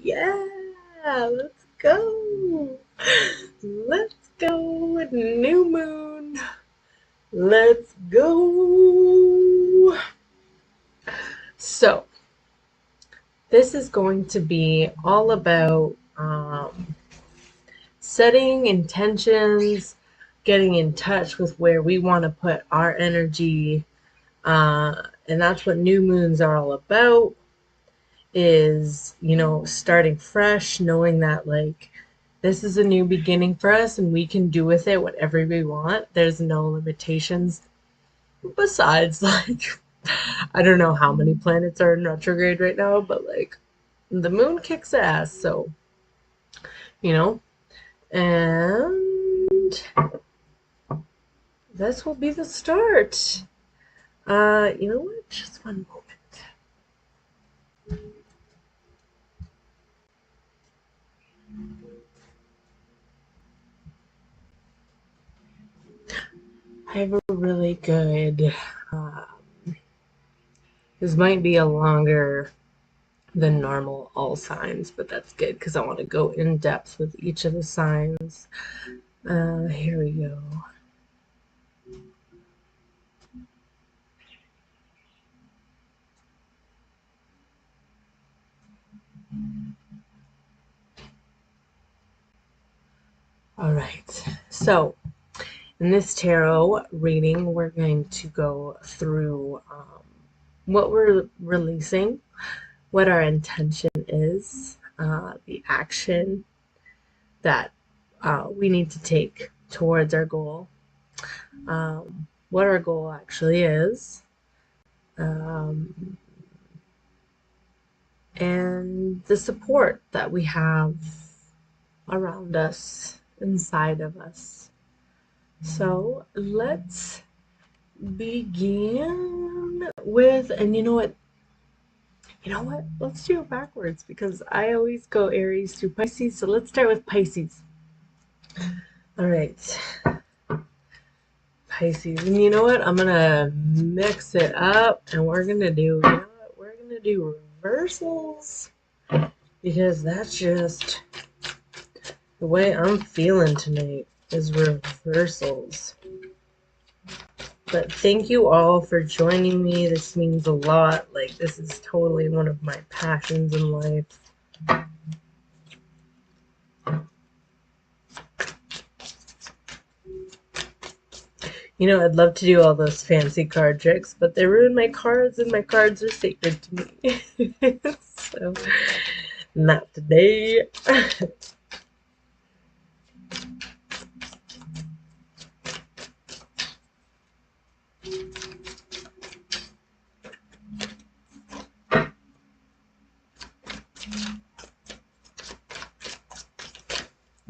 Yeah, let's go. Let's go. New moon. Let's go. So, this is going to be all about setting intentions, getting in touch with where we want to put our energy. And that's what new moons are all about, is, starting fresh, knowing that like this is a new beginning for us and we can do with it whatever we want. There's no limitations besides like I don't know how many planets are in retrograde right now, but like the moon kicks ass, so you know. And this will be the start. You know what? Just one moment. I have a really good. Uh, this might be a longer than normal all signs, but that's good because I want to go in depth with each of the signs. Here we go. All right. So In this tarot reading, we're going to go through what we're releasing, what our intention is, the action that we need to take towards our goal, what our goal actually is, um, and the support that we have around us, inside of us. So let's begin with, and you know what? You know what? Let's do it backwards because I always go Aries through Pisces. So let's start with Pisces. All right. Pisces. And you know what? I'm going to mix it up and we're going to do, you know what? We're going to do reversals because that's just the way I'm feeling tonight is reversals. But thank you all for joining me. This means a lot. Like, this is totally one of my passions in life. You know, I'd love to do all those fancy card tricks, but they ruin my cards, and my cards are sacred to me. So, not today.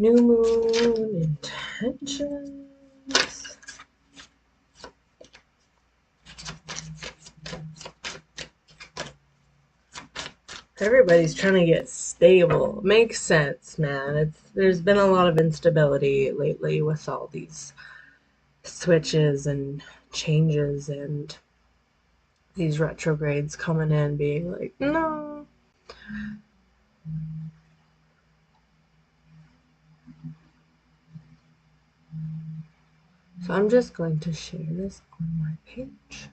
New moon intentions. Everybody's trying to get stable. Makes sense, man. There's been a lot of instability lately with all these switches and changes and these retrogrades coming in being like, no. So I'm just going to share this on my page.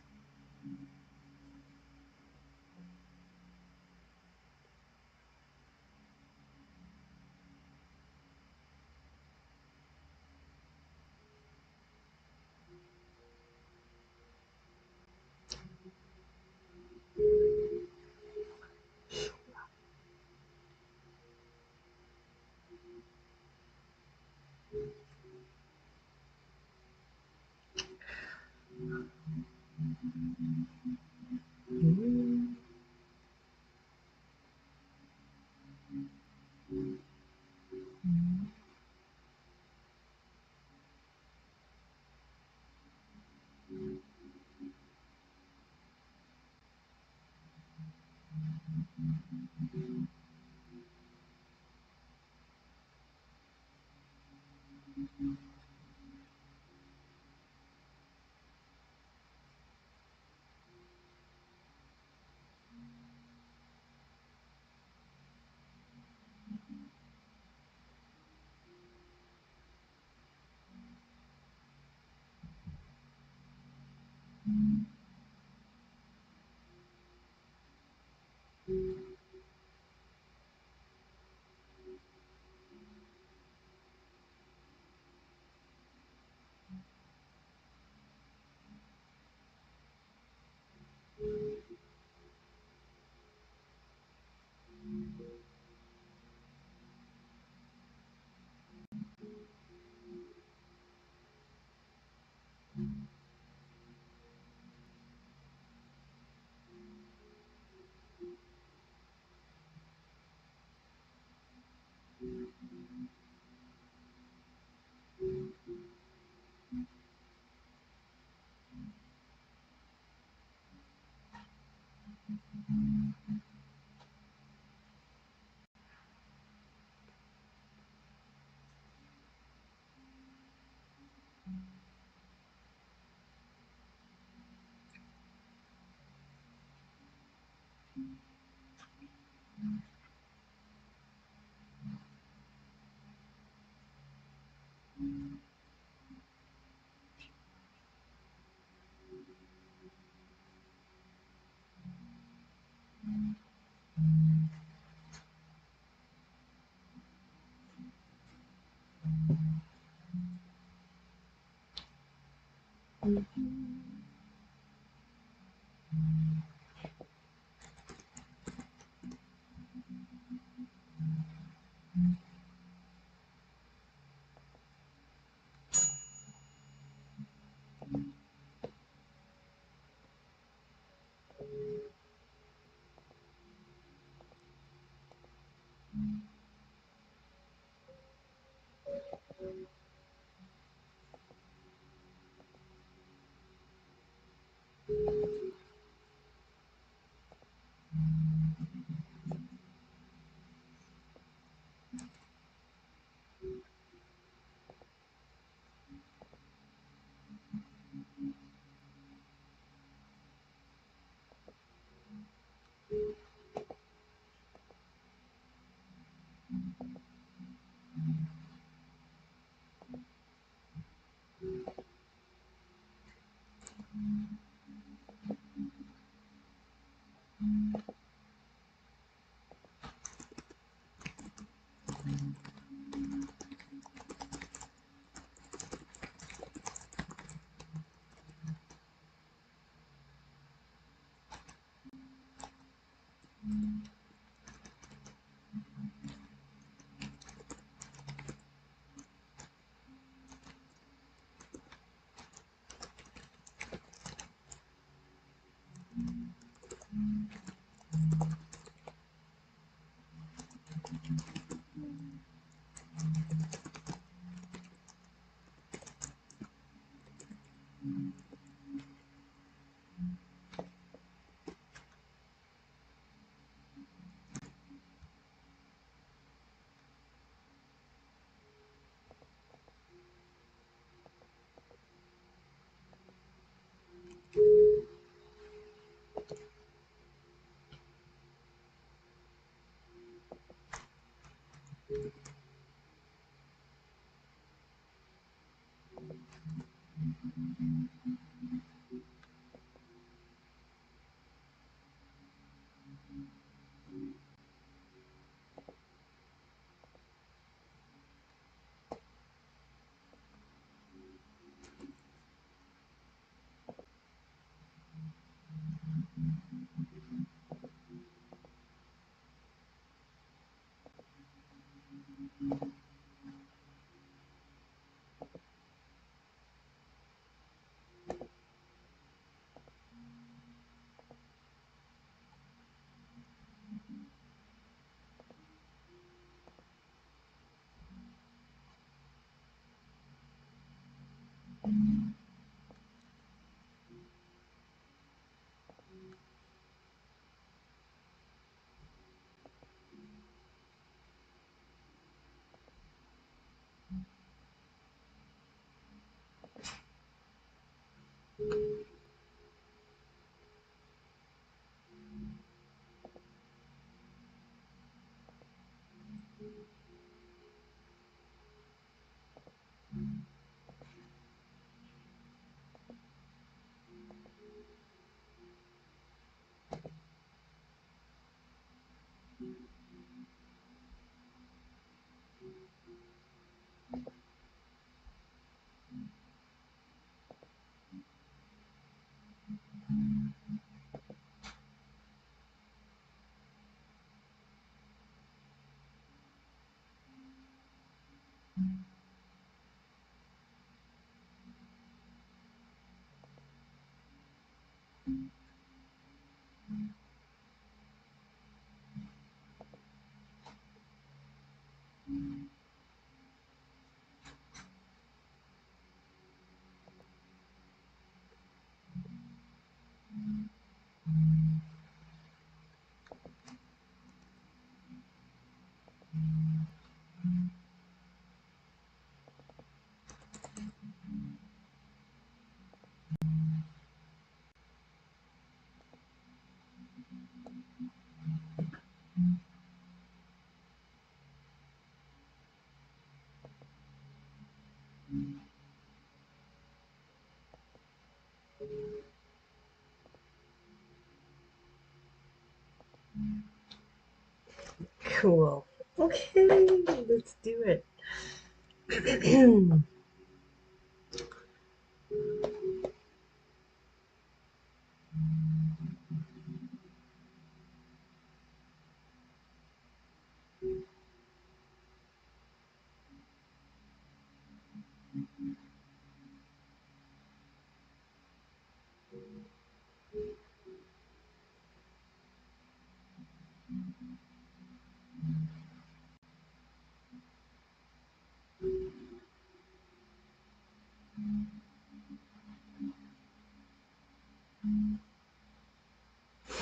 Cool. Okay, let's do it.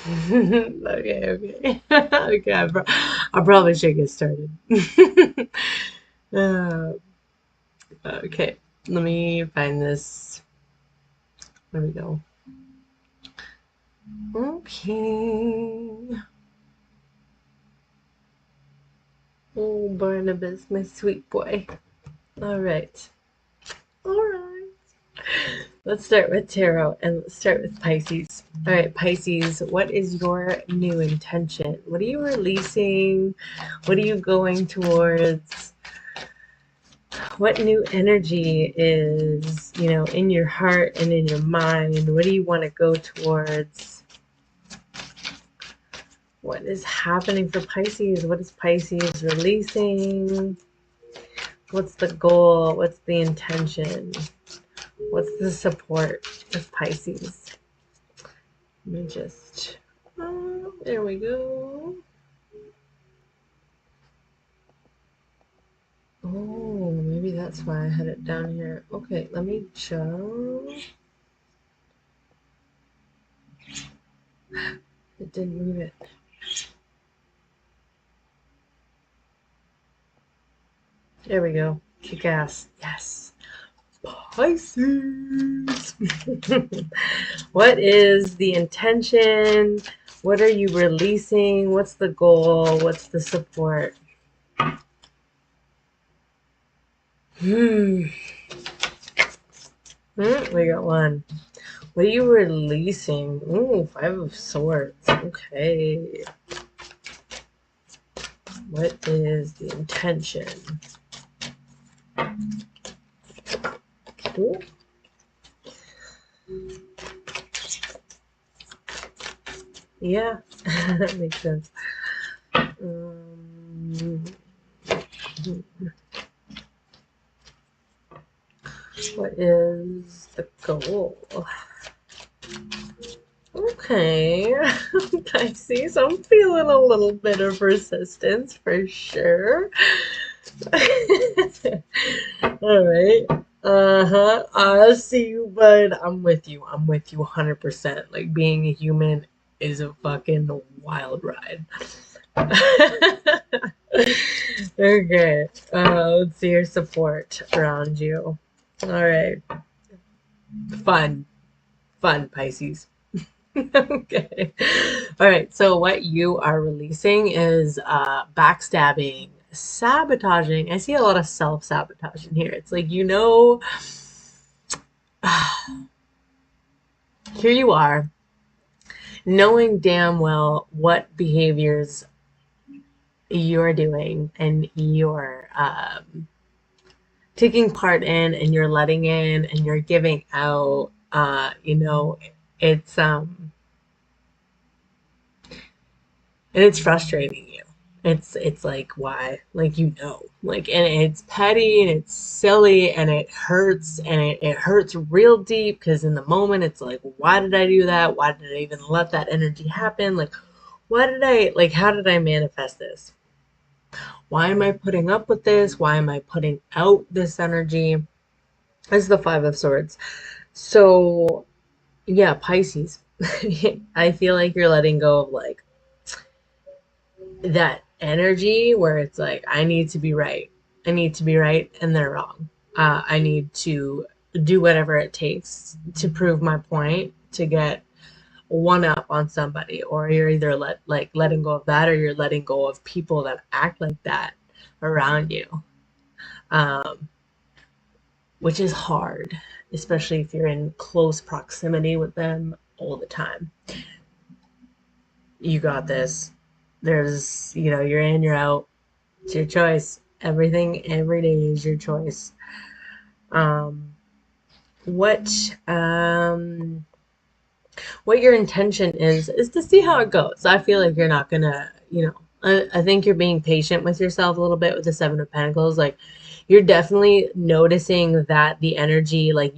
Okay. Okay, I probably should get started. uh, okay, let me find this. There we go. Okay. Oh, Barnabas, my sweet boy. All right. All right. Let's start with tarot and let's start with Pisces. All right, Pisces, what is your new intention? What are you releasing? What are you going towards? What new energy is, in your heart and in your mind? What do you want to go towards? What is happening for Pisces? What is Pisces releasing? What's the goal? What's the intention? What's the support of Pisces? Let me just, there we go. Oh, maybe that's why I had it down here. Okay, let me just, it didn't move it. There we go. Kick ass. Yes. Pisces. What is the intention? What are you releasing? What's the goal? What's the support? We got one. What are you releasing? Ooh, Five of Swords. Okay. What is the intention? Ooh. Yeah, that makes sense. What is the goal? Okay, Pisces, I'm feeling a little bit of resistance for sure. All right. I see you, bud. I'm with you. I'm with you 100%. Like, being a human is a fucking wild ride. Okay. Let's see your support around you. All right. Fun, Pisces. Okay. All right. So what you are releasing is backstabbing, sabotaging. I see a lot of self-sabotage in here. It's like, here you are, knowing damn well what behaviors you're doing and you're taking part in and you're letting in and you're giving out. It's and it's frustrating you. It's like, why? Like, like, and it's petty and it's silly and it hurts and it hurts real deep, because in the moment it's like, why did I do that? Why did I even let that energy happen? Like, how did I manifest this? Why am I putting up with this? Why am I putting out this energy? This is the Five of Swords. So yeah, Pisces. I feel like you're letting go of like that energy where it's like, I need to be right. I need to be right and they're wrong. I need to do whatever it takes to prove my point, to get one up on somebody. Or you're either letting go of that, or you're letting go of people that act like that around you, which is hard, especially if you're in close proximity with them all the time. You got this. There's, you're in, you're out. It's your choice. Everything every day is your choice. What your intention is to see how it goes. I feel like you're not gonna, I think you're being patient with yourself a little bit with the Seven of Pentacles. Like, you're definitely noticing that the energy, like,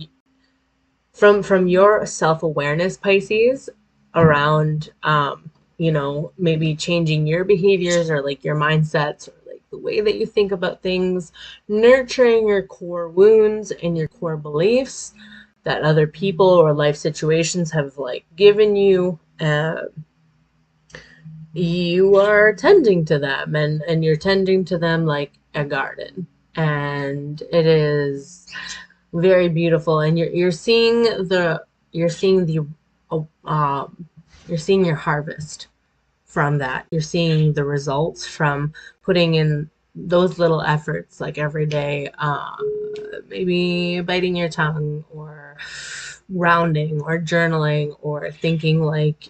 from your self-awareness, Pisces, around maybe changing your behaviors or like your mindsets, or like the way that you think about things, nurturing your core wounds and your core beliefs, that other people or life situations have like given you. You are tending to them, and you're tending to them like a garden, and it is very beautiful, and you're seeing the you're seeing the you're seeing your harvest from that. You're seeing the results from putting in those little efforts, like every day, maybe biting your tongue, or rounding, or journaling, or thinking like,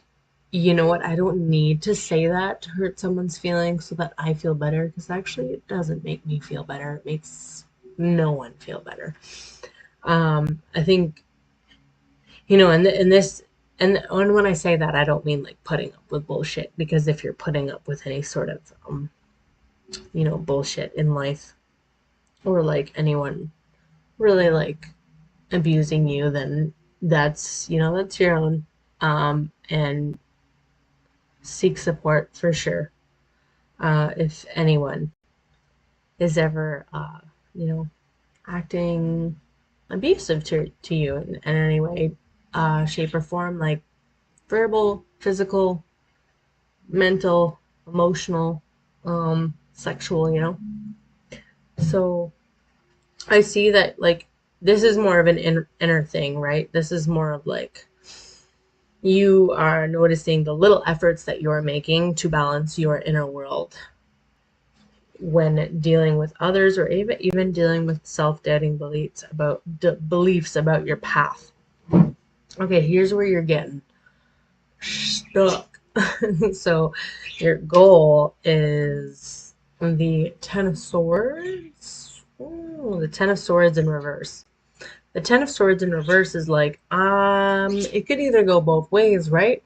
you know what, I don't need to say that to hurt someone's feelings so that I feel better, because actually it doesn't make me feel better. It makes no one feel better. I think, and this, and when I say that, I don't mean like putting up with bullshit, because if you're putting up with any sort of, bullshit in life, or like anyone really like abusing you, then that's your own. And seek support for sure. If anyone is ever, acting abusive to you in any way, shape, or form, like verbal, physical, mental, emotional, sexual, So I see that like this is more of an inner thing, right? This is more of like you are noticing the little efforts that you're making to balance your inner world when dealing with others, or even dealing with self-doubting beliefs about your path. Okay, here's where you're getting stuck. So your goal is the Ten of Swords. Ooh, the Ten of Swords in reverse. The Ten of Swords in reverse is like, it could either go both ways, right?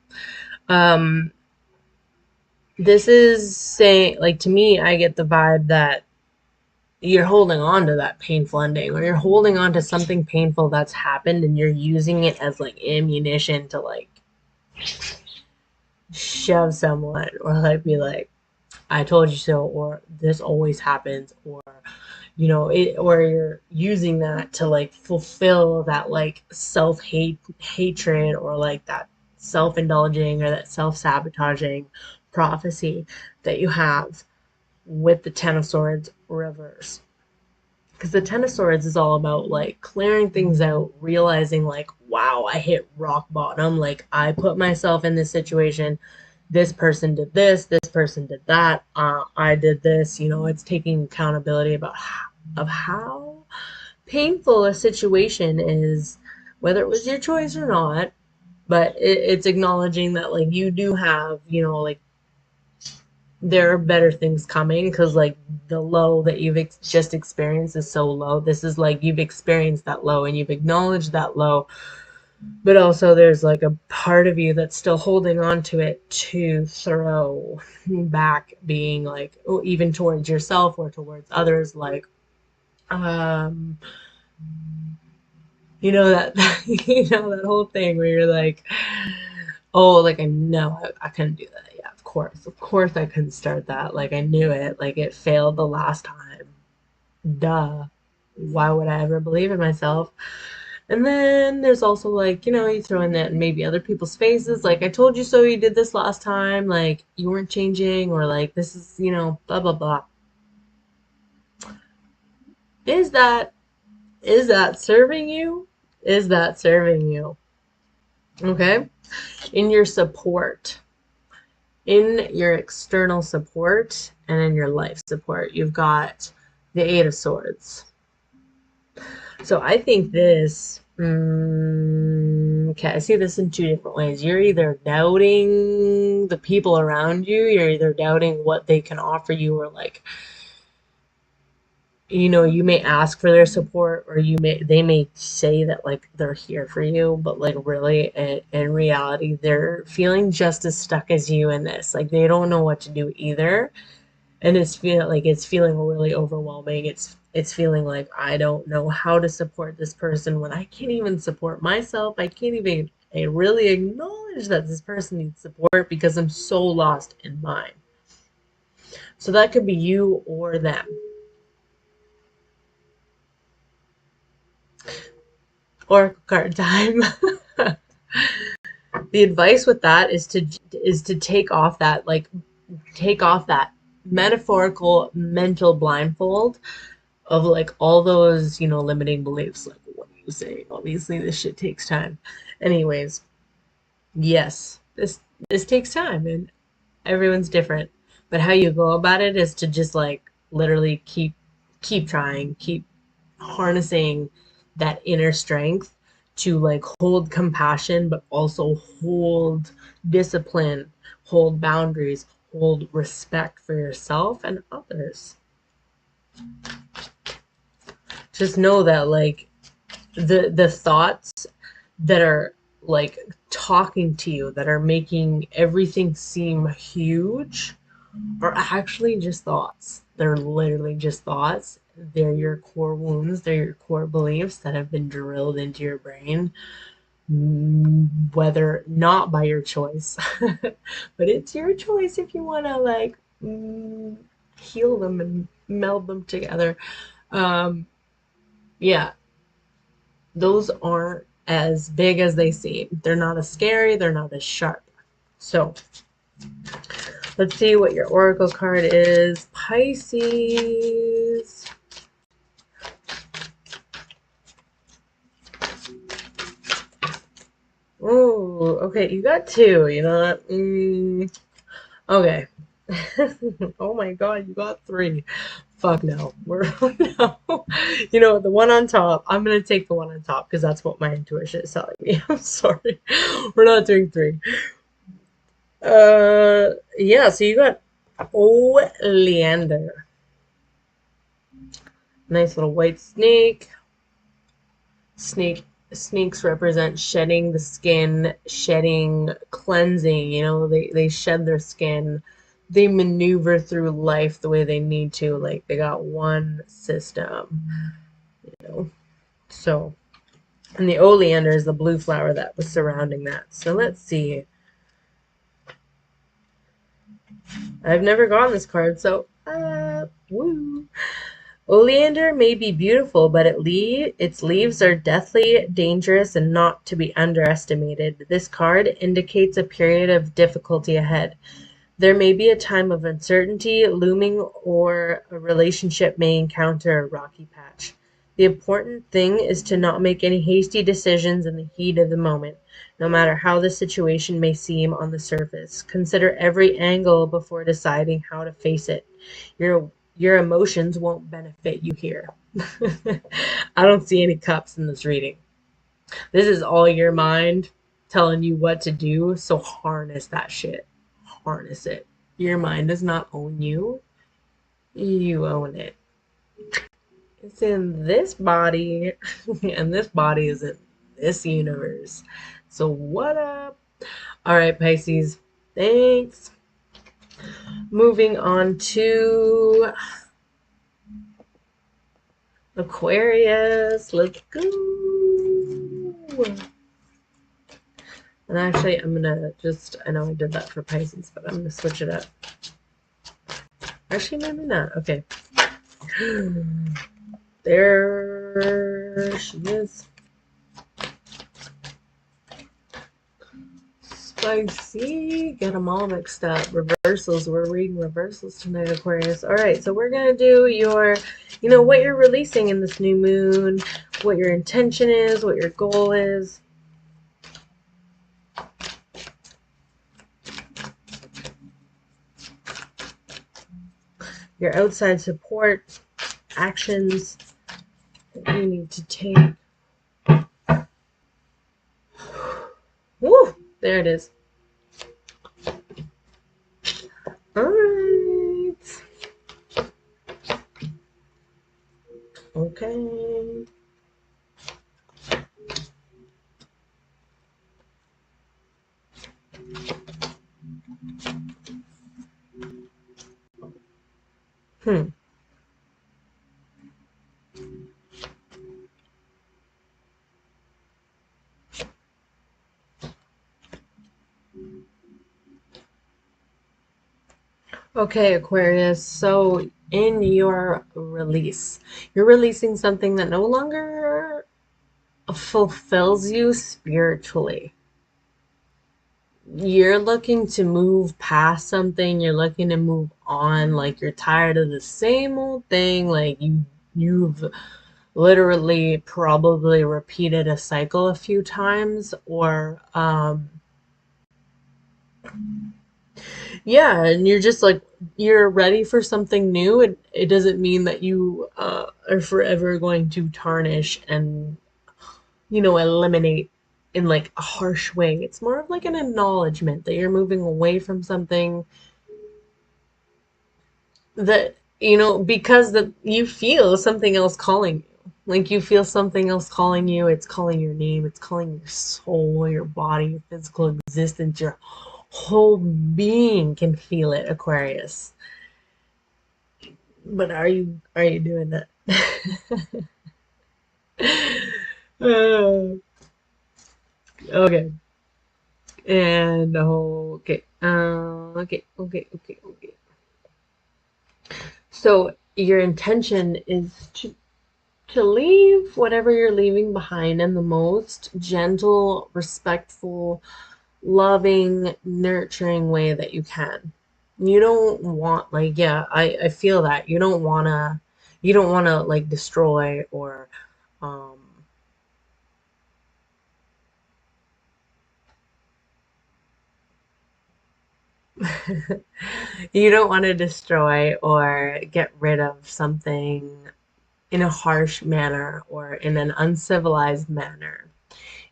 This is saying, like, to me, I get the vibe that you're holding on to that painful ending, or you're holding on to something painful that's happened, and you're using it as like ammunition to like shove someone, or like be like, I told you so, or this always happens, or or you're using that to like fulfill that like hatred, or like that self-indulging, or that self-sabotaging prophecy that you have with the Ten of Swords reverse. Because the Ten of Swords is all about like clearing things out, realizing like, wow, I hit rock bottom. Like, I put myself in this situation. This person did this person did that. I did this. It's taking accountability of how painful a situation is, whether it was your choice or not. But it's acknowledging that like you do have, like there are better things coming, because like the low that you've just experienced is so low. This is like you've experienced that low, and you've acknowledged that low, but also there's like a part of you that's still holding on to it to throw back, being like, oh, even towards yourself or towards others, like, um that that whole thing where you're like, oh, like I know I couldn't do that. Yeah, of course I couldn't start that. Like, I knew it. Like, it failed the last time. Duh. Why would I ever believe in myself? And then there's also like, you throw in that in maybe other people's faces, like, I told you so, you did this last time, like you weren't changing, or like this is, blah blah blah. Is that serving you? Is that serving you? Okay. In your support, in your external support, and in your life support, you've got the Eight of Swords. So I think this, okay, I see this in two different ways. You're either doubting the people around you, you're either doubting what they can offer you, or like, you may ask for their support, or they may say that like they're here for you, but like really in reality, they're feeling just as stuck as you in this. Like, they don't know what to do either. And it's feeling really overwhelming. It's feeling like, I don't know how to support this person when I can't even support myself. I can't even really acknowledge that this person needs support, because I'm so lost in mine. So that could be you or them. Oracle card time. The advice with that is to take off that metaphorical mental blindfold of like all those, limiting beliefs. Like, what are you saying? Obviously, this shit takes time. Anyways, yes, this takes time, and everyone's different. But how you go about it is to just like literally keep trying, keep harnessing that inner strength to like hold compassion, but also hold discipline, hold boundaries, hold respect for yourself and others. Just know that like the thoughts that are like talking to you, that are making everything seem huge, are actually just thoughts. They're literally just thoughts. They're your core wounds, they're your core beliefs that have been drilled into your brain, whether not by your choice. But it's your choice if you want to like heal them and meld them together. Um, yeah, those aren't as big as they seem. They're not as scary, they're not as sharp. So let's see what your oracle card is. Pisces. Oh, okay, you got two. You know what? Okay. Oh my God, you got three. Fuck no. No. The one on top, I'm gonna take the one on top because that's what my intuition is telling me. I'm sorry. We're not doing three. Yeah, so you got Oleander. Nice little white snake. Snakes represent shedding the skin, shedding, cleansing. They shed their skin. They maneuver through life the way they need to. Like they got one system, So, and the oleander is the blue flower that was surrounding that. So let's see. I've never gotten this card, so woo. Oleander may be beautiful, but its leaves are deathly dangerous and not to be underestimated. This card indicates a period of difficulty ahead. There may be a time of uncertainty looming, or a relationship may encounter a rocky patch. The important thing is to not make any hasty decisions in the heat of the moment, no matter how the situation may seem on the surface. Consider every angle before deciding how to face it. Your emotions won't benefit you here. I don't see any cups in this reading. This is all your mind telling you what to do, so harness that shit. Harness it. Your mind does not own you. You own it. It's in this body, and this body is in this universe. So what up? All right, Pisces. Thanks. Moving on to Aquarius. Let's go. And actually, I'm going to I know I did that for Pisces, but I'm going to switch it up. Actually, maybe not. Okay. There she is. Spicy. Get them all mixed up. Reversals. We're reading reversals tonight, Aquarius. All right, so we're going to do your, what you're releasing in this new moon, what your intention is, what your goal is. Your outside support, actions that you need to take. Woo! There it is. All right. Okay. Okay, Aquarius. So in your release, you're releasing something that no longer fulfills you spiritually. You're looking to move past something, you're looking to move on, like you're tired of the same old thing, like you've literally probably repeated a cycle a few times, or yeah, and you're just like you're ready for something new. It doesn't mean that you are forever going to tarnish and eliminate in like a harsh way. It's more of like an acknowledgement that you're moving away from something that, because that you feel something else calling you. Like you feel something else calling you. It's calling your name. It's calling your soul, your body, your physical existence. Your whole being can feel it, Aquarius. But are you doing that? Uh, okay. And okay. Okay. So your intention is to leave whatever you're leaving behind in the most gentle, respectful, loving, nurturing way that you can. You don't want, like, yeah, I feel that. You don't wanna like destroy or um you don't want to destroy or get rid of something in a harsh manner or in an uncivilized manner.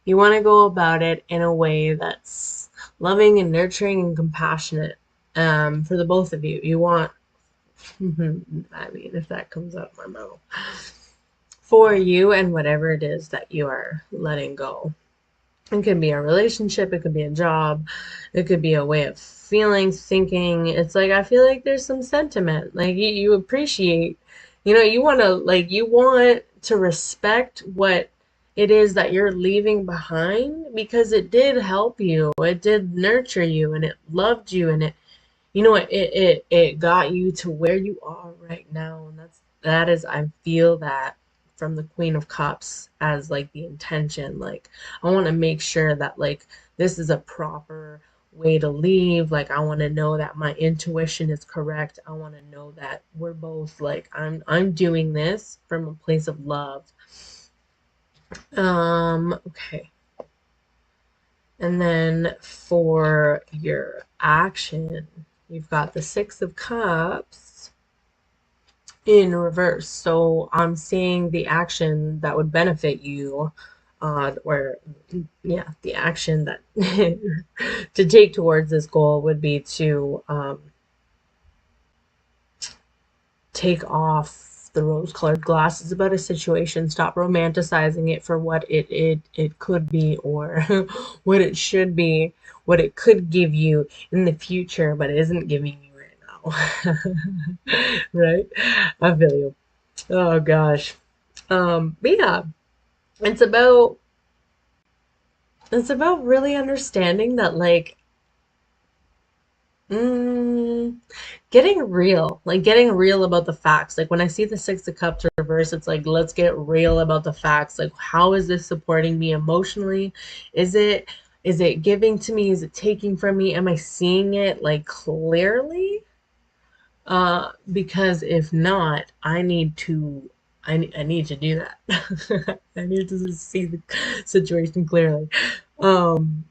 You want to go about it in a way that's loving and nurturing and compassionate, for the both of you. You want, I mean, if that comes out of my mouth, for you and whatever it is that you are letting go. It could be a relationship, it could be a job, it could be a way of feeling, thinking. It's like I feel like there's some sentiment. Like you appreciate, you want to respect what it is that you're leaving behind because it did help you, it did nurture you, and it loved you, and it got you to where you are right now. And that is, I feel that from the Queen of Cups as like the intention. Like I want to make sure that like this is a proper way to leave. Like I want to know that my intuition is correct. I want to know that we're both like I'm doing this from a place of love. Okay. And then for your action, you've got the Six of Cups in reverse. So I'm seeing the action that would benefit you, or yeah, the action that to take towards this goal would be to take off the rose-colored glasses about a situation. Stop romanticizing it for what it could be, or what it should be, what it could give you in the future, but it isn't giving you right now. Right? I feel you. Oh gosh. But yeah, it's about it's about really understanding that like mm, getting real about the facts. Like when I see the Six of Cups reverse, it's like let's get real about the facts. Like how is this supporting me emotionally? Is it is it giving to me? Is it taking from me? Am I seeing it like clearly? Because if not, I need to do that. I need to see the situation clearly. Um,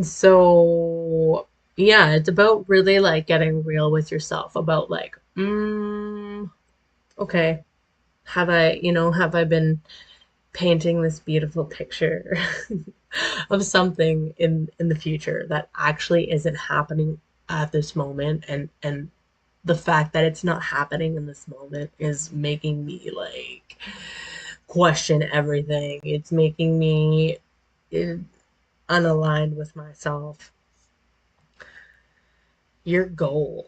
so yeah, it's about really like getting real with yourself about like, okay, have I been painting this beautiful picture of something in the future that actually isn't happening at this moment, and the fact that it's not happening in this moment is making me like question everything. It's making me uh, unaligned with myself. Your goal.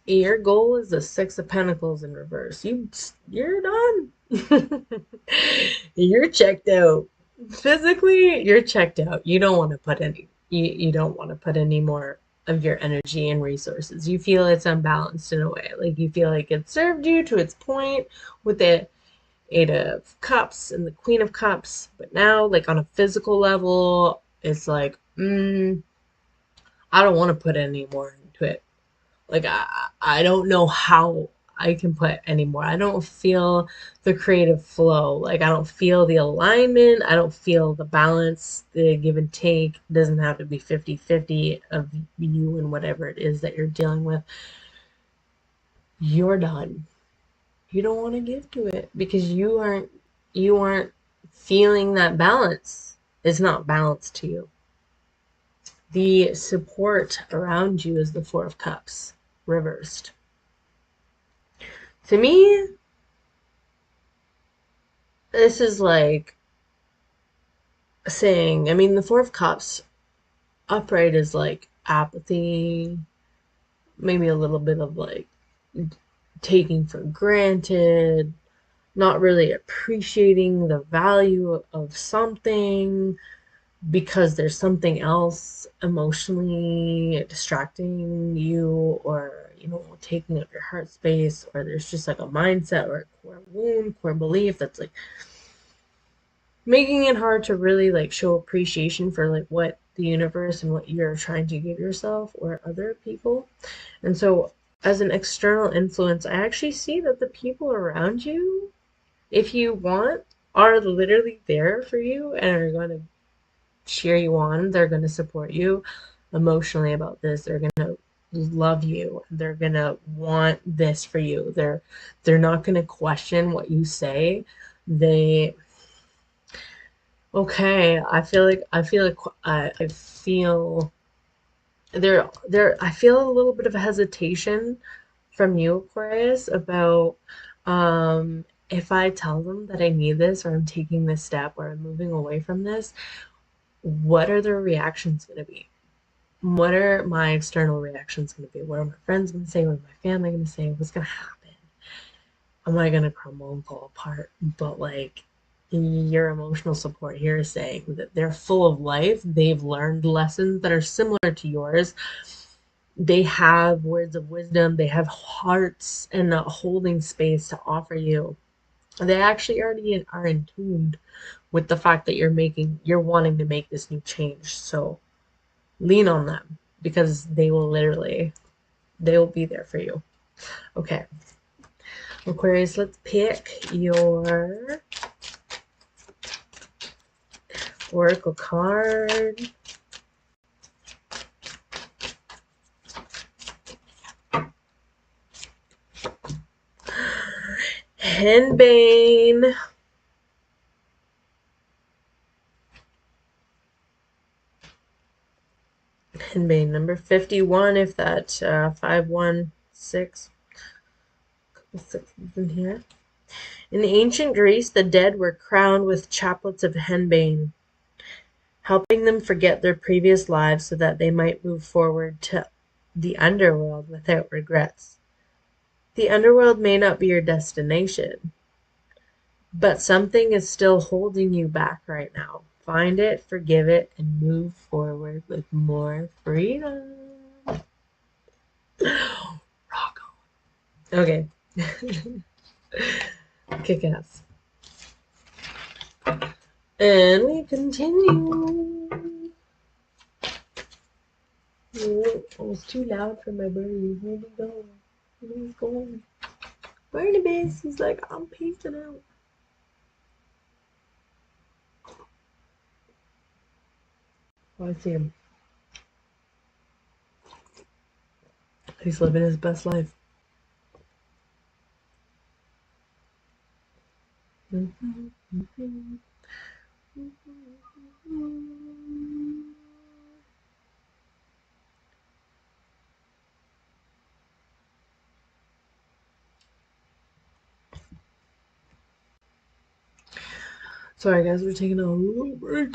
Your goal is the Six of Pentacles in reverse. You're done. You're checked out. Physically, you're checked out. You don't want to put any more of your energy and resources. You feel it's unbalanced in a way. Like you feel like it served you to its point with Eight of Cups and the Queen of Cups. But now, like on a physical level, it's like, I don't want to put any more into it. Like I don't know how I can put any more. I don't feel the creative flow. Like I don't feel the alignment. I don't feel the balance, the give and take. It doesn't have to be 50-50 of you and whatever it is that you're dealing with. You're done. You don't want to give to it because you aren't feeling that balance. It's not balanced to you. The support around you is the Four of Cups reversed. To me, this is like saying, I mean, the Four of Cups upright is like apathy, maybe a little bit of like taking for granted, not really appreciating the value of something because there's something else emotionally distracting you, or taking up your heart space, or there's just like a mindset or a core wound, core belief that's like making it hard to really like show appreciation for like what the universe and what you're trying to give yourself or other people. And so as an external influence, I actually see that the people around you, if you want, are literally there for you and are going to cheer you on. They're going to support you emotionally about this. They're going to love you. They're going to want this for you. They're not going to question what you say. They Okay, I feel I feel a little bit of hesitation from you, Aquarius, about if I tell them that I need this, or I'm taking this step, or I'm moving away from this, what are their reactions going to be? What are my external reactions going to be? What are my friends going to say? What are my family going to say? What's going to happen? Am I going to crumble and fall apart? But like, your emotional support here is saying that they're full of life. They've learned lessons that are similar to yours. They have words of wisdom. They have hearts and a holding space to offer you. They actually already are in tune with the fact that you're wanting to make this new change. So lean on them because they will be there for you. Okay. Aquarius, let's pick your oracle card. Henbane. Henbane number 51, if that 516. Couple sixes in here. In ancient Greece, the dead were crowned with chaplets of henbane, helping them forget their previous lives so that they might move forward to the underworld without regrets. The underworld may not be your destination, but something is still holding you back right now. Find it, forgive it, and move forward with more freedom. Rock on. Okay. Kick ass. And we continue. Oh, it was too loud for my bird. Where'd he go? Where's going? Barnabas, he's like, I'm peacing out. Oh, I see him. He's living his best life. Sorry, guys, we're taking a little break.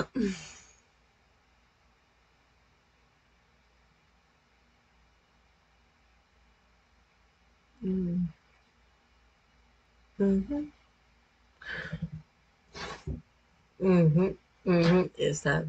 Mm. Mhm. Mhm. Mhm. Is that?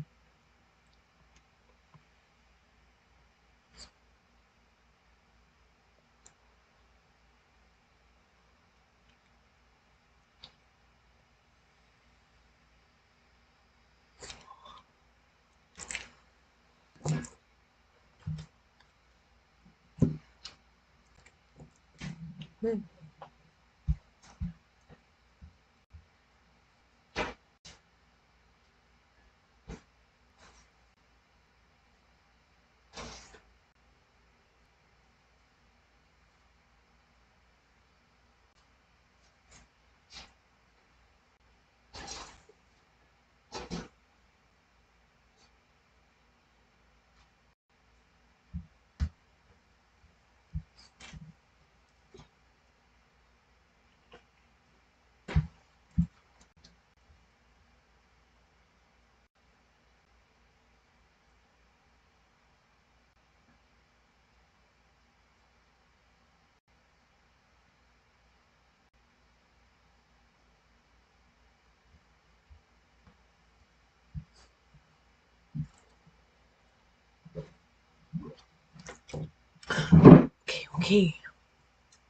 Okay.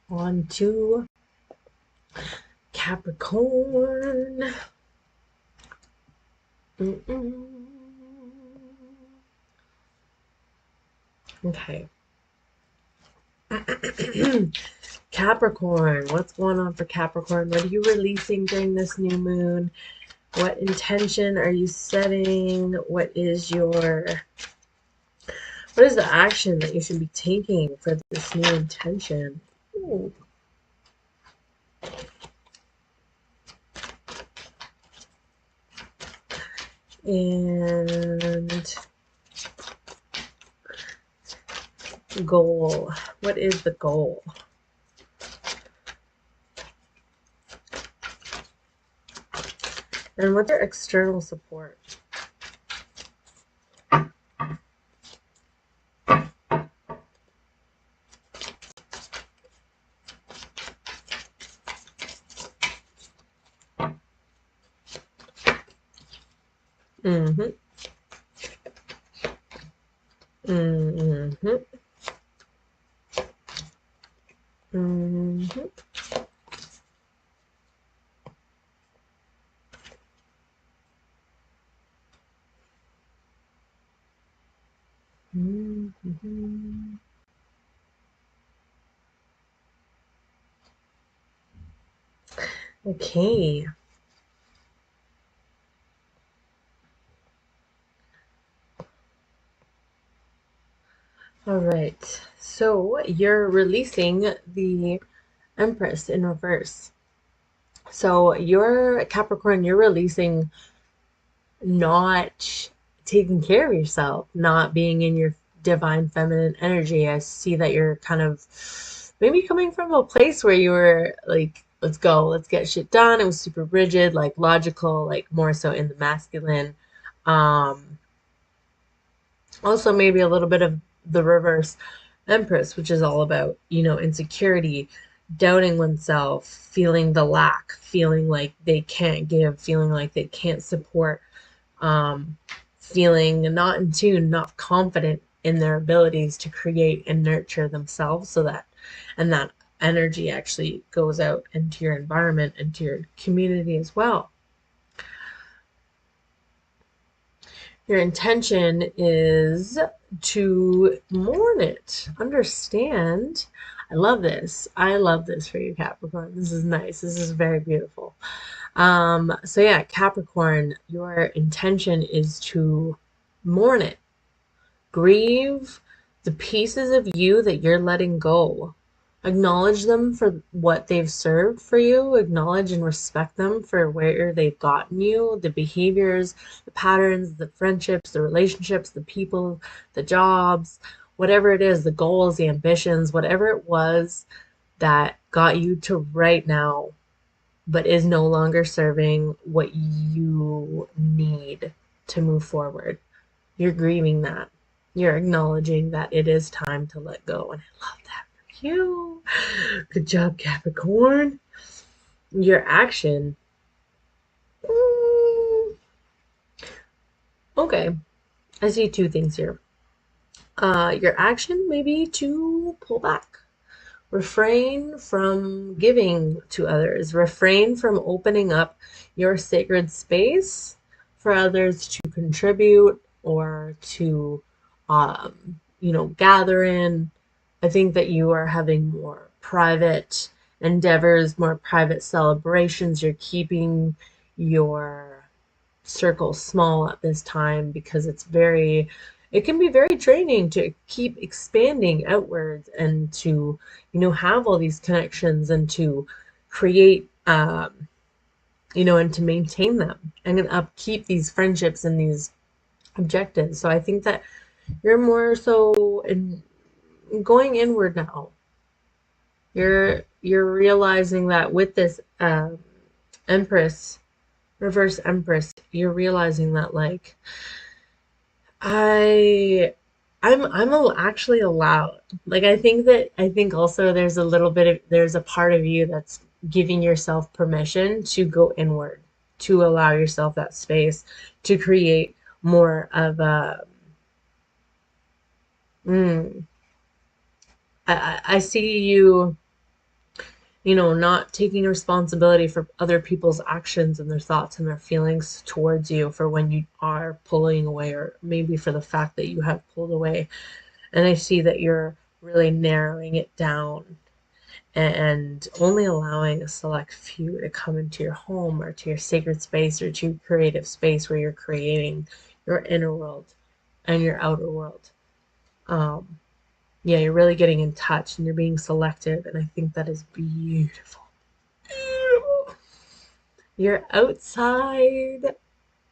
On to Capricorn. Okay. Capricorn, what's going on for Capricorn? What are you releasing during this new moon? What intention are you setting? What is the action that you should be taking for this new intention? Ooh. And goal. What is the goal? And what's your external support? Mm-hmm. Mm-hmm. Mm-hmm. Mm-hmm. Okay. All right. So you're releasing the Empress in reverse. So you're Capricorn, you're releasing not taking care of yourself, not being in your divine feminine energy. I see that you're kind of maybe coming from a place where you were like, let's go, let's get shit done. It was super rigid, like logical, like more so in the masculine. Um, Also, maybe a little bit of the reverse Empress, which is all about, insecurity, doubting oneself, feeling the lack, feeling like they can't give, feeling like they can't support, um, feeling not in tune, not confident in their abilities to create and nurture themselves and that energy actually goes out into your environment, into your community as well. Your intention is to mourn it, understand. I love this. I love this for you, Capricorn. This is nice. This is very beautiful. So yeah, Capricorn, your intention is to mourn it, grieve the pieces of you that you're letting go. Acknowledge them for what they've served for you. Acknowledge and respect them for where they've gotten you, the behaviors, the patterns, the friendships, the relationships, the people, the jobs, whatever it is, the goals, the ambitions, whatever it was that got you to right now, but is no longer serving what you need to move forward. You're grieving that. You're acknowledging that it is time to let go. And I love that for you. Good job, Capricorn. Your action. mm, Okay. I see two things here. Your action may be to pull back. Refrain from giving to others. Refrain from opening up your sacred space for others to contribute or to, gather in. I think that you are having more private endeavors, more private celebrations. You're keeping your circle small at this time because it can be very draining to keep expanding outwards and to, have all these connections and to create, and to maintain them and upkeep these friendships and these objectives. So I think that you're more so in going inward now. You're realizing that with this Empress, reverse Empress, you're realizing that like I actually allowed. Like I think also there's a part of you that's giving yourself permission to go inward, to allow yourself that space to create more of a mm, I see you, not taking responsibility for other people's actions and their thoughts and their feelings towards you for when you are pulling away, or maybe for the fact that you have pulled away. And I see that you're really narrowing it down and only allowing a select few to come into your home or to your sacred space or to your creative space where you're creating your inner world and your outer world. Um, yeah, you're really getting in touch and you're being selective, and I think that is beautiful. Your outside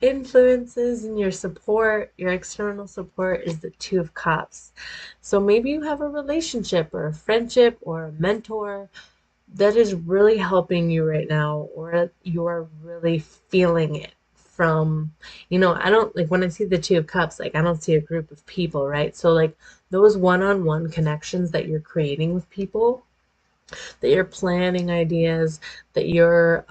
influences and your support, your external support, is the Two of Cups. So maybe you have a relationship or a friendship or a mentor that is really helping you right now, or you're really feeling it from, I don't like when I see the Two of Cups, like I don't see a group of people, right? So like those one-on-one connections that you're creating with people, that you're planning ideas, that you're,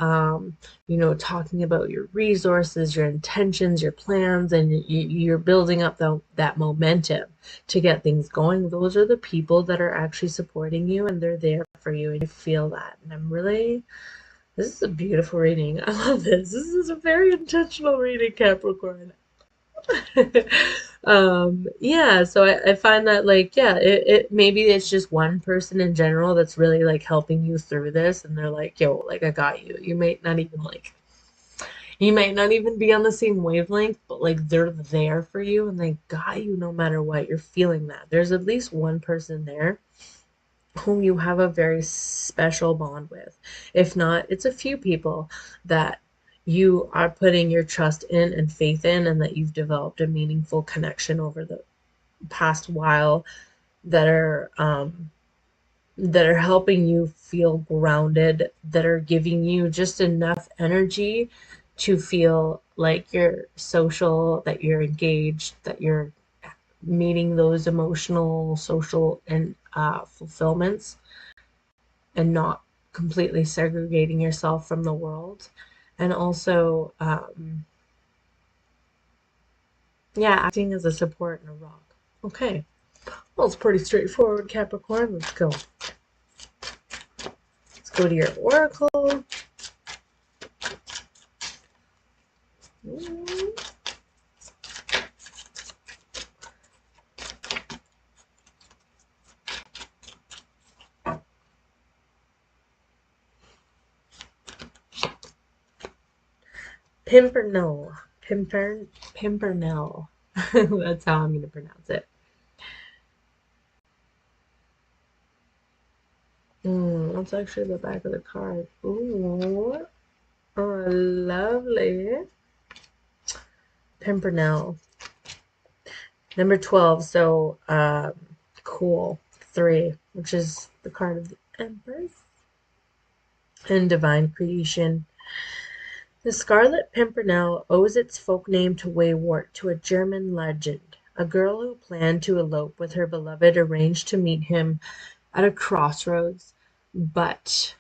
talking about your resources, your intentions, your plans, and you're building up that momentum to get things going. Those are the people that are actually supporting you and they're there for you, and you feel that. And this is a beautiful reading. I love this. This is a very intentional reading, Capricorn. Yeah, so I find that like, yeah, maybe it's just one person in general that's really like helping you through this, and they're like, yo, like I got you. You might not even be on the same wavelength, but like they're there for you and they got you no matter what. You're feeling that. There's at least one person there whom you have a very special bond with. If not, it's a few people that you are putting your trust in and faith in, and that you've developed a meaningful connection over the past while, that are helping you feel grounded, that are giving you just enough energy to feel like you're social, that you're engaged, that you're meeting those emotional, social, and fulfillments, and not completely segregating yourself from the world. And also, yeah, acting as a support and a rock. Okay. Well, it's pretty straightforward, Capricorn. Let's go. Let's go to your oracle. Pimpernel. Pimpernel. That's how I'm going to pronounce it. That's actually the back of the card. Ooh. Oh, lovely. Pimpernel. Number 12. So, cool. 3, which is the card of the Empress and divine creation. The Scarlet Pimpernel owes its folk name to Waywort, to a German legend. A girl who planned to elope with her beloved arranged to meet him at a crossroads, but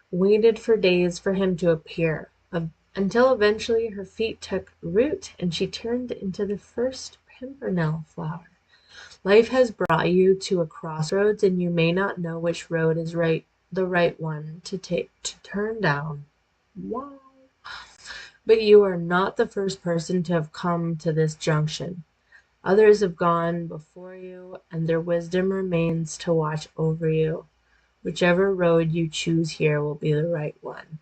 waited for days for him to appear, until eventually her feet took root and she turned into the first pimpernel flower. Life has brought you to a crossroads, and you may not know which road is the right one to turn down. Wow. But you are not the first person to have come to this junction. Others have gone before you, and their wisdom remains to watch over you. Whichever road you choose here will be the right one.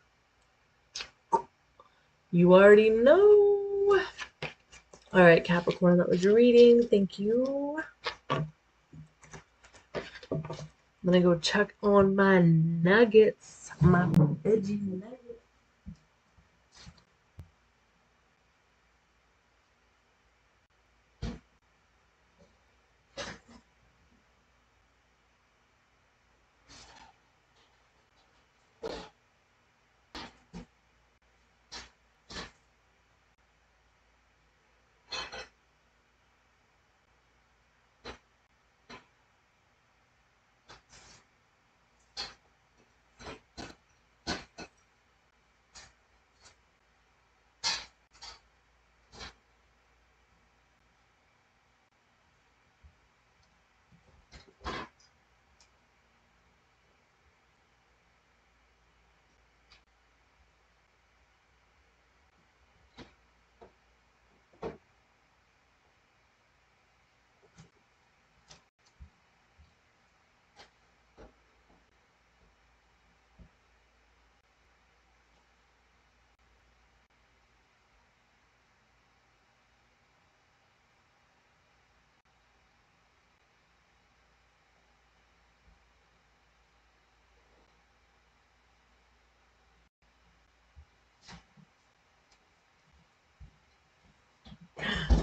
You already know. All right, Capricorn, that was your reading. Thank you. I'm going to go check on my nuggets, my veggie nuggets.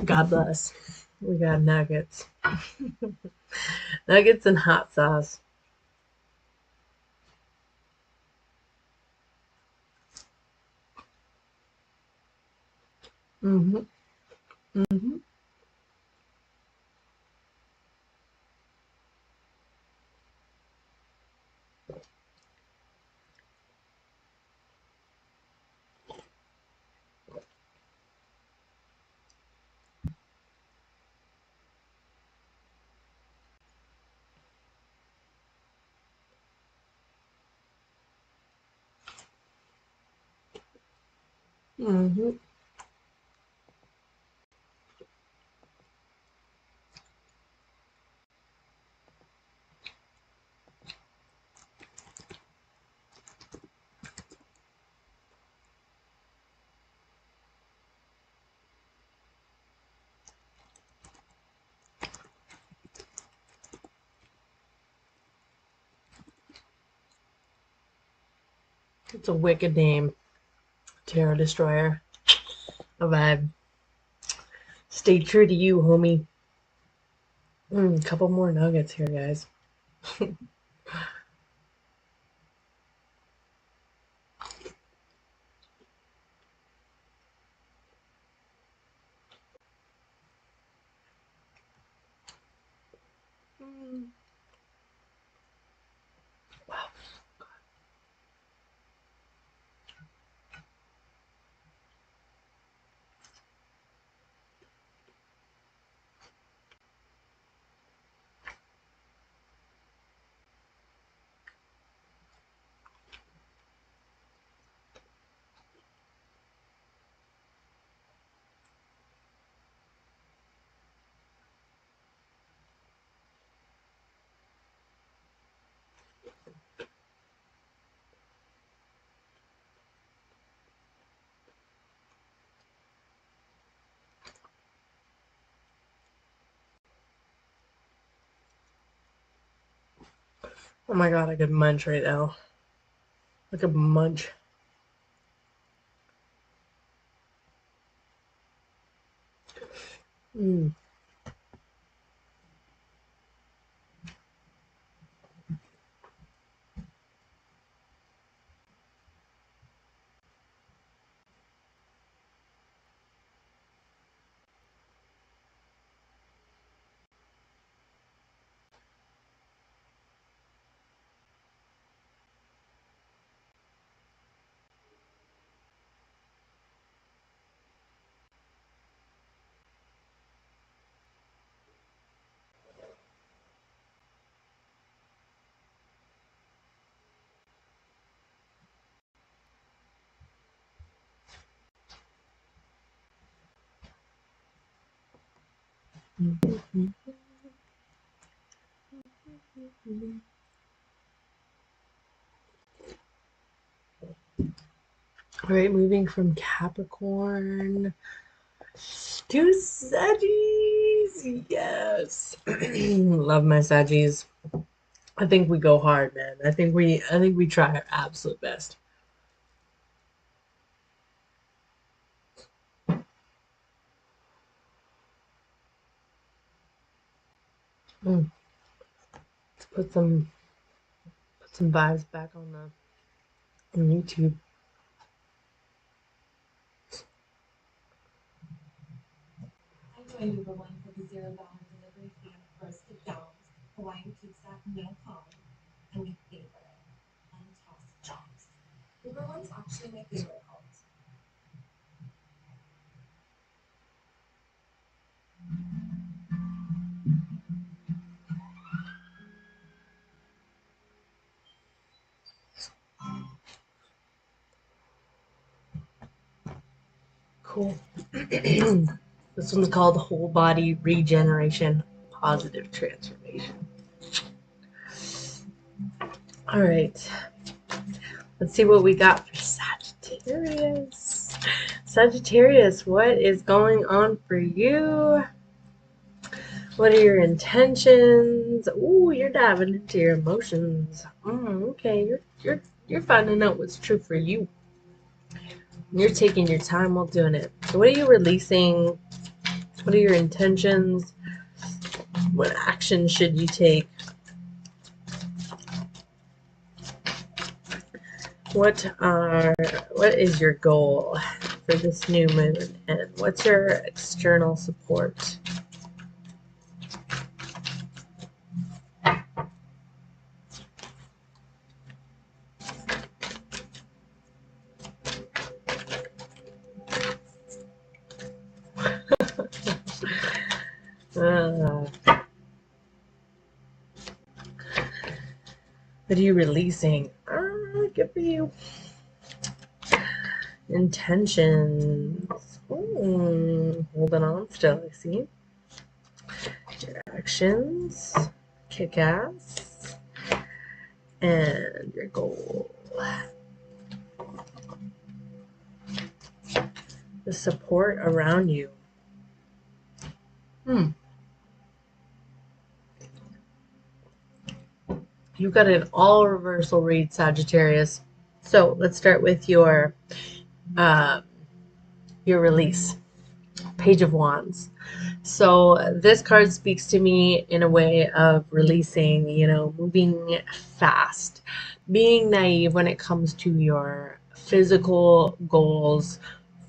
God bless. We got nuggets. Nuggets and hot sauce. Mm-hmm. Mm-hmm. Mm-hmm. It's a wicked name. Terror Destroyer. A vibe. Stay true to you, homie. Couple more nuggets here, guys. Wow. Oh my god, I could munch right now. I could munch. Mm. All right, moving from Capricorn to Saggies. Yes. Love my Saggies. I think we go hard, man. I think we try our absolute best. Mm. Let's put some vibes back on YouTube. I joined Libra One for the $0 delivery fee on first McDonald's, Hawaiian pizza, no coffee, and my favorite, untossed chops. Libra One's actually my favorite cult. Cool. This one's called Whole Body Regeneration Positive Transformation. All right. Let's see what we got for Sagittarius. Sagittarius, what is going on for you? What are your intentions? Ooh, you're diving into your emotions. Okay, you're finding out what's true for you. You're taking your time while doing it. So what are you releasing? What are your intentions? What action should you take? What is your goal for this new moon, and what's your external support? What are you releasing? Good for you. Intentions. Holding on still, I see. Your actions. Kick ass. And your goal. The support around you. You've got an all reversal read, Sagittarius. So let's start with your release. Page of Wands. So this card speaks to me in a way of releasing, moving fast, being naive when it comes to your physical goals,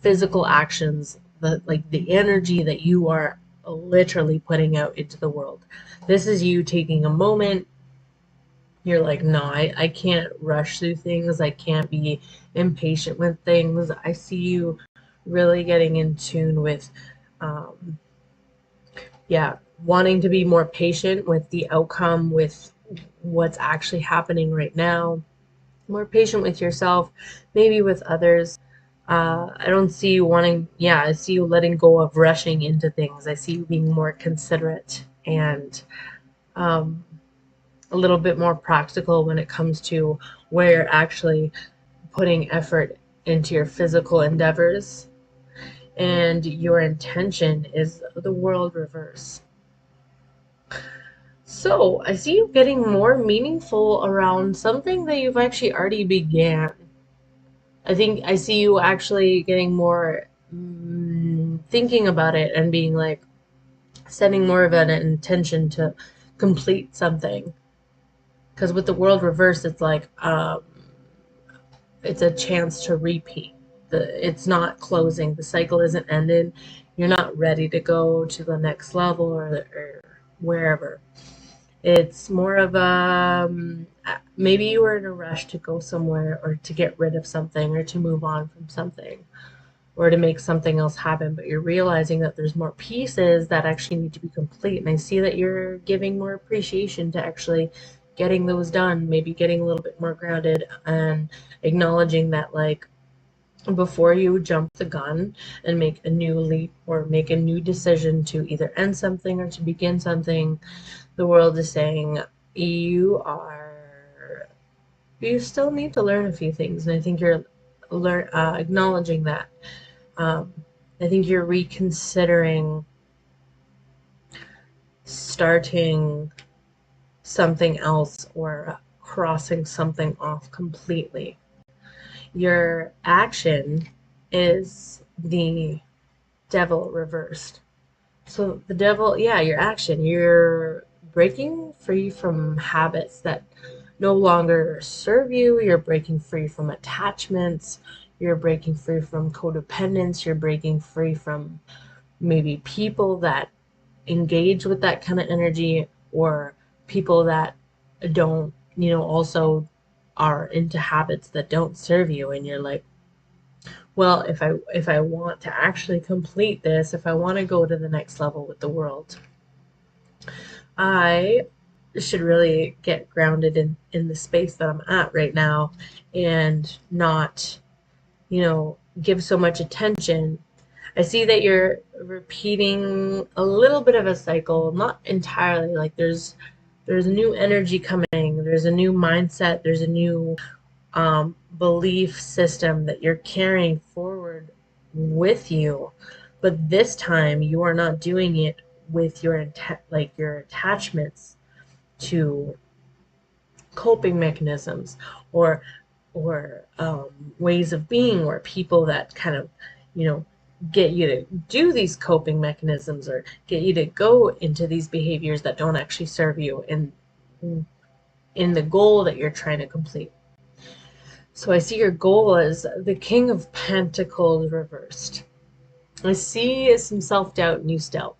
physical actions, the energy that you are literally putting out into the world. This is you taking a moment. You're like, no, I can't rush through things. I can't be impatient with things. I see you really getting in tune with, wanting to be more patient with the outcome, with what's actually happening right now. More patient with yourself, maybe with others. I don't see you I see you letting go of rushing into things. I see you being more considerate and a little bit more practical when it comes to where you're actually putting effort into your physical endeavors. And your intention is the world reverse. So I see you getting more meaningful around something that you've actually already began. I think I see you actually getting more thinking about it and being like setting more of an intention to complete something. Because with the world reversed, it's like it's a chance to repeat. It's not closing. The cycle isn't ended. You're not ready to go to the next level or wherever. It's more of a maybe you were in a rush to go somewhere or to get rid of something or to move on from something or to make something else happen, but you're realizing that there's more pieces that actually need to be complete. And I see that you're giving more appreciation to actually getting those done, maybe getting a little bit more grounded and acknowledging that, like, before you jump the gun and make a new leap or make a new decision to either end something or to begin something, the world is saying you still need to learn a few things. And I think you're acknowledging that. Um, I think you're reconsidering starting something else or crossing something off completely. Your action is the devil reversed. So the devil, yeah, your action, you're breaking free from habits that no longer serve you. You're breaking free from attachments. You're breaking free from codependence. You're breaking free from maybe people that engage with that kind of energy, or people that don't, also are into habits that don't serve you. And you're like, well, if I want to actually complete this, if I want to go to the next level with the world, I should really get grounded in the space that I'm at right now, and not, give so much attention. I see that you're repeating a little bit of a cycle, not entirely. Like there's a new energy coming, there's a new mindset, there's a new belief system that you're carrying forward with you, but this time you are not doing it with your attachments to coping mechanisms, or ways of being, or people that kind of, you know get you to do these coping mechanisms, or get you to go into these behaviors that don't actually serve you in the goal that you're trying to complete. So I see your goal as the King of Pentacles reversed. I see some self-doubt and you still.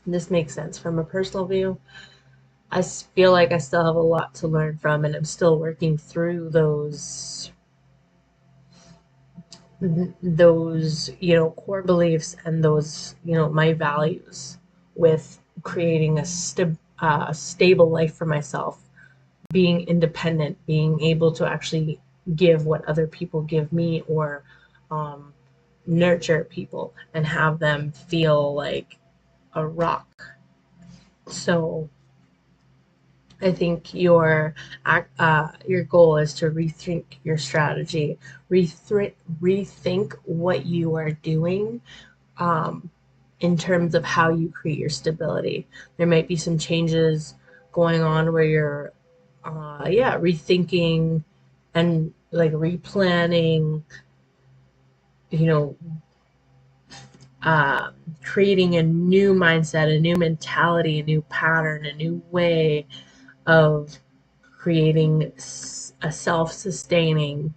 This makes sense from a personal view. I feel like I still have a lot to learn from, and I'm still working through those core beliefs, and those my values, with creating a stable life for myself, being independent, being able to actually give what other people give me, or um, nurture people and have them feel like a rock. So I think your goal is to rethink your strategy, rethink what you are doing, um, in terms of how you create your stability. There might be some changes going on where you're, yeah, rethinking and like replanning, you know, uh, creating a new mindset, a new mentality, a new pattern, a new way of creating a self-sustaining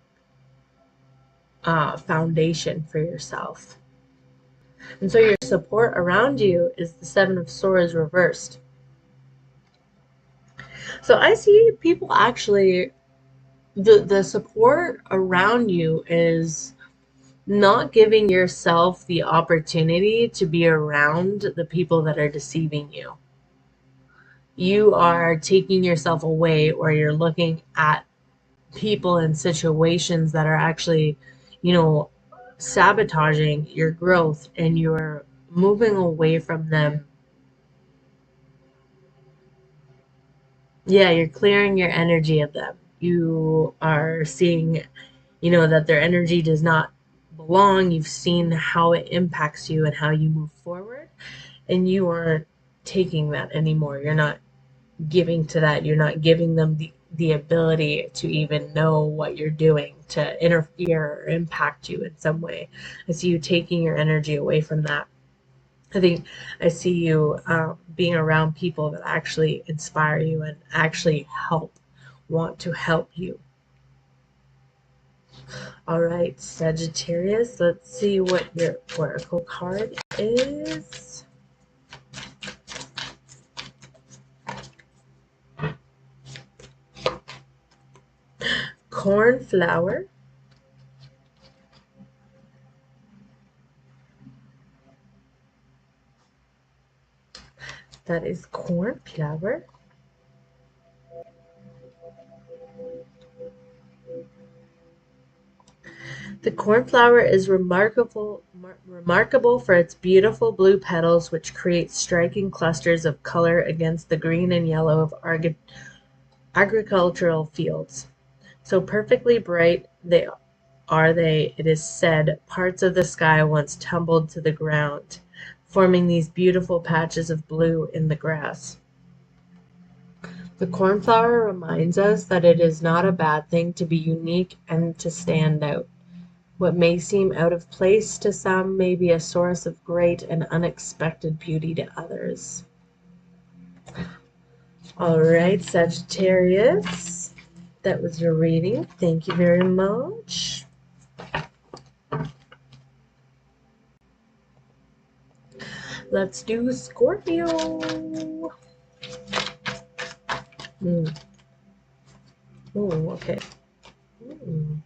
foundation for yourself. And so your support around you is the Seven of Swords reversed. So I see people actually, the support around you is not giving yourself the opportunity to be around the people that are deceiving you. You are taking yourself away, or you're looking at people and situations that are actually, you know, sabotaging your growth, and you're moving away from them. Yeah, you're clearing your energy of them. You are seeing, that their energy does not belong. You've seen how it impacts you and how you move forward, and you aren't taking that anymore. You're not giving to that. You're not giving them the ability to even know what you're doing, to interfere or impact you in some way. I see you taking your energy away from that. I think I see you being around people that actually inspire you and actually want to help you. All right, Sagittarius, let's see what your oracle card is. Cornflower. That is cornflower. The cornflower is remarkable for its beautiful blue petals, which create striking clusters of color against the green and yellow of agricultural fields. So perfectly bright, they are they? It is said parts of the sky once tumbled to the ground, forming these beautiful patches of blue in the grass. The cornflower reminds us that it is not a bad thing to be unique and to stand out. What may seem out of place to some may be a source of great and unexpected beauty to others. All right, Sagittarius, that was your reading. Thank you very much. Let's do Scorpio. Oh, okay. Mm.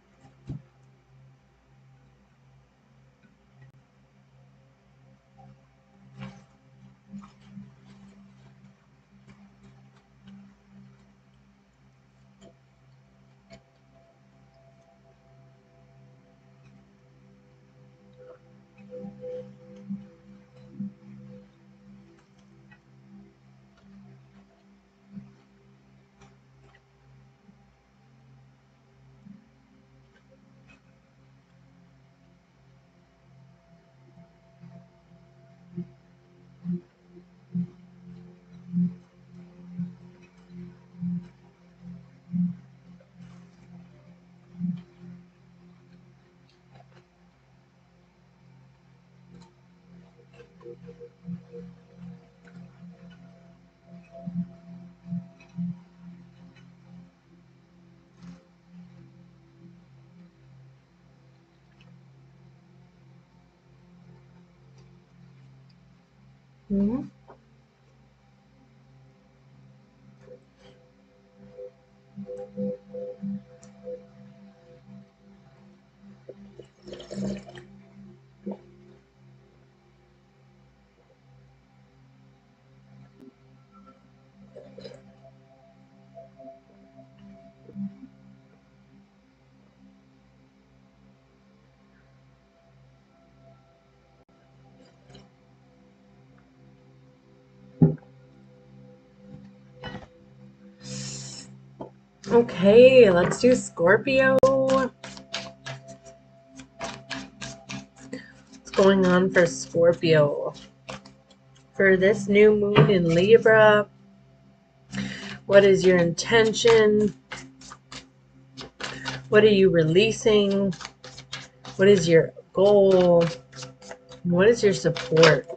Mhm. Okay, let's do Scorpio. What's going on for Scorpio? For this new moon in Libra, what is your intention? What are you releasing? What is your goal? What is your support?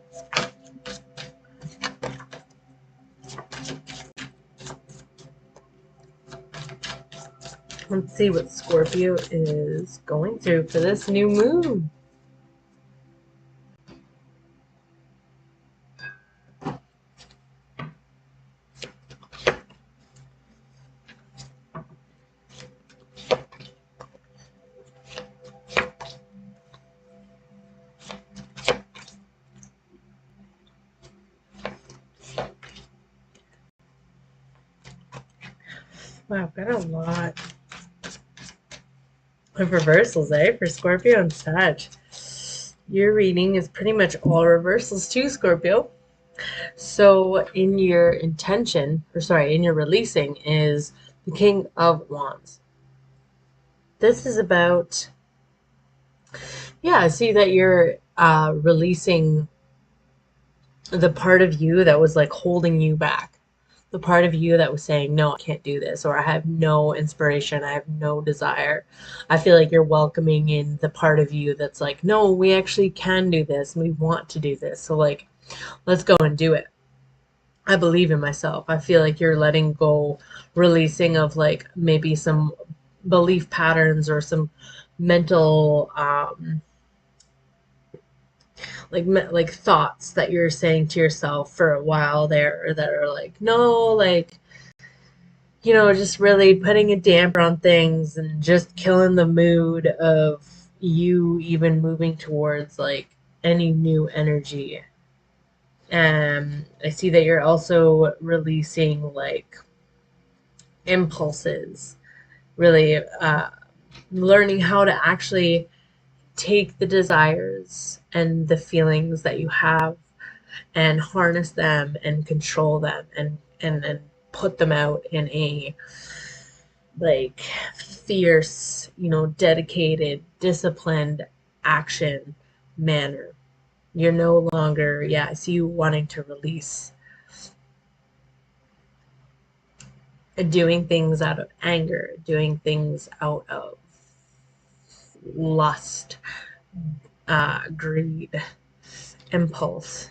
Let's see what Scorpio is going through for this new moon. Wow, I've got a lot of reversals, for Scorpio and Sag. Your reading is pretty much all reversals too, Scorpio. So in your intention, in your releasing is the King of Wands. This is about, I see that you're releasing the part of you that was like holding you back. The part of you that was saying, no, I can't do this, or I have no inspiration, I have no desire. I feel like you're welcoming in the part of you that's like, no, we actually can do this, and we want to do this. So like, let's go and do it. I believe in myself. I feel like you're letting go, releasing of like maybe some belief patterns or some mental like thoughts that you're saying to yourself for a while there that are like, no, like, just really putting a damper on things and just killing the mood of you even moving towards like any new energy. I see that you're also releasing like impulses, really learning how to actually take the desires and the feelings that you have and harness them and control them and put them out in a like fierce, dedicated, disciplined action manner. You're no longer, yeah, I see you wanting to release, doing things out of anger, doing things out of lust, greed, impulse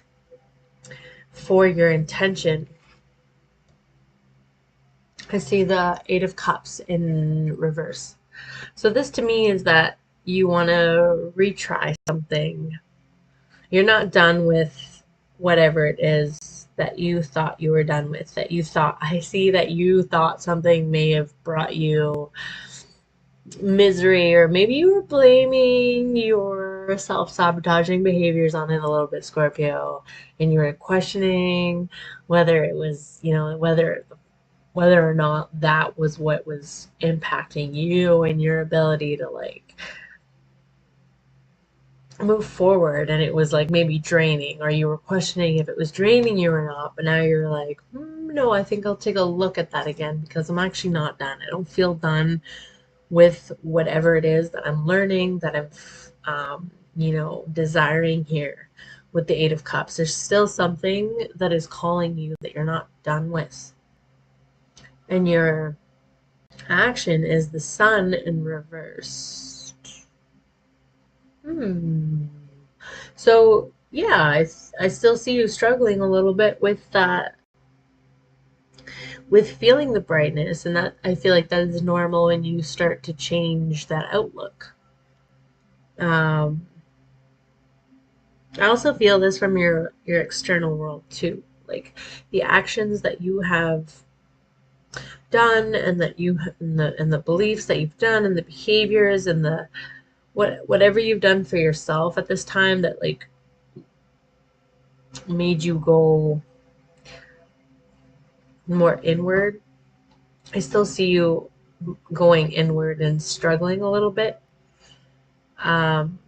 for your intention. I see the Eight of Cups in reverse. So this to me is that you want to retry something. You're not done with whatever it is that you thought you were done with, that you thought, I see that you thought something may have brought you misery, or maybe you were blaming your self-sabotaging behaviors on it a little bit, Scorpio, and you were questioning whether it was, whether or not that was what was impacting you and your ability to like move forward, and it was like maybe draining, or you were questioning if it was draining you or not, but now you're like, no, I think I'll take a look at that again because I'm actually not done. I don't feel done with whatever it is that I'm learning, that I'm desiring here. With the Eight of Cups, there's still something that is calling you that you're not done with, and your action is the Sun in reverse. Hmm. So yeah, I still see you struggling a little bit with that, with feeling the brightness, and that I feel like that is normal when you start to change that outlook. Um, I also feel this from your external world too, like the actions that you have done, and that you and the beliefs that you've done, and the behaviors, and the whatever you've done for yourself at this time that like made you go more inward. I still see you going inward and struggling a little bit. Um,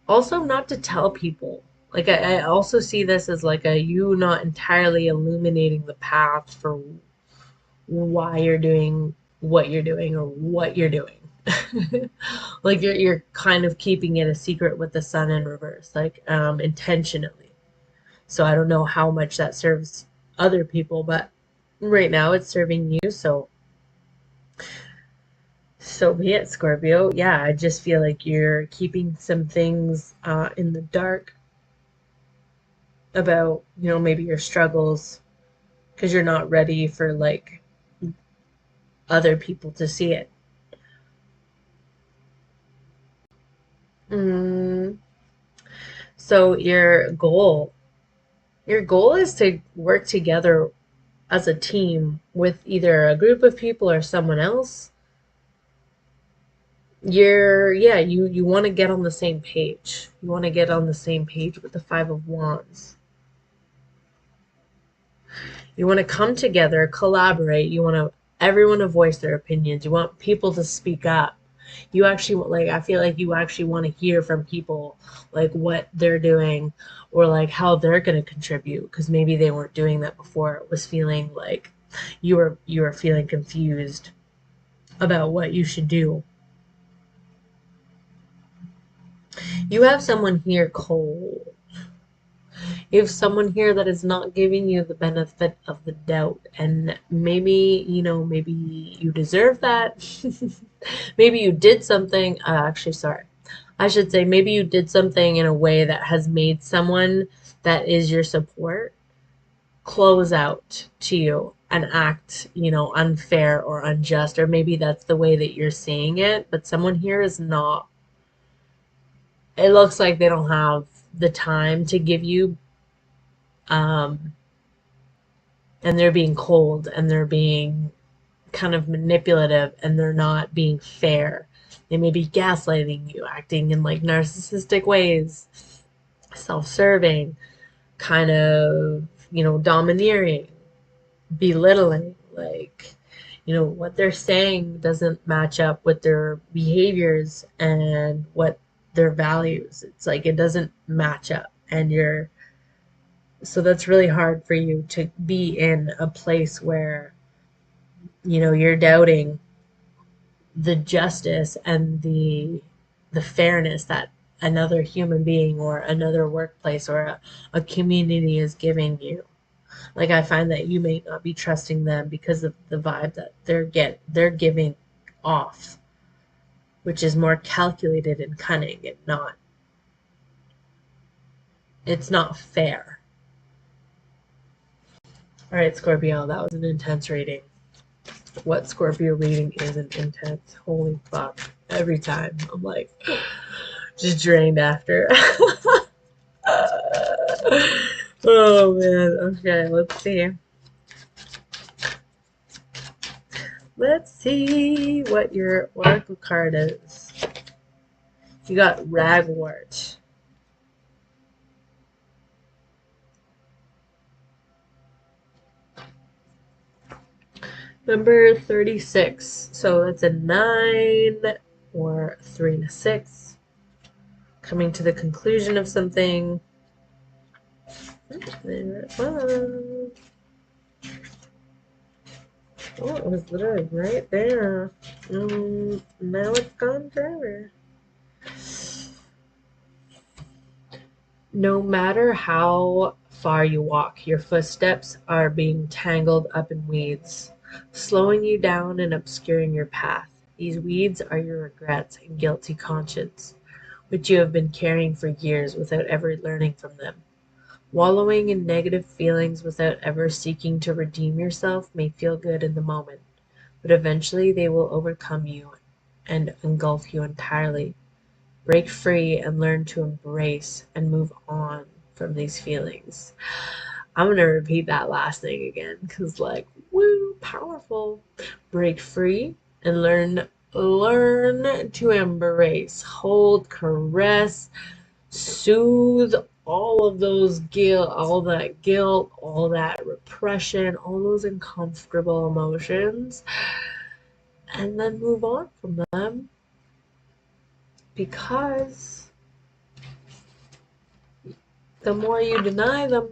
Also, not to tell people. Like, I also see this as like a you not entirely illuminating the path for why you're doing what you're doing, or what you're doing. Like you're kind of keeping it a secret with the Sun in reverse, like intentionally. So I don't know how much that serves other people, but right now it's serving you. So be it, Scorpio. Yeah, I just feel like you're keeping some things in the dark about, maybe your struggles, because you're not ready for like other people to see it. Mm, so your goal is to work together as a team with either a group of people or someone else. Yeah, you want to get on the same page. You want to get on the same page with the Five of Wands. You want to come together, collaborate. You want to everyone to voice their opinions. You want people to speak up. You actually like, I feel like you actually want to hear from people, like what they're doing, or like how they're going to contribute, because maybe they weren't doing that before. It was feeling like you were feeling confused about what you should do. You have someone here cold. You have someone here that is not giving you the benefit of the doubt, and maybe you deserve that. Maybe you did something, actually, sorry. I should say maybe you did something in a way that has made someone that is your support close out to you and act, unfair or unjust, or maybe that's the way that you're seeing it, but someone here is not. It looks like they don't have the time to give you, um, and they're being cold, and they're being kind of manipulative, and they're not being fair. They may be gaslighting you, acting in like narcissistic ways, self-serving, kind of, domineering, belittling. Like, what they're saying doesn't match up with their behaviors and what their values. It's like it doesn't match up. And so that's really hard for you to be in a place where, you're doubting. the justice and the fairness that another human being or another workplace or a community is giving you. Like I find that you may not be trusting them because of the vibe that they're giving off, which is more calculated and cunning and not it's not fair. All right, Scorpio, that was an intense reading. What Scorpio reading isn't intense? Holy fuck. Every time. I'm like just drained after. Oh man. Okay, let's see. Let's see what your oracle card is. You got Ragwort. Number 36. So it's a 9 or 3 and a 6. Coming to the conclusion of something. There it was. Oh, it was literally right there. Now it's gone forever. No matter how far you walk, your footsteps are being tangled up in weeds, slowing you down and obscuring your path. These weeds are your regrets and guilty conscience, which you have been carrying for years without ever learning from them. Wallowing in negative feelings without ever seeking to redeem yourself may feel good in the moment, but eventually they will overcome you and engulf you entirely. Break free and learn to embrace and move on from these feelings. I'm going to repeat that last thing again because, like, woo, powerful. Break free and learn to embrace, hold, caress, soothe all of those guilt, all that repression, all those uncomfortable emotions, and then move on from them because the more you deny them,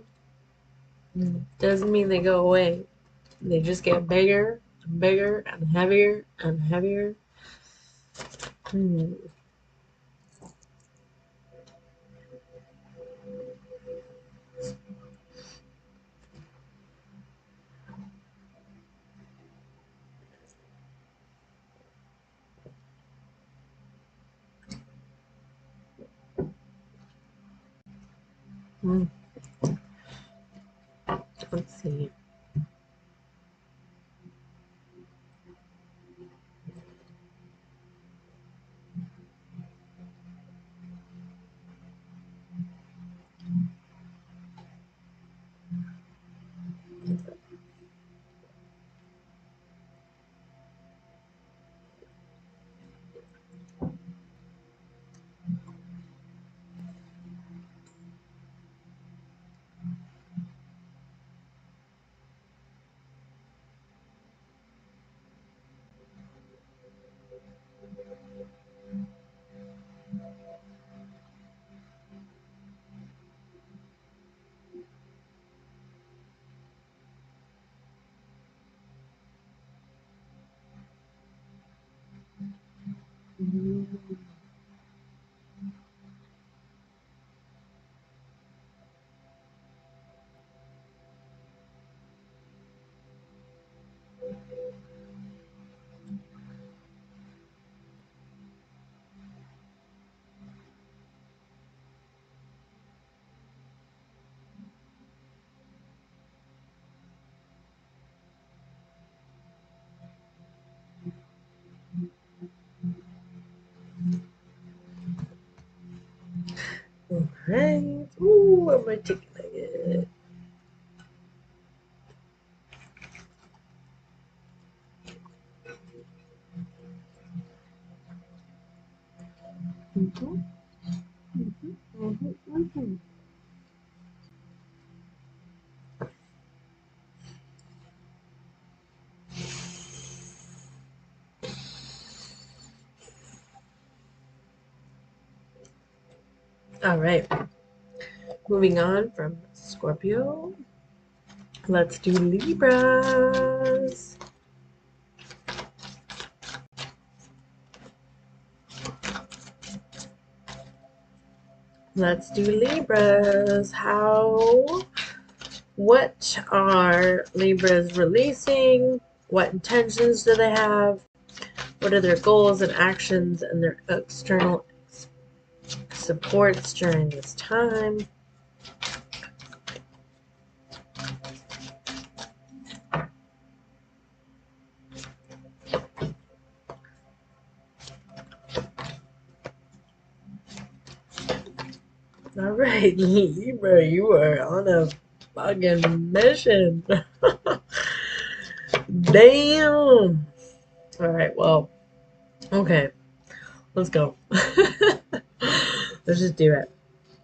doesn't mean they go away. They just get bigger and bigger and heavier and heavier. Hmm. Hmm. Let's see. All right. Ooh, I'm articulated. Mhm, mhm, mhm, mhm. All right. Moving on from Scorpio, let's do Libras. Let's do Libras. What are Libras releasing? What intentions do they have? What are their goals and actions and their external supports during this time? All right, Libra, you are on a fucking mission. Damn. All right, well, okay, let's go. Let's just do it.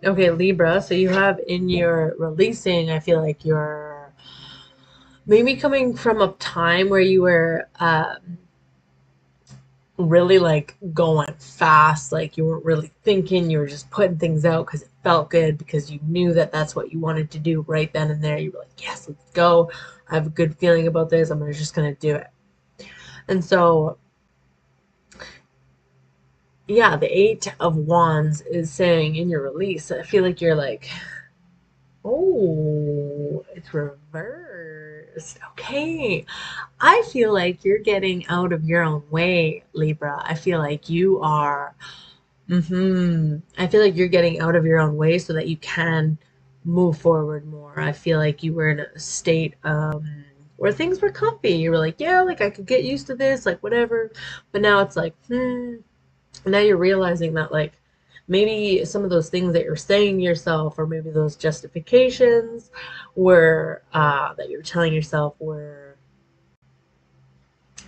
Okay, Libra, so you have in your releasing, I feel like you're maybe coming from a time where you were really like going fast, like you weren't really thinking, you were just putting things out because it felt good, because you knew that that's what you wanted to do right then and there. You were like, yes, let's go. I have a good feeling about this. I'm just going to do it. And so, yeah, the Eight of Wands is saying in your release, I feel like you're like, oh, it's reversed. Okay. I feel like you're getting out of your own way, Libra. I feel like you are, I feel like you're getting out of your own way so that you can move forward more. I feel like you were in a state where things were comfy. You were like, yeah, like I could get used to this, like whatever. But now it's like, now you're realizing that like maybe some of those things that you're saying to yourself, or maybe those justifications were that you're telling yourself were,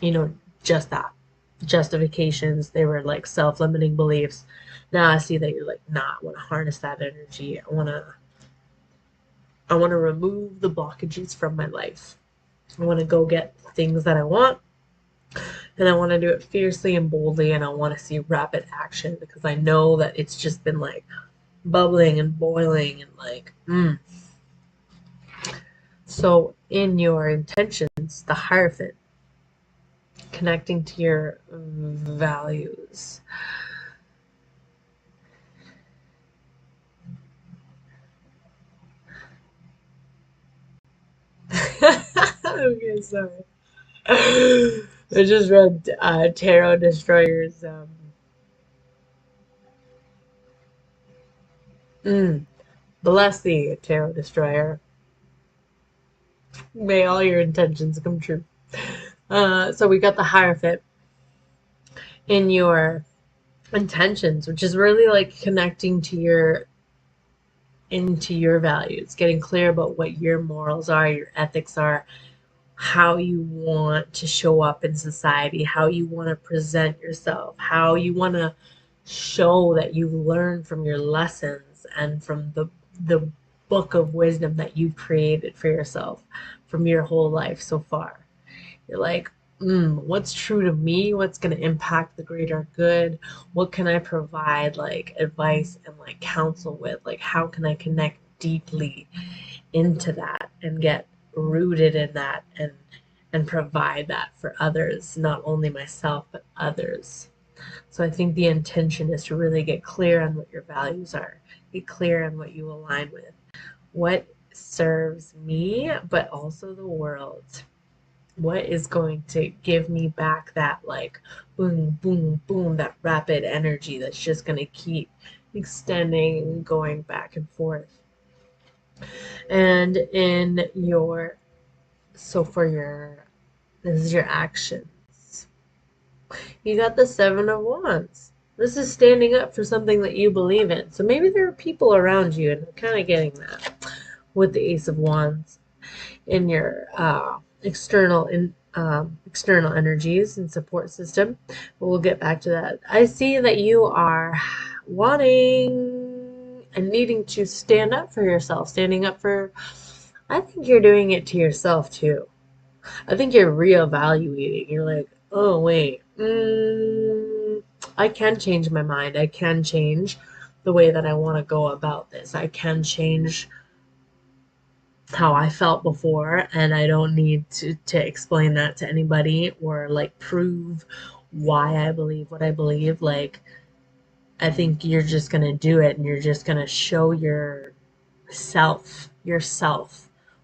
you know, just that, justifications. They were like self-limiting beliefs. Now I see that you're like, nah, I want to harness that energy. I want to remove the blockages from my life. I want to go get things that I want, and I want to do it fiercely and boldly, and I want to see rapid action, because I know that it's just been like bubbling and boiling and like So in your intentions, the Hierophant, connecting to your values. Okay, sorry. I just read Tarot Destroyer's bless thee, Tarot Destroyer. May all your intentions come true. So we got the Hierophant in your intentions, which is really like connecting to your values, getting clear about what your morals are, your ethics are, how you want to show up in society, how you want to present yourself, how you want to show that you've learned from your lessons and from the book of wisdom that you've created for yourself from your whole life so far. You're like, what's true to me? What's going to impact the greater good? What can I provide like advice and like counsel with? Like, how can I connect deeply into that and get rooted in that and provide that for others, not only myself but others. So I think the intention is to really get clear on what your values are, get clear on what you align with, what serves me but also the world, what is going to give me back that like boom boom boom, that rapid energy that's just going to keep extending, going back and forth. And in your so for your this is your actions. You got the Seven of Wands. This is standing up for something that you believe in. So maybe there are people around you, and I'm kind of getting that with the Ace of Wands in your external energies and support system. But we'll get back to that. I see that you are wanting and needing to stand up for yourself, standing up for. I think you're doing it to yourself too. I think you're reevaluating. You're like, oh wait, I can change my mind. I can change the way that I want to go about this. I can change how I felt before, and I don't need to explain that to anybody or like prove why I believe what I believe. Like, I think you're just going to do it and you're just going to show yourself,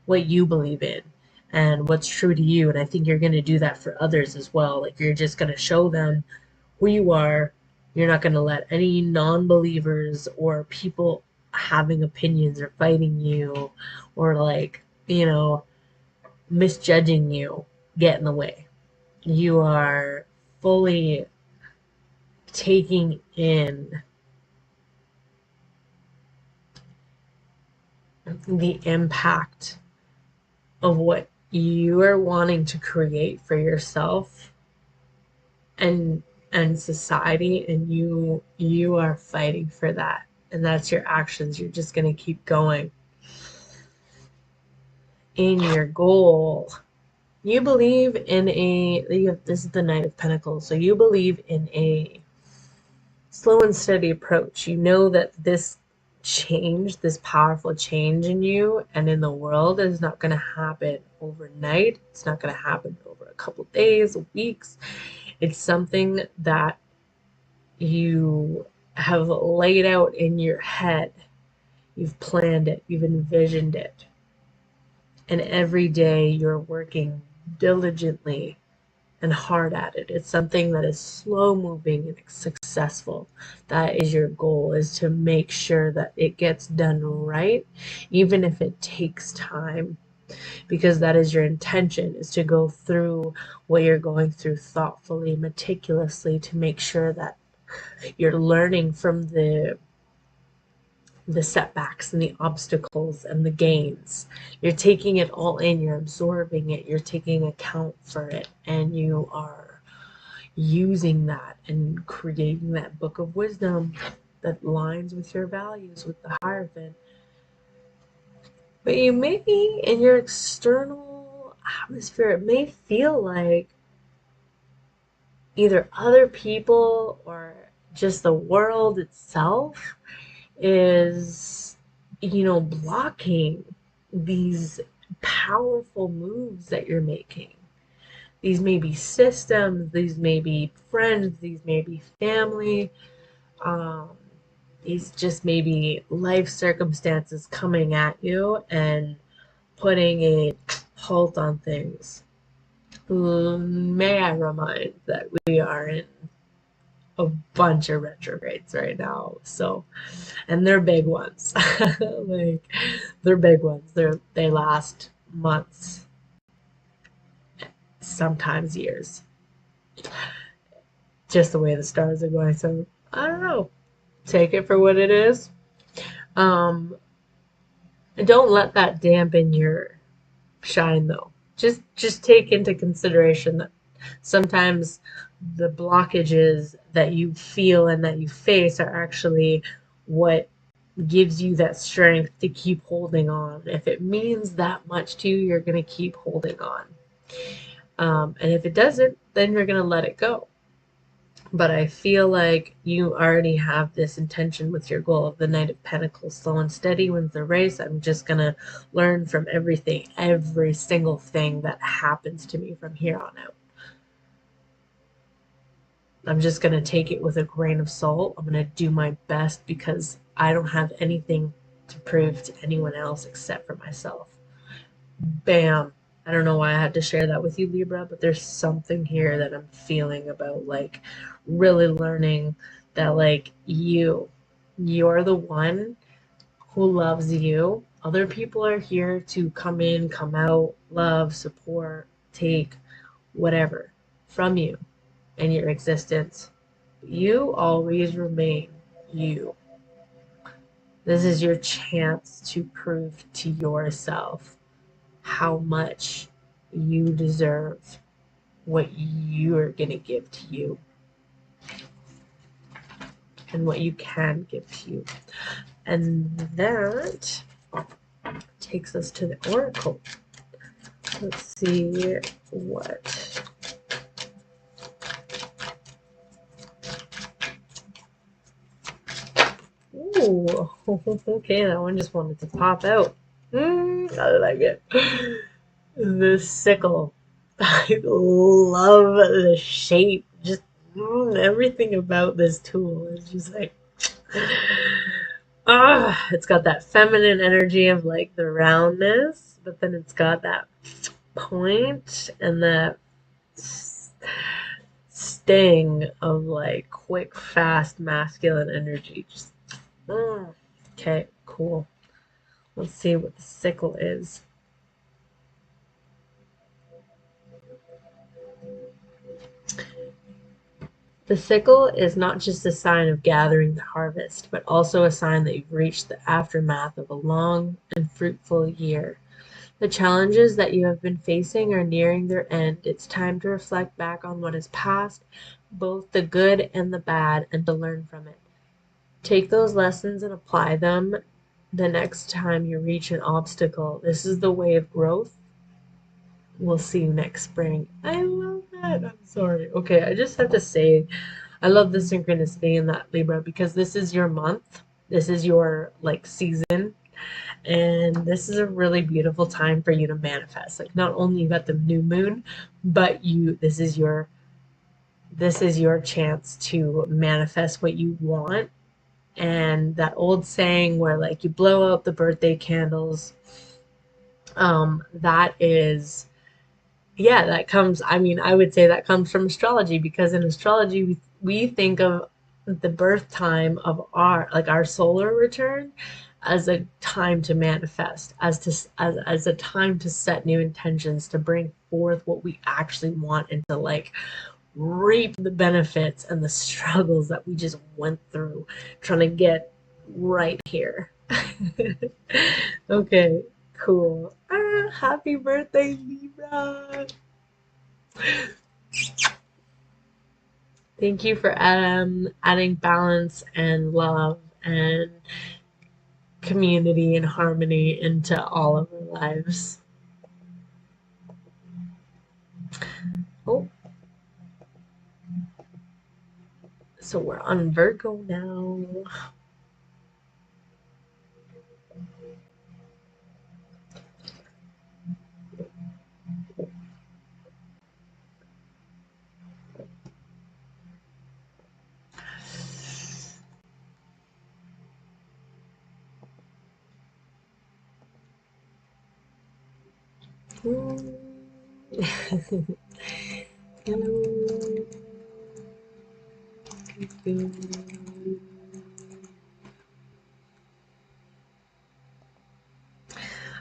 what you believe in and what's true to you. And I think you're going to do that for others as well. Like you're just going to show them who you are. You're not going to let any non believers or people having opinions or fighting you or like, misjudging you get in the way. You are fully taking in the impact of what you are wanting to create for yourself and society, and you are fighting for that, and that's your actions. You're just going to keep going in your goal. You believe in this is the Knight of Pentacles, so you believe in a slow and steady approach. You know that this change, this powerful change in you and in the world is not going to happen overnight. It's not going to happen over a couple days, weeks. It's something that you have laid out in your head. You've planned it, you've envisioned it. And every day you're working diligently and hard at it. It's something that is slow moving and successful. That is your goal, is to make sure that it gets done right, even if it takes time, because that is your intention, is to go through what you're going through thoughtfully, meticulously, to make sure that you're learning from the setbacks and the obstacles and the gains. You're taking it all in, you're absorbing it, you're taking account for it, and you are using that and creating that book of wisdom that aligns with your values, with the Hierophant. But you may, in your external atmosphere, it may feel like either other people or just the world itself is, blocking these powerful moves that you're making. These may be systems, these may be friends, these may be family, um, these just may be life circumstances coming at you and putting a halt on things. May I remind that we are in a bunch of retrogrades right now, so, and they're big ones. Like, they're big ones. They last months, sometimes years. Just the way the stars are going. So I don't know. Take it for what it is. Um, don't let that dampen your shine, though. Just take into consideration that sometimes the blockages that you feel and that you face are actually what gives you that strength to keep holding on. If it means that much to you, you're going to keep holding on. And if it doesn't, then you're going to let it go. But I feel like you already have this intention with your goal of the Knight of Pentacles. Slow and steady wins the race. I'm just going to learn from everything, every single thing that happens to me from here on out. I'm just going to take it with a grain of salt. I'm going to do my best because I don't have anything to prove to anyone else except for myself. Bam. I don't know why I had to share that with you, Libra, but there's something here that I'm feeling about, like, really learning that, like, you're the one who loves you. Other people are here to come in, come out, love, support, take whatever from you and your existence. You always remain you. This is your chance to prove to yourself how much you deserve what you're going to give to you and what you can give to you. And that takes us to the Oracle. Let's see what. Ooh, okay, that one just wanted to pop out. I like it. The sickle. I love the shape. Just everything about this tool is just like, It's got that feminine energy of like the roundness, but then it's got that point and that sting of like quick, fast, masculine energy. Just okay, cool. Let's see what the sickle is. The sickle is not just a sign of gathering the harvest, but also a sign that you've reached the aftermath of a long and fruitful year. The challenges that you have been facing are nearing their end. It's time to reflect back on what is past, both the good and the bad, and to learn from it. Take those lessons and apply them the next time you reach an obstacle. This is the way of growth. We'll see you next spring. I love that. I'm sorry. Okay, I just have to say, I love the synchronicity in that, Libra, because this is your month. This is your like season. And this is a really beautiful time for you to manifest. Like not only you got the new moon, but this is your chance to manifest what you want. And that old saying where like you blow out the birthday candles, that is, yeah, that comes, I mean, I would say that comes from astrology, because in astrology we think of the birth time of our solar return as a time to manifest, as a time to set new intentions, to bring forth what we actually want, and to like reap the benefits and the struggles that we just went through trying to get right here. Okay, cool. Happy birthday, Libra. Thank you for adding balance and love and community and harmony into all of our lives. Oh, so we're on Virgo now. Hello.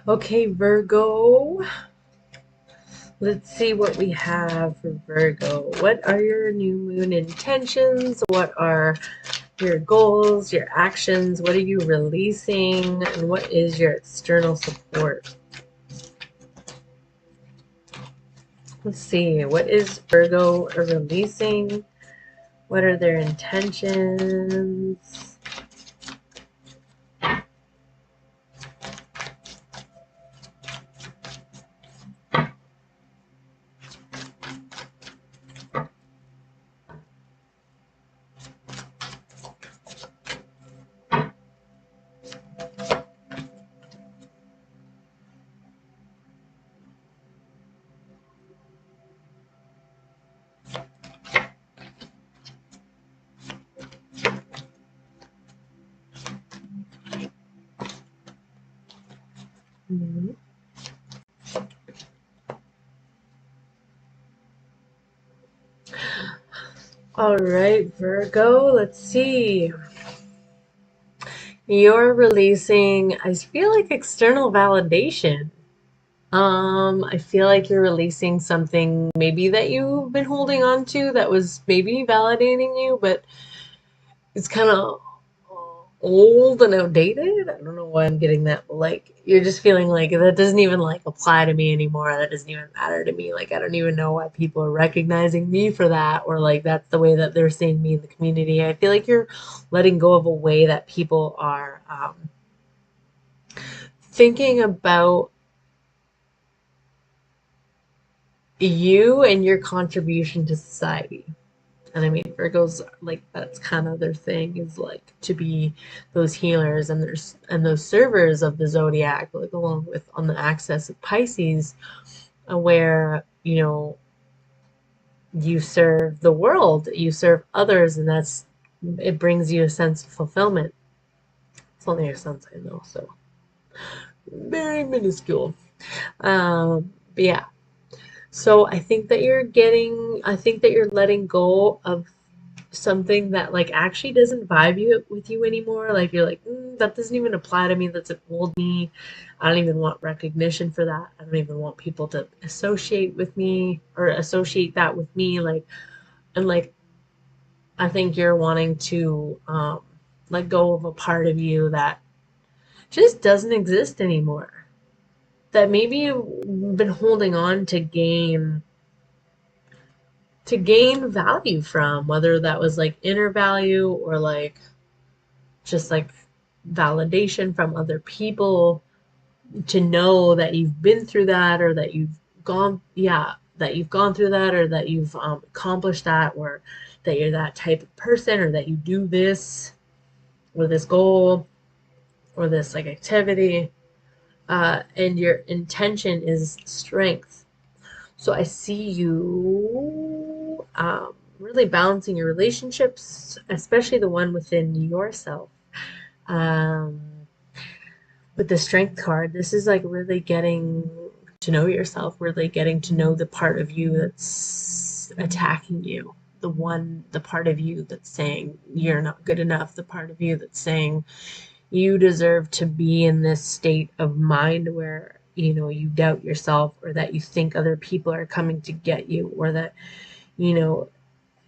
Okay, Virgo. Let's see what we have for Virgo. What are your new moon intentions? What are your goals, your actions? What are you releasing? And what is your external support? Let's see. What is Virgo releasing? What are their intentions? Mhm. All right, Virgo, let's see. You're releasing, I feel like, external validation. I feel like you're releasing something maybe that you've been holding on to that was maybe validating you, but it's kind of old and outdated. I don't know why I'm getting that, but like you're just feeling like that doesn't even like apply to me anymore. That doesn't even matter to me. Like I don't even know why people are recognizing me for that, or like that's the way that they're seeing me in the community. I feel like you're letting go of a way that people are thinking about you and your contribution to society. And I mean, Virgos, like that's kind of their thing, is like to be those healers and there's and those servers of the zodiac, like along with on the axis of Pisces, where you serve the world, you serve others, and that's it brings you a sense of fulfillment. It's only your sun sign though, so very minuscule. But yeah, so I think that you're letting go of something that like actually doesn't vibe you with you anymore. Like you're like, that doesn't even apply to me. That's an old me. I don't even want recognition for that. I don't even want people to associate with me or associate that with me. Like, and like, I think you're wanting to let go of a part of you that just doesn't exist anymore. That maybe you've been holding on to gain value from, whether that was like inner value or like just like validation from other people, to know that you've been through that, or that you've that you've gone through that, or that you've accomplished that, or that you're that type of person, or that you do this or this goal or this like activity, and your intention is strength. So I see you really balancing your relationships, especially the one within yourself. Um, with the strength card, this is like really getting to know yourself, really getting to know the part of you that's attacking you. The part of you that's saying you're not good enough, the part of you that's saying you deserve to be in this state of mind where, you doubt yourself, or that you think other people are coming to get you, or that, you know,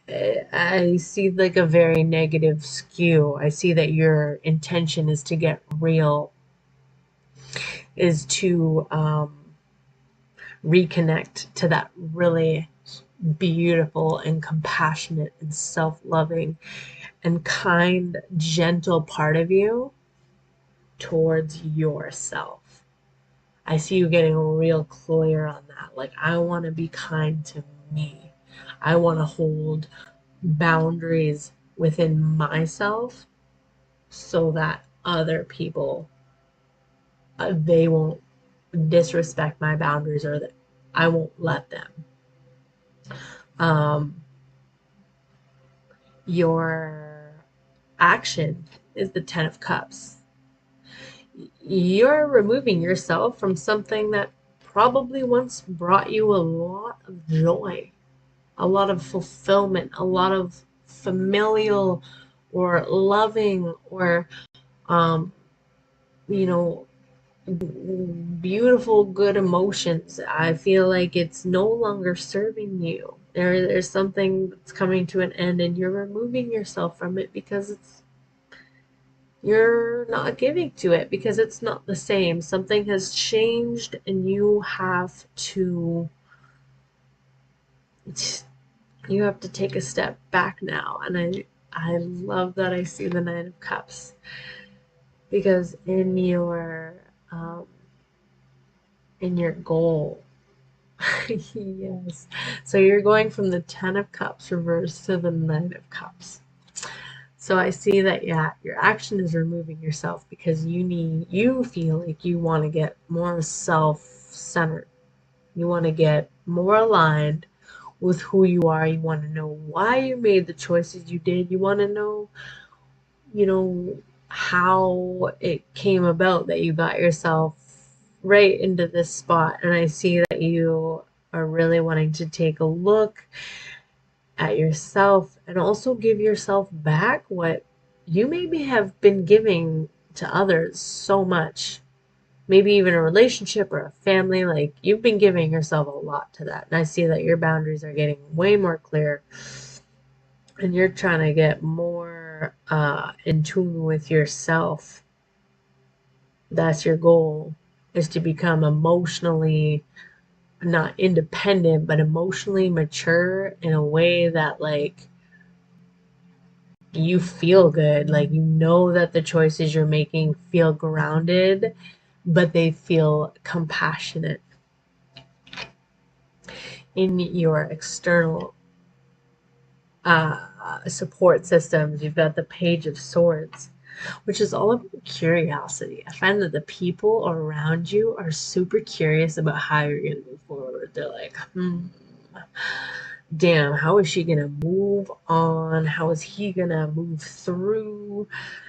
I see like a very negative skew. I see that your intention is to get real, is to reconnect to that really beautiful and compassionate and self-loving and kind, gentle part of you towards yourself. I see you getting real clear on that. Like, I want to be kind to me. I want to hold boundaries within myself so that other people, they won't disrespect my boundaries, or that I won't let them. Um, your action is the Ten of Cups. You're removing yourself from something that probably once brought you a lot of joy, a lot of fulfillment, a lot of familial or loving or, um, you know, beautiful, good emotions. I feel like it's no longer serving you. There's something that's coming to an end, and you're removing yourself from it because you're not giving to it, because it's not the same. Something has changed, and you have to take a step back now. And I love that I see the Nine of Cups, because um, in your goal. Yes. So you're going from the Ten of Cups reversed to the Nine of Cups. So I see that, yeah, your action is removing yourself because you feel like you want to get more self-centered. You want to get more aligned with who you are. You want to know why you made the choices you did. You want to know, you know, how it came about that you got yourself right into this spot. And I see that you are really wanting to take a look at yourself and also give yourself back what you maybe have been giving to others so much. Maybe even a relationship or a family, like you've been giving yourself a lot to that. And I see that your boundaries are getting way more clear, and you're trying to get more in tune with yourself. That's your goal, is to become emotionally not independent, but emotionally mature in a way that like you feel good. Like you know that the choices you're making feel grounded, but they feel compassionate. In your external support systems, you've got the Page of Swords, which is all about curiosity. I find that the people around you are super curious about how you're going to move forward. They're like, damn, how is she gonna move on? How is he gonna move through?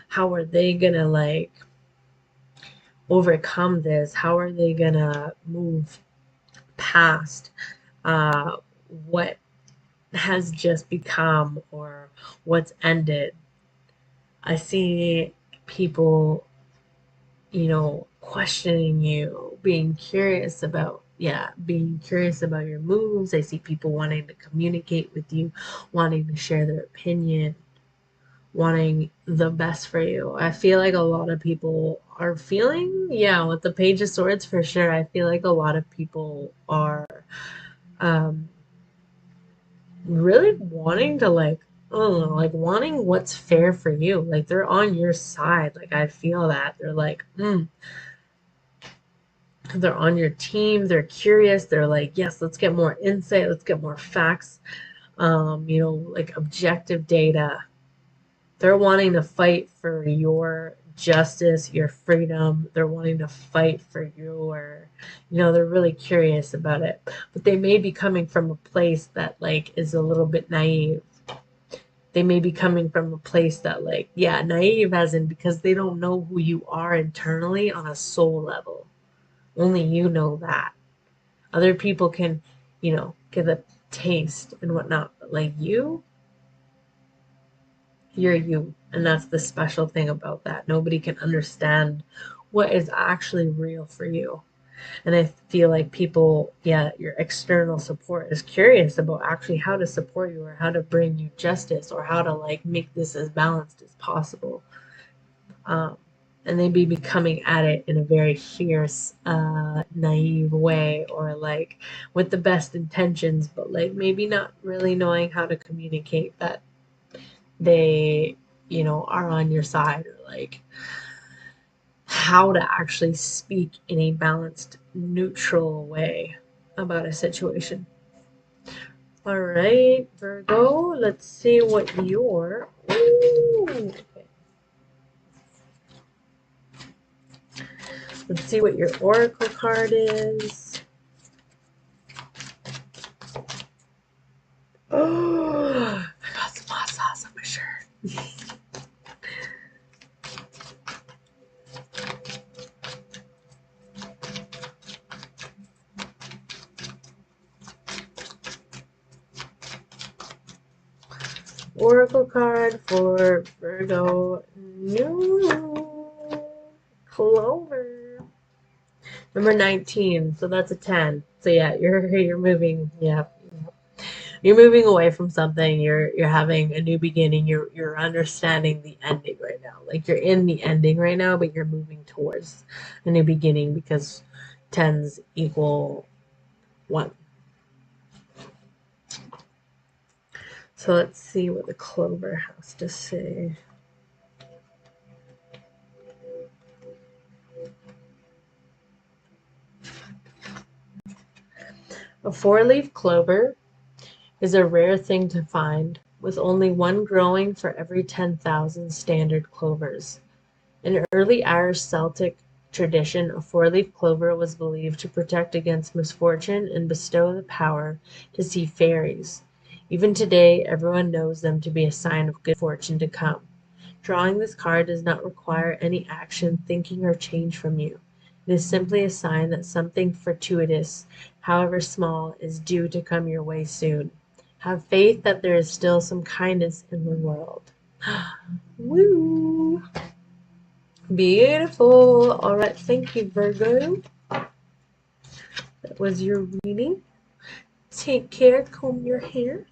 How are they gonna like overcome this? How are they gonna move past uh, what has just become or what's ended? I see people, questioning you, being curious about your moves. I see people wanting to communicate with you, wanting to share their opinion, wanting the best for you. I feel like a lot of people are feeling, yeah, with the Page of Swords for sure. I feel like a lot of people are um, really wanting to like, I don't know, like wanting what's fair for you. Like they're on your side. Like I feel that they're like, they're on your team. They're curious. They're like, yes, let's get more insight. Let's get more facts. Like objective data. They're wanting to fight for your justice, your freedom. They're wanting to fight for they're really curious about it. But they may be coming from a place that like is a little bit naive. They may be coming from a place that like, yeah, naive as in because they don't know who you are internally on a soul level. Only you know that. Other people can, get a taste and whatnot, but like you're you. And that's the special thing about that. Nobody can understand what is actually real for you. And I feel like people, yeah, your external support is curious about actually how to support you or how to bring you justice or how to like make this as balanced as possible. Um, and they may be coming at it in a very fierce, naive way, or like with the best intentions, but like maybe not really knowing how to communicate that they, are on your side, or like how to actually speak in a balanced, neutral way about a situation. All right, Virgo, let's see what your. Ooh, okay. Let's see what your oracle card is. Oh, I got some hot sauce on my shirt. Oracle card for Virgo. New Clover. Number 19. So that's a 10. So yeah, you're moving. Yeah. You're moving away from something. You're having a new beginning. You're understanding the ending right now. Like you're in the ending right now, but you're moving towards a new beginning because tens equal one. So let's see what the clover has to say. A four-leaf clover is a rare thing to find, with only one growing for every 10,000 standard clovers. In early Irish Celtic tradition, a four-leaf clover was believed to protect against misfortune and bestow the power to see fairies. Even today, everyone knows them to be a sign of good fortune to come. Drawing this card does not require any action, thinking, or change from you. It is simply a sign that something fortuitous, however small, is due to come your way soon. Have faith that there is still some kindness in the world. Woo! Beautiful. All right. Thank you, Virgo. That was your reading. Take care. Comb your hair.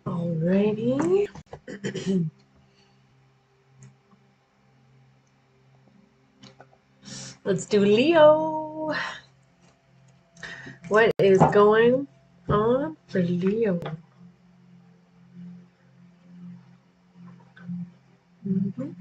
Alrighty. Let's do Leo. What is going on for Leo? Mhm.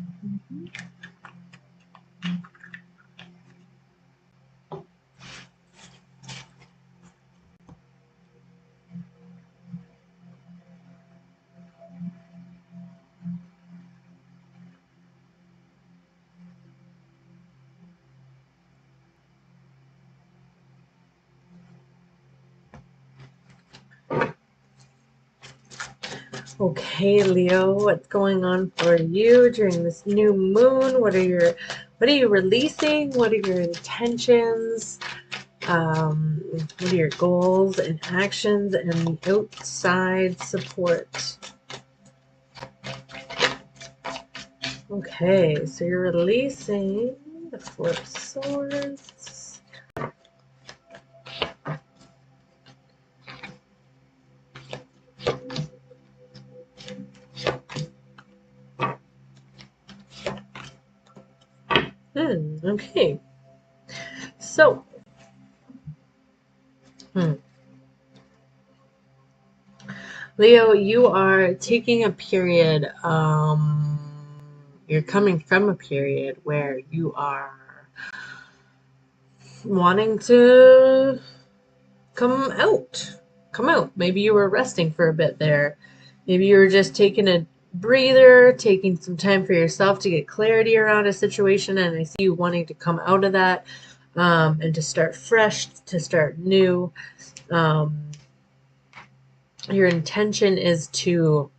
Okay, Leo, what's going on for you during this new moon? What are you releasing? What are your intentions? What are your goals and actions and the outside support? Okay, so you're releasing the Four of Swords. Okay. So, Leo, you are taking a period, you're coming from a period where you are wanting to come out. Come out. Maybe you were resting for a bit there. Maybe you were just taking a breather, taking some time for yourself to get clarity around a situation. And I see you wanting to come out of that, and to start fresh, to start new. Um, your intention is to,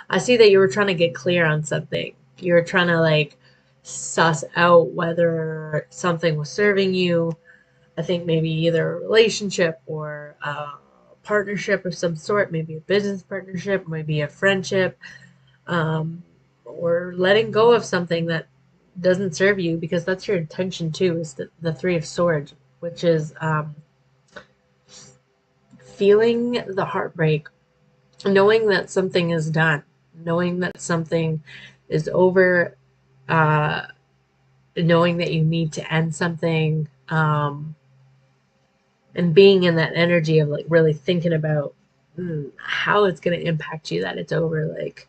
I see that you were trying to get clear on something. You were trying to like suss out whether something was serving you. I think maybe either a relationship or a partnership of some sort, maybe a business partnership, maybe a friendship, or letting go of something that doesn't serve you, because that's your intention too, is the Three of Swords, which is feeling the heartbreak, knowing that something is done, knowing that something is over, uh, knowing that you need to end something, and being in that energy of like really thinking about how it's going to impact you that it's over. Like,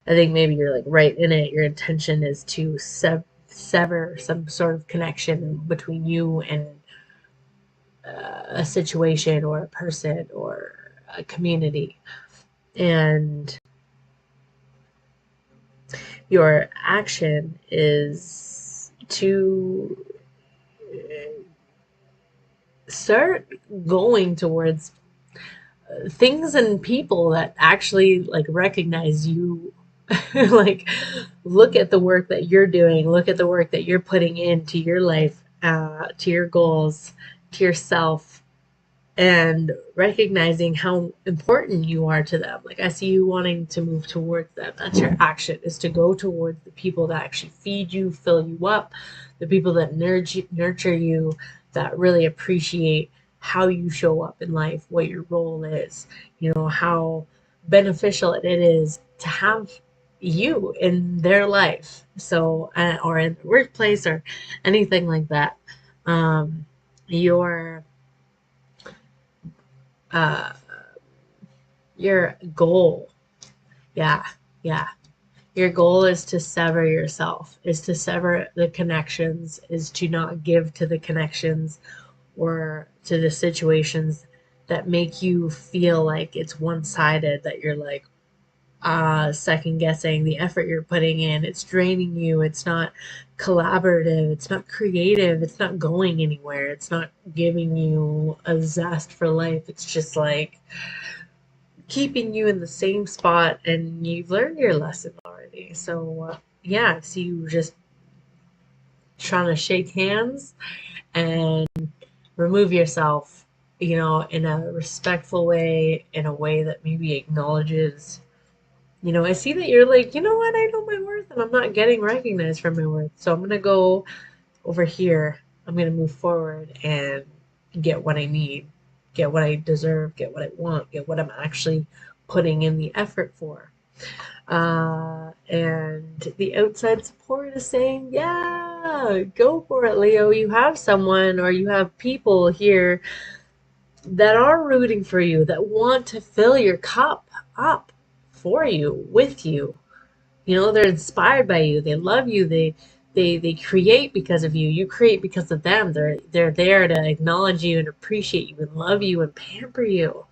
I think maybe you're like right in it. Your intention is to sever some sort of connection between you and a situation or a person or a community. And your action is to start going towards things and people that actually like recognize you. Like, look at the work that you're doing, look at the work that you're putting into your life, to your goals, to yourself, and recognizing how important you are to them. Like, I see you wanting to move towards them. That's your action, is to go towards the people that actually feed you, fill you up, the people that nurture you, that really appreciate how you show up in life, what your role is, how beneficial it is to have you in their life. So, or in the workplace or anything like that. Your uh, your goal, yeah, yeah. Your goal is to sever yourself, is to sever the connections, is to not give to the connections or to the situations that make you feel like it's one-sided, that you're like second guessing the effort you're putting in. It's draining you. It's not collaborative. It's not creative. It's not going anywhere. It's not giving you a zest for life. It's just like keeping you in the same spot, and you've learned your lesson already. So, yeah, I see you just trying to shake hands and remove yourself, in a respectful way, in a way that maybe acknowledges. I see that you're like, you know what, I know my worth and I'm not getting recognized for my worth. So I'm going to go over here. I'm going to move forward and get what I need, get what I deserve, get what I want, get what I'm actually putting in the effort for. And the outside support is saying, yeah, go for it, Leo. You have someone, or you have people here that are rooting for you, that want to fill your cup up for you, with you. They're inspired by you. They love you. They create because of you. You create because of them. They're there to acknowledge you and appreciate you and love you and pamper you.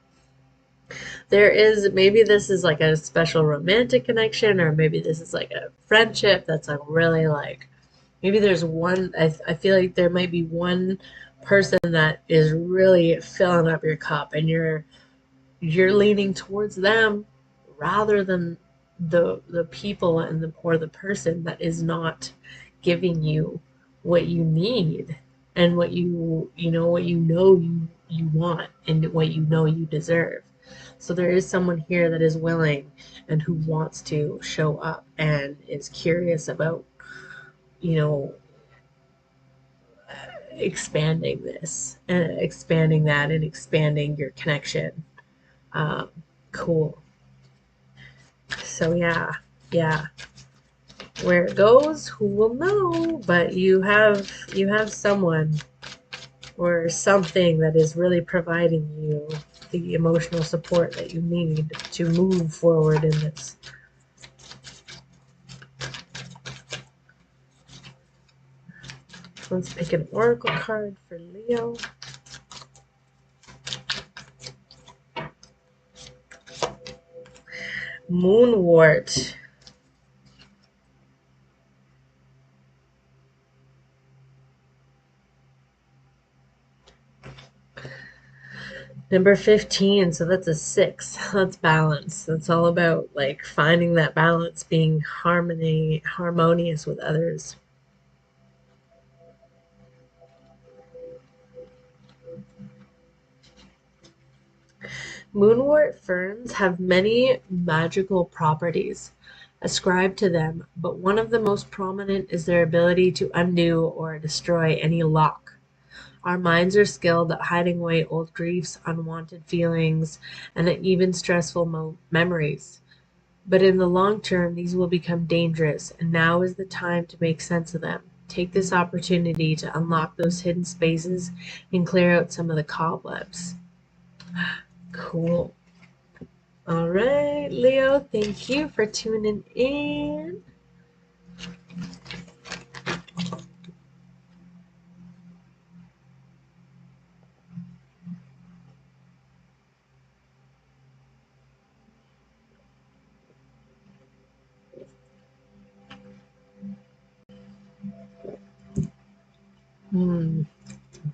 There is, maybe this is like a special romantic connection, or maybe this is like a friendship that's like really like, maybe there's one, I feel like there might be one person that is really filling up your cup, and you're leaning towards them rather than the people and the person that is not giving you what you need, and what you want, and what you deserve. So there is someone here that is willing and who wants to show up and is curious about, you know, expanding this and expanding that and expanding your connection. Um, cool. So yeah. Where it goes, who will know? But you have someone or something that is really providing you the emotional support that you need to move forward in this. Let's pick an oracle card for Leo. Moonwort. Number 15, so that's a 6. That's balance. That's all about like finding that balance, being harmonious with others. Moonwort ferns have many magical properties ascribed to them, but one of the most prominent is their ability to undo or destroy any lock. Our minds are skilled at hiding away old griefs, unwanted feelings, and even stressful memories. But in the long term, these will become dangerous, and now is the time to make sense of them. Take this opportunity to unlock those hidden spaces and clear out some of the cobwebs. Cool. All right, Leo, thank you for tuning in.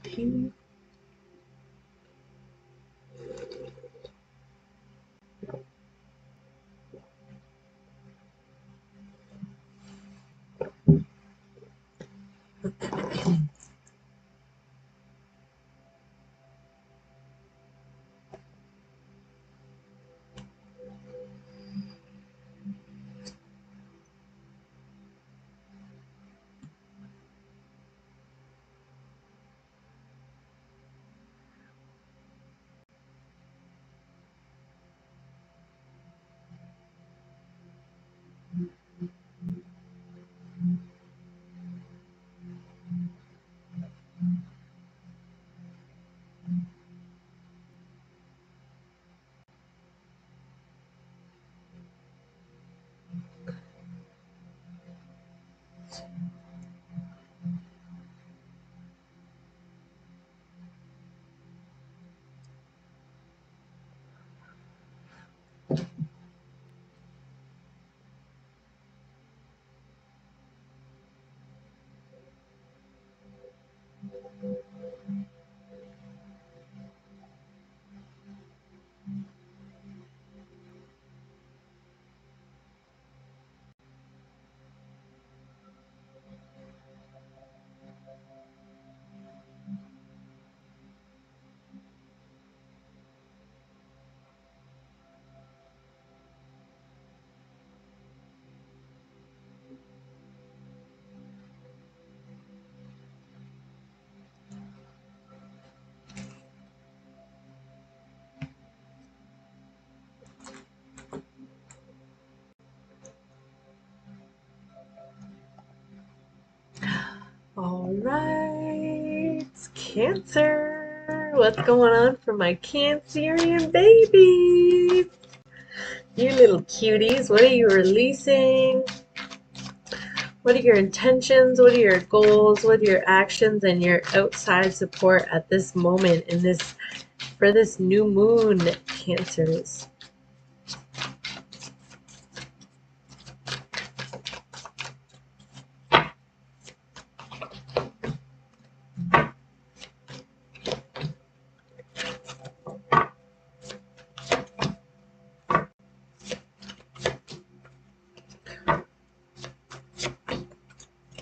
Okay. All right, Cancer. What's going on for my Cancerian babies? You little cuties, what are you releasing? What are your intentions? What are your goals? What are your actions and your outside support at this moment in this for this new moon, Cancers?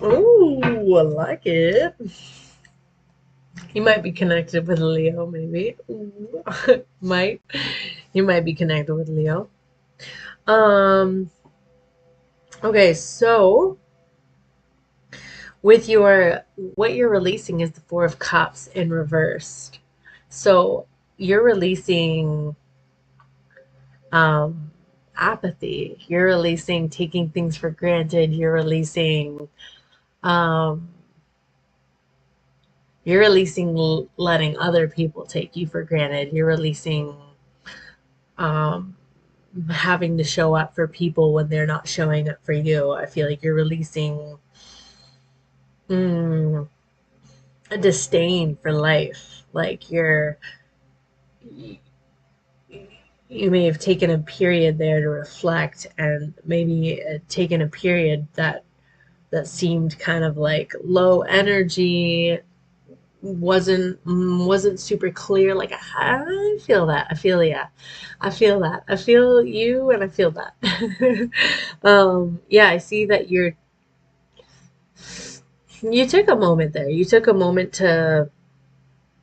Ooh, I like it. You might be connected with Leo, maybe. Ooh. might. You might be connected with Leo. Okay, so with your what you're releasing is the Four of Cups in reversed. So you're releasing um apathy. You're releasing taking things for granted. You're releasing um You're releasing letting other people take you for granted. You're releasing um, having to show up for people when they're not showing up for you. I feel like you're releasing mm, a disdain for life. Like you may have taken a period there to reflect, and maybe taken a period that seemed kind of like low energy, wasn't super clear. Like I feel that. I feel, yeah. I feel that. I feel you, and I feel that. Yeah, I see that you took a moment there. You took a moment to,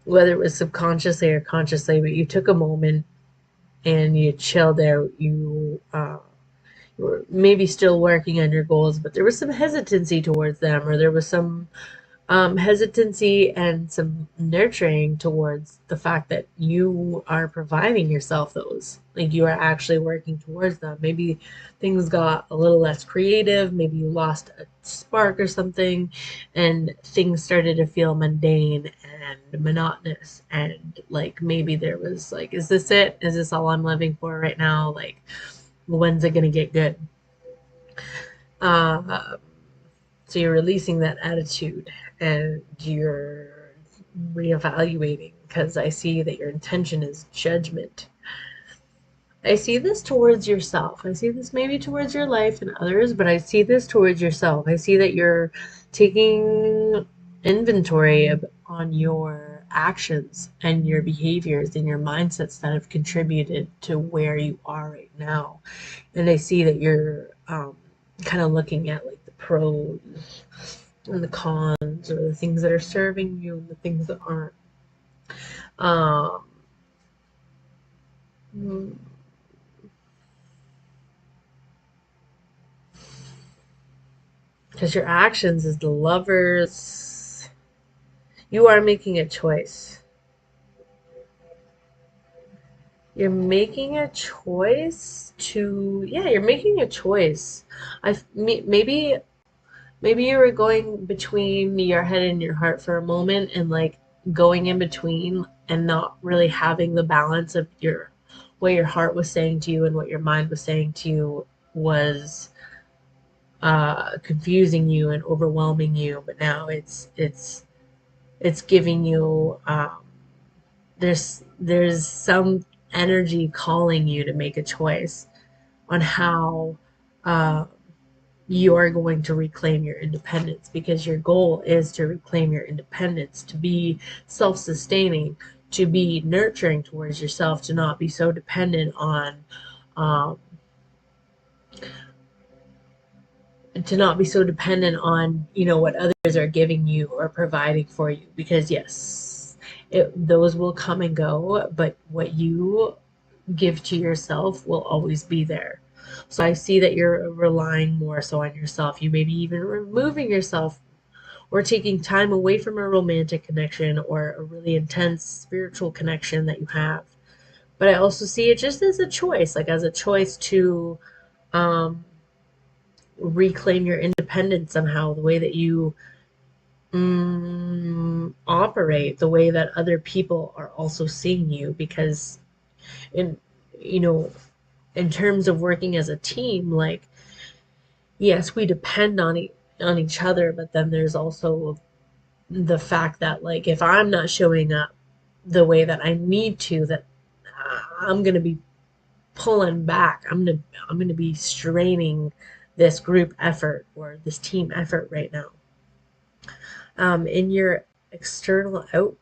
whether it was subconsciously or consciously, but you took a moment and you chilled there. You were maybe still working on your goals, but there was some hesitancy towards them, or there was some hesitancy and some nurturing towards the fact that you are providing yourself those. Like you are actually working towards them. Maybe things got a little less creative. Maybe you lost a spark or something, and things started to feel mundane and monotonous. And like maybe there was like, is this it? Is this all I'm living for right now? Like, when's it going to get good? Uh, So you're releasing that attitude and you're reevaluating, because I see that your intention is judgment. I see this towards yourself. I see this maybe towards your life and others, but I see this towards yourself. I see that you're taking inventory on your actions and your behaviors and your mindsets that have contributed to where you are right now. And I see that you're kind of looking at like the pros and the cons, or the things that are serving you and the things that aren't. Um, because your actions is the lovers, you are making a choice. You're making a choice to, yeah, you're making a choice. Maybe you were going between your head and your heart for a moment, and like going in between and not really having the balance of your what your heart was saying to you and what your mind was saying to you was confusing you and overwhelming you. But now it's giving you there's some energy calling you to make a choice on how uh, you're going to reclaim your independence, because your goal is to reclaim your independence, to be self-sustaining, to be nurturing towards yourself, to not be so dependent on um, what others are giving you or providing for you, because yes, those will come and go, but what you give to yourself will always be there. So I see that you're relying more so on yourself. You may be even removing yourself or taking time away from a romantic connection or a really intense spiritual connection that you have. But I also see it just as a choice, like as a choice to um, reclaim your independence somehow, the way that you operate, the way that other people are also seeing you. Because in you know in terms of working as a team, like yes, we depend on each other, but then there's also the fact that like if I'm not showing up the way that I need to, that I'm gonna be pulling back. I'm gonna be straining this group effort or this team effort right now. In your external out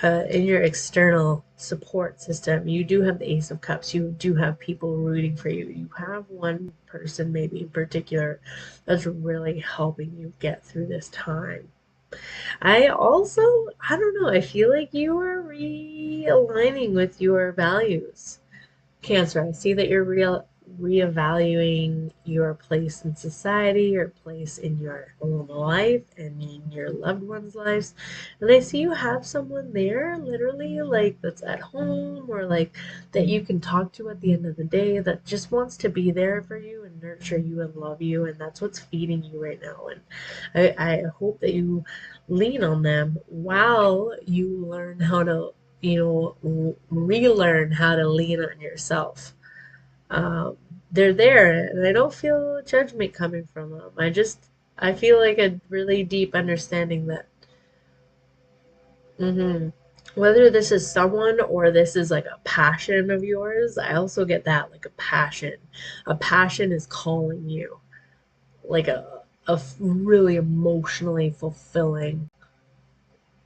in your external support system, you do have the Ace of Cups. You do have people rooting for you. You have one person maybe in particular that's really helping you get through this time. I also, I don't know, I feel like you are realigning with your values. Cancer, I see that you're reevaluating your place in society, your place in your own life, and in your loved ones' lives. And I see you have someone there, literally, like that's at home or like that you can talk to at the end of the day that just wants to be there for you and nurture you and love you. And that's what's feeding you right now. And I hope that you lean on them while you learn how to, relearn how to lean on yourself. um, they're there, and I don't feel judgment coming from them. I feel like a really deep understanding that hmm whether this is someone or this is like a passion of yours, I also get that like a passion. A passion is calling you, like a really emotionally fulfilling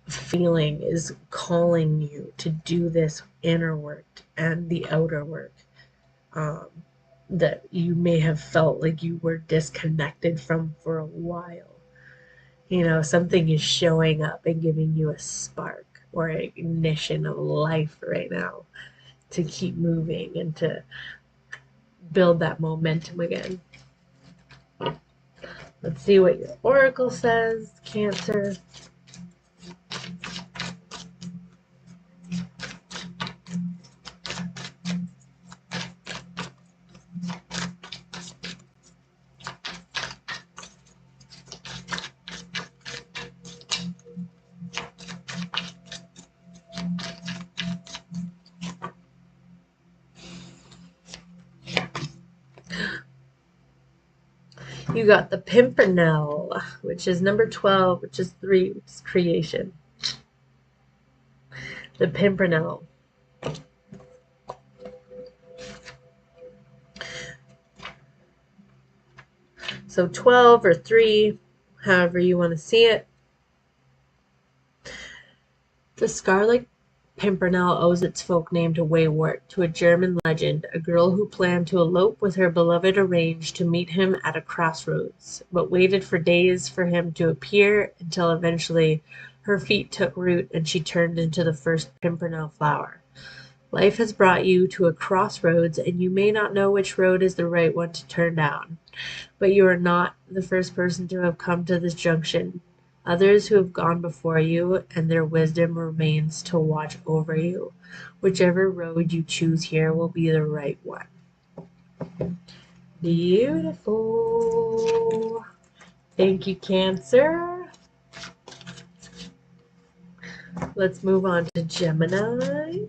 feeling is calling you to do this inner work and the outer work. um, that you may have felt like you were disconnected from for a while. Something is showing up and giving you a spark or an ignition of life right now to keep moving and to build that momentum again. Let's see what your oracle says, Cancer. You got the Pimpernel, which is number 12, which is 3, which is creation. The Pimpernel. So 12 or 3, however you want to see it. The Scarlet Pimpernel owes its folk name to Wayward, to a German legend. A girl who planned to elope with her beloved arranged to meet him at a crossroads, but waited for days for him to appear until eventually her feet took root and she turned into the first pimpernel flower. Life has brought you to a crossroads, and you may not know which road is the right one to turn down. But you are not the first person to have come to this junction. Others who have gone before you, and their wisdom remains to watch over you. Whichever road you choose here will be the right one. Beautiful. Thank you, Cancer. Let's move on to Gemini.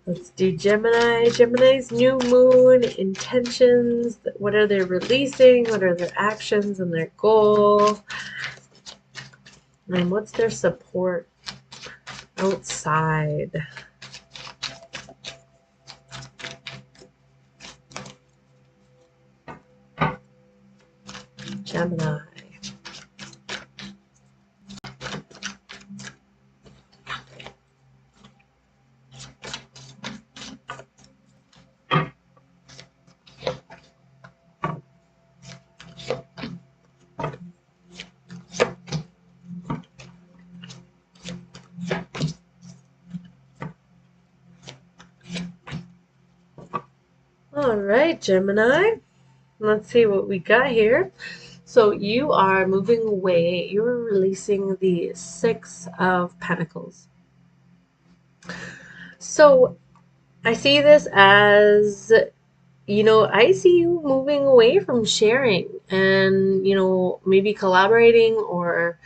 Let's do Gemini. Gemini's new moon intentions. What are they releasing? What are their actions and their goal? And what's their support outside? Gemini. All right, Gemini. Let's see what we got here. So you are moving away. You're releasing the Six of Pentacles. So I see this as, I see you moving away from sharing and, maybe collaborating or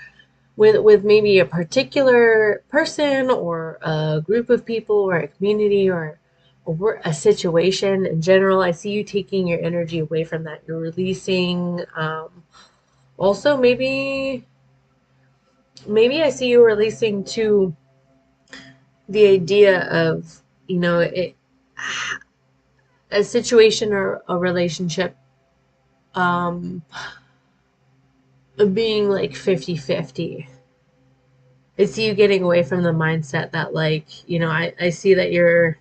with maybe a particular person or a group of people or a community or a situation in general. I see you taking your energy away from that. You're releasing. Also, maybe I see you releasing to the idea of a situation or a relationship being like 50-50. I see you getting away from the mindset that I see that you're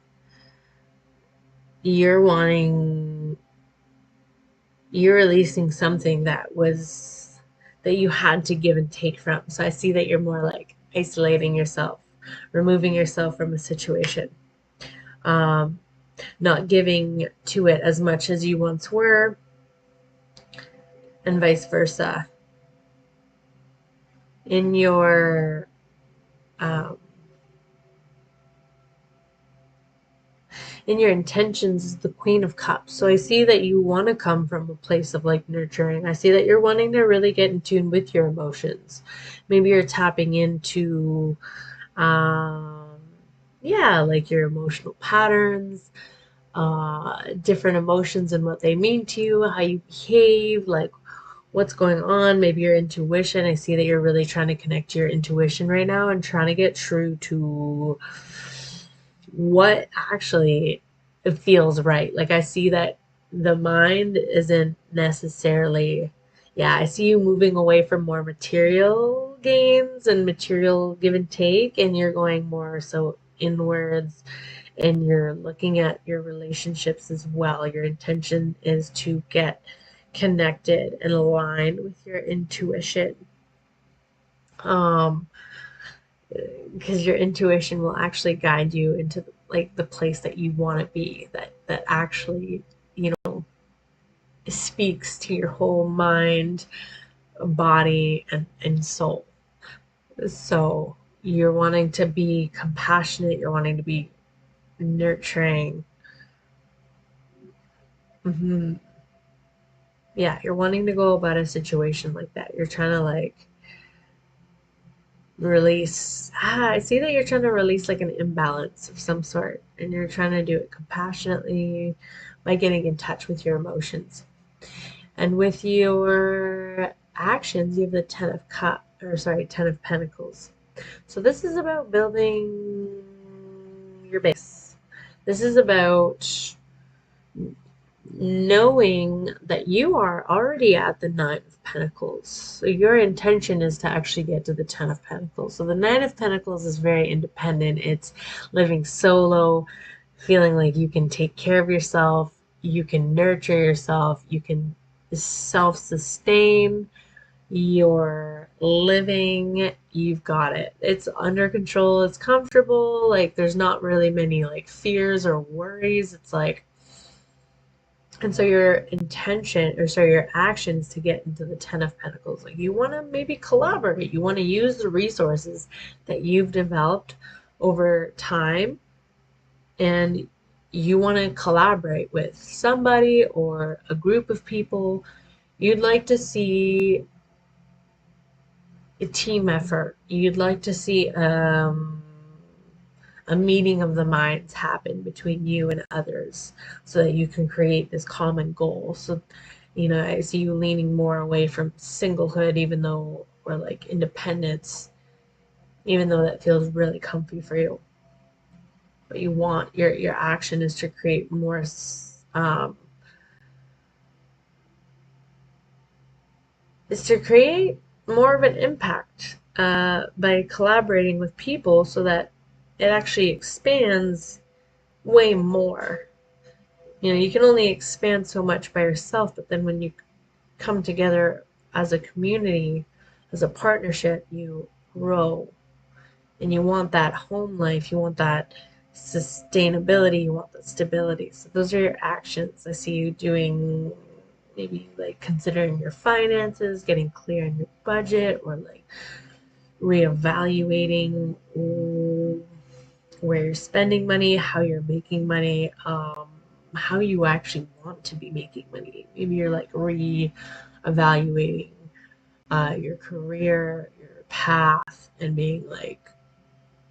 you're wanting, you're releasing something that you had to give and take from. So I see that you're more like isolating yourself, removing yourself from a situation, um, not giving to it as much as you once were, and vice versa. In your um, in your intentions is the Queen of Cups. So I see that you want to come from a place of like nurturing. I see that you're wanting to really get in tune with your emotions. Maybe you're tapping into, um, yeah, like your emotional patterns, different emotions and what they mean to you, how you behave, like what's going on, maybe your intuition. I see that you're really trying to connect to your intuition right now and trying to get true to what actually it feels right. Like I see that the mind isn't necessarily, yeah, I see you moving away from more material gains and material give and take, and you're going more so inwards, and you're looking at your relationships as well. Your intention is to get connected and aligned with your intuition. Um, because your intuition will actually guide you into like the place that you want to be, that actually, you know, speaks to your whole mind, body, and soul. So you're wanting to be compassionate, you're wanting to be nurturing. Hmm. Yeah, you're wanting to go about a situation like that. You're trying to like release. I see that you're trying to release like an imbalance of some sort, and you're trying to do it compassionately by getting in touch with your emotions. And with your actions, you have the Ten of Pentacles. So this is about building your base. This is about knowing that you are already at the Nine of Pentacles. So your intention is to actually get to the Ten of Pentacles. So the Nine of Pentacles is very independent. It's living solo, feeling like you can take care of yourself, you can nurture yourself, you can self sustain. You're living, you've got it. It's under control, it's comfortable. Like, there's not really many like fears or worries. It's like, and so your intention, or sorry, your actions to get into the Ten of Pentacles, like you want to maybe collaborate. You want to use the resources that you've developed over time, and you want to collaborate with somebody or a group of people. You'd like to see a team effort. You'd like to see a meeting of the minds happen between you and others so that you can create this common goal. So, you know, I see you leaning more away from singlehood, even though, or like independence, even though that feels really comfy for you. But you want your action is to create more, um, is to create more of an impact by collaborating with people so that it actually expands way more. You know, you can only expand so much by yourself, but then when you come together as a community, as a partnership, you grow, and you want that home life, you want that sustainability, you want that stability. So those are your actions. I see you doing maybe like considering your finances, getting clear on your budget, or like reevaluating where you're spending money, how you're making money, how you actually want to be making money. Maybe you're like re-evaluating your career, your path, and being like,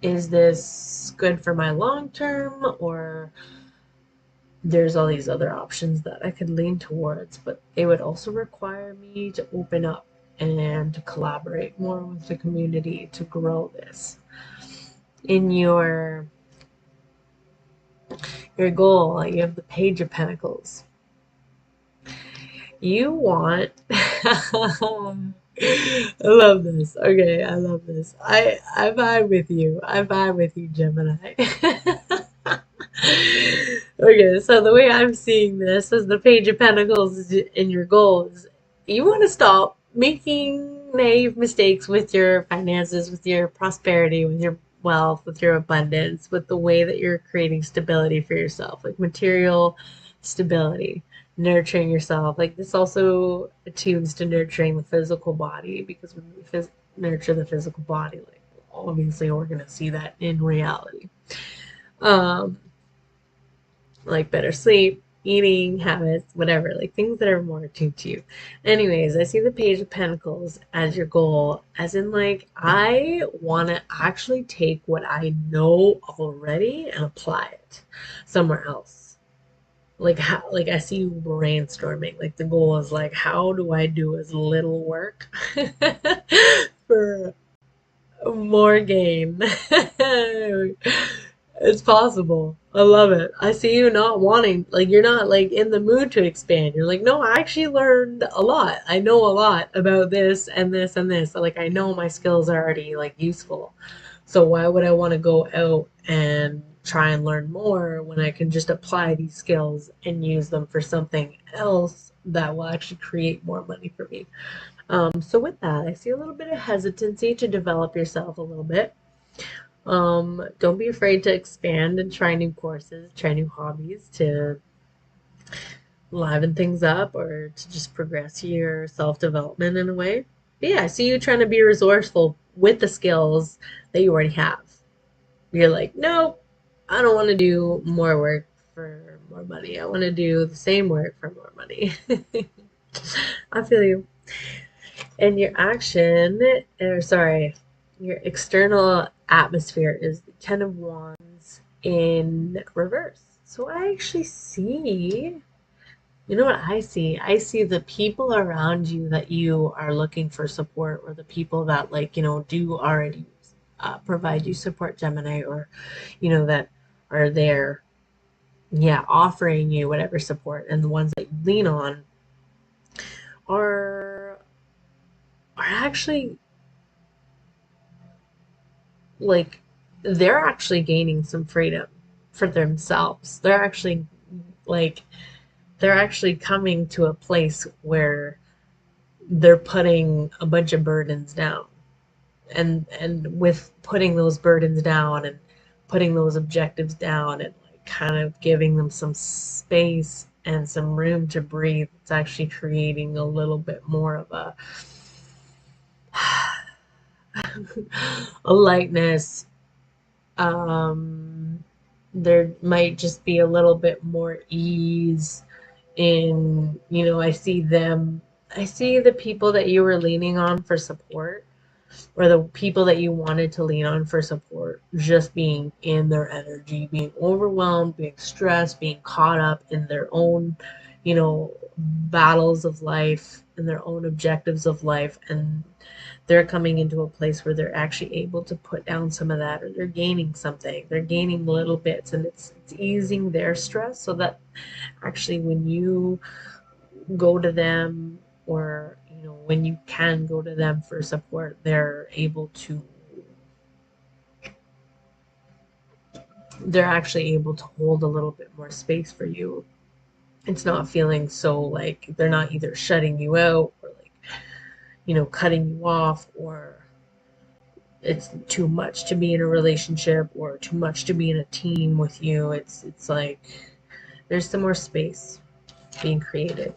is this good for my long term, or there's all these other options that I could lean towards, but it would also require me to open up and to collaborate more with the community to grow this. In your goal, you have the Page of Pentacles. You want I love this. Okay, I love this. I vibe with you. I vibe with you, Gemini. Okay, so the way I'm seeing this is the Page of Pentacles is in your goals. You want to stop making naive mistakes with your finances, with your prosperity, with your wealth, with your abundance, with the way that you're creating stability for yourself, like material stability, nurturing yourself. Like this also attunes to nurturing the physical body because when we nurture the physical body, like obviously we're going to see that in reality. Um, like better sleep, eating habits, whatever, like things that are more attuned to you. Anyways, I see the Page of Pentacles as your goal, as in like I want to actually take what I know already and apply it somewhere else. Like how, like I see you brainstorming. Like the goal is like, how do I do as little work for more gain? It's possible. I love it. I see you not wanting, like, you're not like in the mood to expand. You're like, no, I actually learned a lot. I know a lot about this and this and this. Like, I know my skills are already like useful. So why would I want to go out and try and learn more when I can just apply these skills and use them for something else that will actually create more money for me? So with that, I see a little bit of hesitancy to develop yourself a little bit. Don't be afraid to expand and try new courses, try new hobbies to liven things up or to just progress your self-development in a way. But yeah, I see you trying to be resourceful with the skills that you already have. You're like, nope, I don't want to do more work for more money. I want to do the same work for more money. I feel you. And your action, or sorry, your external atmosphere is the Ten of Wands in reverse. So I actually see, you know what I see? I see the people around you that you are looking for support, or the people that, like, do already provide you support, Gemini, or, that are there, yeah, offering you whatever support. And the ones that you lean on are actually like they're actually gaining some freedom for themselves. Like they're actually coming to a place where they're putting a bunch of burdens down. And with putting those burdens down and putting those objectives down and like kind of giving them some space and some room to breathe, it's actually creating a little bit more of a lightness. um there might just be a little bit more ease in, I see the people that you were leaning on for support, or the people that you wanted to lean on for support, just being in their energy, being overwhelmed, being stressed, being caught up in their own, battles of life and their own objectives of life. And they're coming into a place where they're actually able to put down some of that, or they're gaining something. They're gaining little bits, and it's easing their stress, so that actually when you go to them, or when you can go to them for support, they're actually able to hold a little bit more space for you. It's not feeling so like they're not either shutting you out, or like cutting you off, or it's too much to be in a relationship, or too much to be in a team with you. It's like there's some more space being created.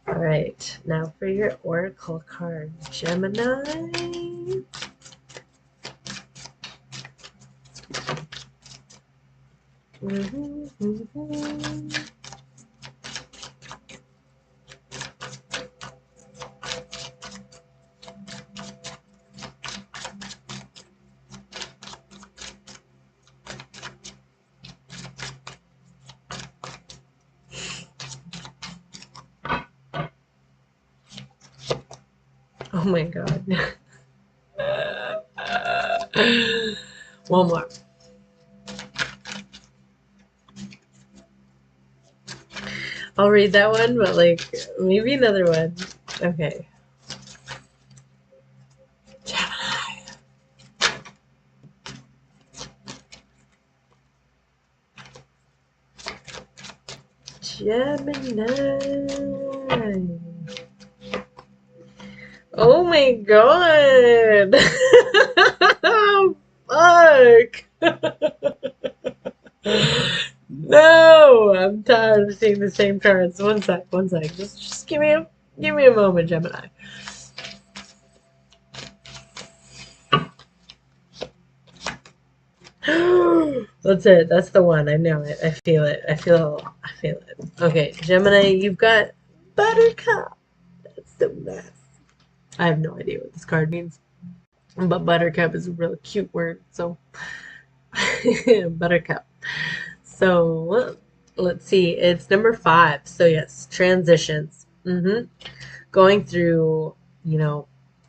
All right, now for your oracle card, Gemini. Oh my god. One more. I'll read that one, but like maybe another one. Okay. Gemini. Gemini. Oh my god! Fuck! No! I'm tired of seeing the same cards. One sec, one sec. Just give me a moment, Gemini. That's it. That's the one. I know it. I feel it. I feel it. Okay, Gemini, you've got Buttercup. That's so nice. I have no idea what this card means, but Buttercup is a really cute word. So, Buttercup. So, let's see. It's number 5. So, yes, transitions. Going through,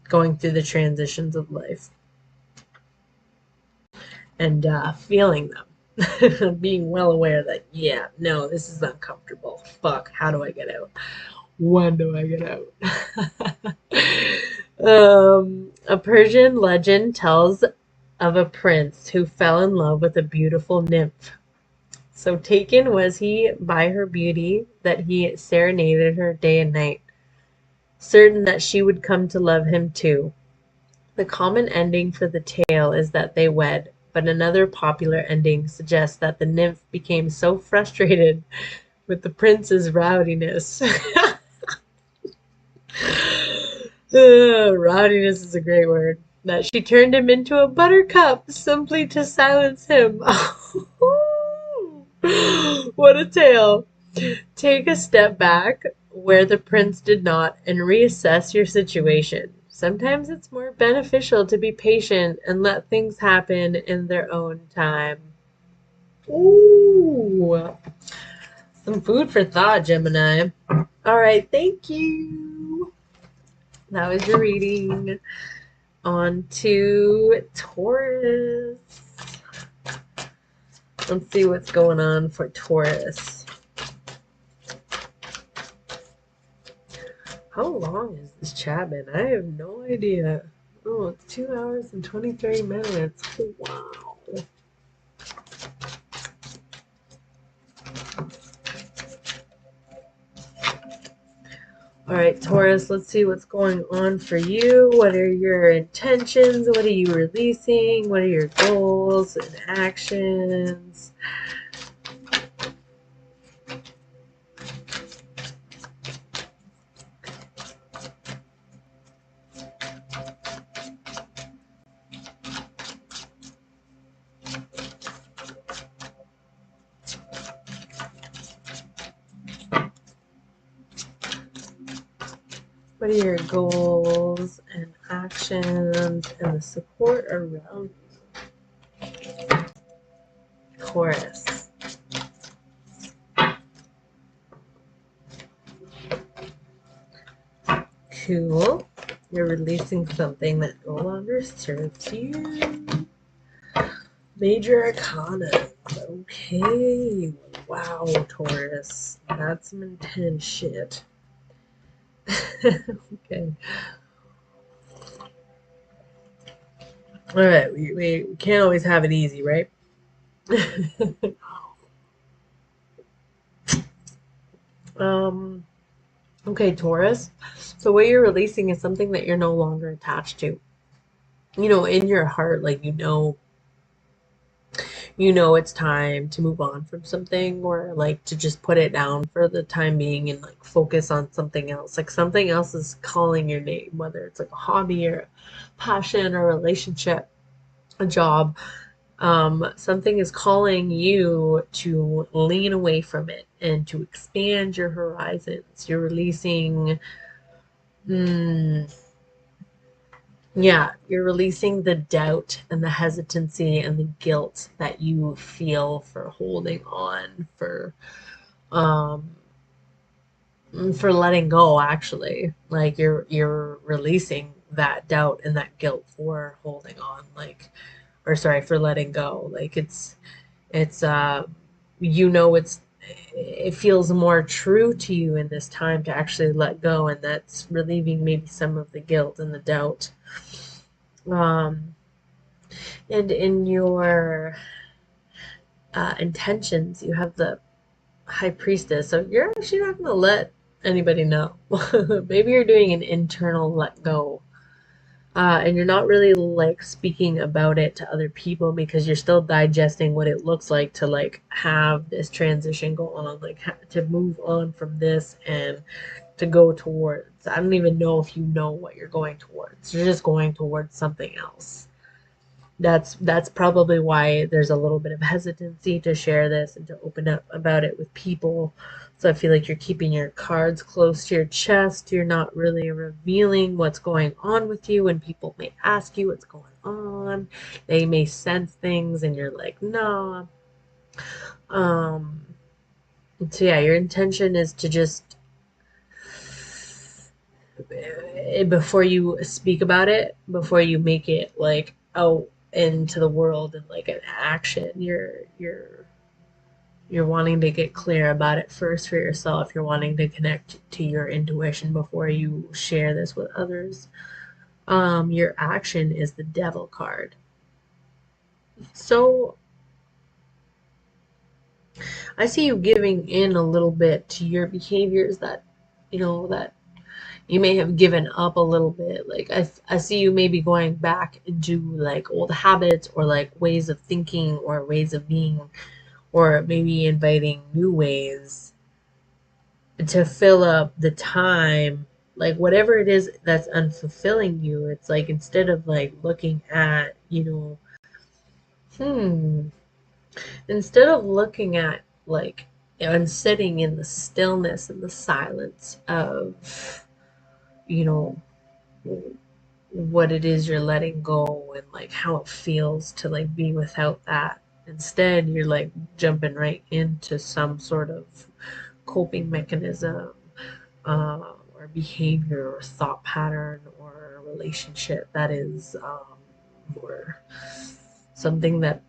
going through the transitions of life and feeling them. Being well aware that, yeah, no, this is uncomfortable. Fuck, how do I get out? When do I get out? A Persian legend tells of a prince who fell in love with a beautiful nymph. So taken was he by her beauty that he serenaded her day and night, certain that she would come to love him too. The common ending for the tale is that they wed, but another popular ending suggests that the nymph became so frustrated with the prince's rowdiness. Rowdiness is a great word. That she turned him into a buttercup simply to silence him. What a tale. Take a step back where the prince did not and reassess your situation. Sometimes it's more beneficial to be patient and let things happen in their own time. Ooh, some food for thought, Gemini. All right, thank you. That was your reading. On to Taurus. Let's see what's going on for Taurus. How long has this chat been? I have no idea. Oh, it's 2 hours and 23 minutes. Wow. All right, Taurus, let's see what's going on for you. What are your intentions? What are you releasing? What are your goals and actions? What are your goals and actions and the support around you? Taurus. Cool. You're releasing something that no longer serves you. Major Arcana. Okay. Wow, Taurus. That's some intense shit. Okay. All right. We can't always have it easy, right? Okay, Taurus. So what you're releasing is something that you're no longer attached to. In your heart, like it's time to move on from something or like to just put it down for the time being and like focus on something else. Like something else is calling your name, whether it's like a hobby or a passion or a relationship, a job. Something is calling you to lean away from it and to expand your horizons. You're releasing, mm, yeah, you're releasing the doubt and the hesitancy and the guilt that you feel for holding on, um, for letting go, actually. Like you're releasing that doubt and that guilt for holding on, like, or sorry, for letting go. Like it's it feels more true to you in this time to actually let go, and that's relieving maybe some of the guilt and the doubt. um and in your intentions, you have the High Priestess. So you're actually not going to let anybody know. Maybe you're doing an internal let go. And you're not really like speaking about it to other people because you're still digesting what it looks like to like have this transition go on, like to move on from this and to go towards. I don't even know if you know what you're going towards. You're just going towards something else. That's probably why there's a little bit of hesitancy to share this and to open up about it with people. So I feel like you're keeping your cards close to your chest. You're not really revealing what's going on with you, and people may ask you what's going on. They may sense things and you're like, "Nah." Um so yeah, your intention is to just before you speak about it, before you make it like out into the world and like an action, you're wanting to get clear about it first for yourself. You're wanting to connect to your intuition before you share this with others. Your action is the devil card. So I see you giving in a little bit to your behaviors that that you may have given up a little bit. Like I see you maybe going back into like old habits or like ways of thinking or ways of being, or maybe inviting new ways to fill up the time, like whatever it is that's unfulfilling you. It's like instead of like looking at, hmm, instead of looking at like and sitting in the stillness and the silence of, you know, what it is you're letting go and like how it feels to like be without that. Instead, you're like jumping right into some sort of coping mechanism, or behavior or thought pattern or relationship that is, or something that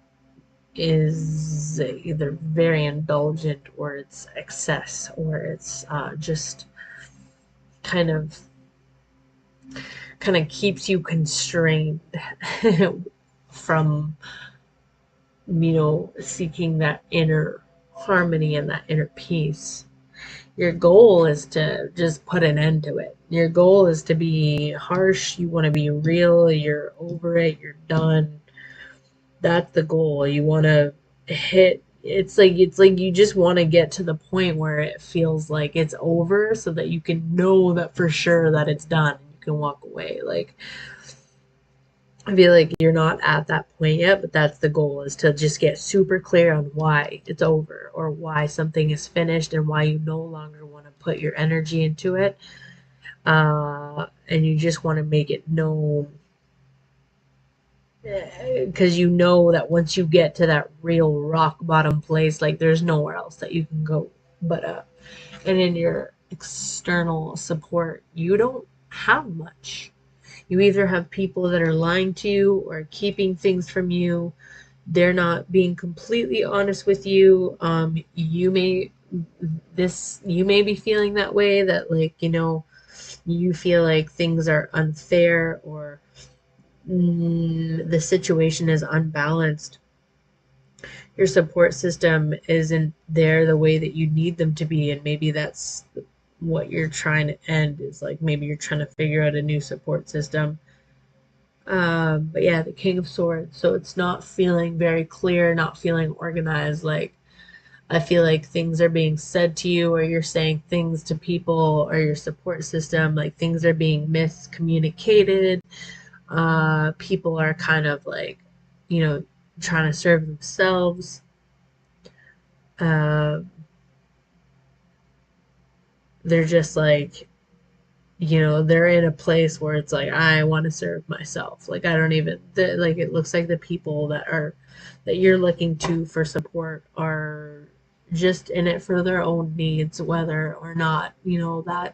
is either very indulgent or it's excess or it's just kind of keeps you constrained from seeking that inner harmony and that inner peace. Your goal is to just put an end to it. Your goal is to be harsh. You want to be real. You're over it. You're done. That's the goal. You want to hit. It's like you just want to get to the point where it feels like it's over, so that you can know that for sure that it's done and you can walk away. Like I feel like you're not at that point yet, but that's the goal, is to just get super clear on why it's over or why something is finished and why you no longer want to put your energy into it. And you just want to make it known, because you know that once you get to that real rock bottom place, like there's nowhere else that you can go but up. And in your external support, you don't have much. You either have people that are lying to you or keeping things from you. They're not being completely honest with you. You may be feeling that way, that like, you feel like things are unfair, or the situation is unbalanced. Your support system isn't there the way that you need them to be, and maybe that's what you're trying to end, is like maybe you're trying to figure out a new support system. But yeah, the King of Swords. So it's not feeling very clear, not feeling organized. Like I feel like things are being said to you, or you're saying things to people, or your support system, like things are being miscommunicated. People are kind of like, you know, trying to serve themselves. Uh, they're just like, they're in a place where it's like, I want to serve myself. Like I don't even like, it looks like the people that you're looking to for support are just in it for their own needs, whether or not the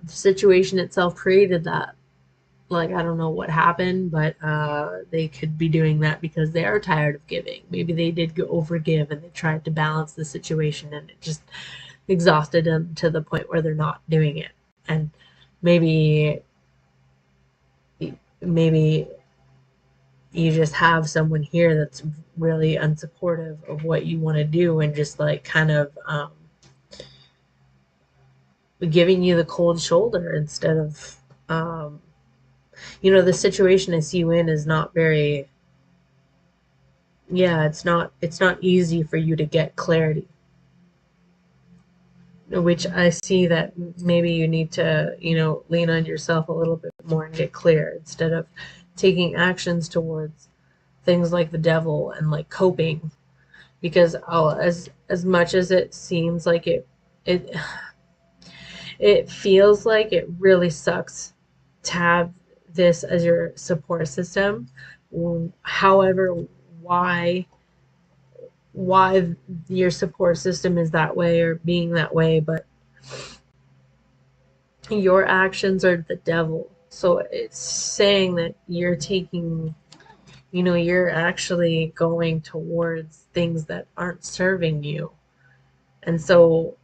situation itself created that. Like I don't know what happened, but they could be doing that because they are tired of giving. Maybe they did go overgive and they tried to balance the situation, and it just exhausted them to the point where they're not doing it. And maybe maybe you just have someone here that's really unsupportive of what you want to do, and just like kind of giving you the cold shoulder instead of the situation I see you in is not very, yeah, it's not easy for you to get clarity, which I see that maybe you need to, lean on yourself a little bit more and get clear instead of taking actions towards things like the devil and like coping. Because as much as it seems like it it feels like it really sucks to have this as your support system. However, why why your support system is that way or being that way, but your actions are the devil. So it's saying that you're taking, you're actually going towards things that aren't serving you. And so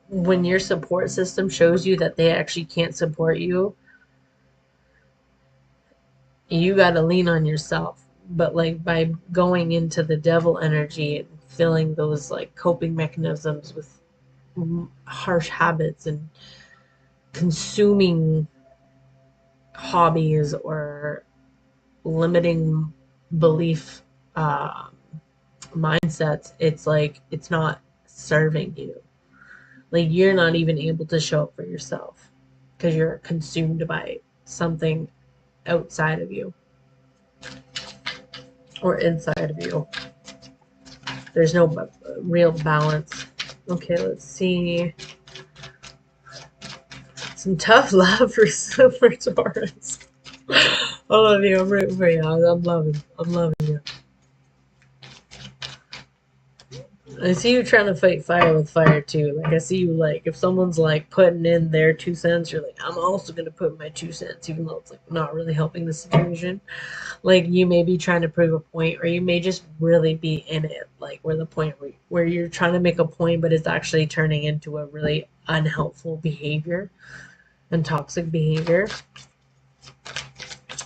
when your support system shows you that they actually can't support you, you got to lean on yourself. But like by going into the devil energy and filling those like coping mechanisms with harsh habits and consuming hobbies or limiting belief uh, mindsets, it's like it's not serving you. Like you're not even able to show up for yourself because you're consumed by something outside of you or inside of you. There's no real balance. Okay, let's see. Some tough love for Taurus. I love you. I'm rooting for you. I'm loving you. I see you trying to fight fire with fire too. Like I see you like if someone's like putting in their 2 cents, you're like, I'm also gonna put my 2 cents, even though it's like not really helping the situation. Like you may be trying to prove a point, or you may just really be in it, like where the point where you're trying to make a point, but it's actually turning into a really unhelpful behavior and toxic behavior.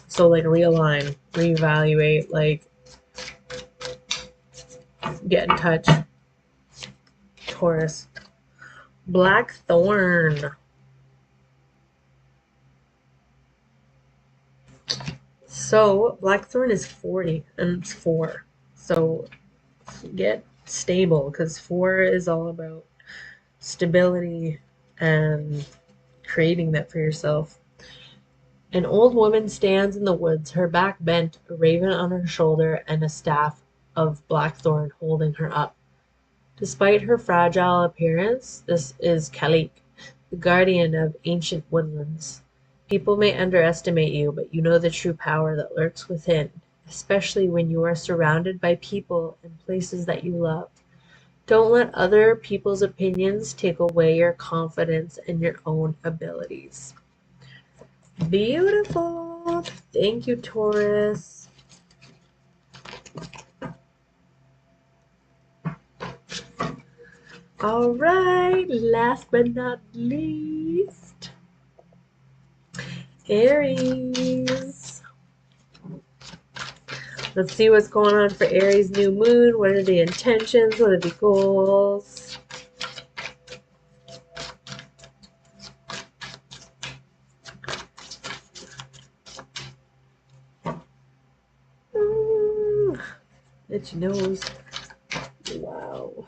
So like realign, reevaluate, like get in touch, Taurus. Blackthorn. So Blackthorn is 40 and it's 4. So get stable because 4 is all about stability and creating that for yourself. An old woman stands in the woods, her back bent, a raven on her shoulder, and a staff of blackthorn holding her up. Despite her fragile appearance, this is Kalik, the guardian of ancient woodlands. People may underestimate you, but you know the true power that lurks within, especially when you are surrounded by people and places that you love. Don't let other people's opinions take away your confidence in your own abilities. Beautiful. Thank you, Taurus. All right, last but not least, Aries. Let's see what's going on for Aries new moon. What are the intentions? What are the goals? Itchy nose. Wow.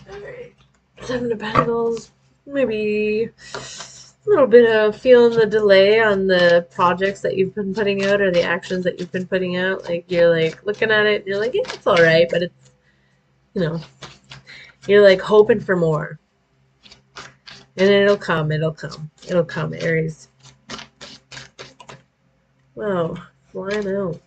Alright. 7 of Pentacles. Maybe a little bit of feeling the delay on the projects that you've been putting out or the actions that you've been putting out. Like you're like looking at it and you're like, yeah, it's alright, but it's, you're like hoping for more. And it'll come, it'll come, Aries. Wow, flying out.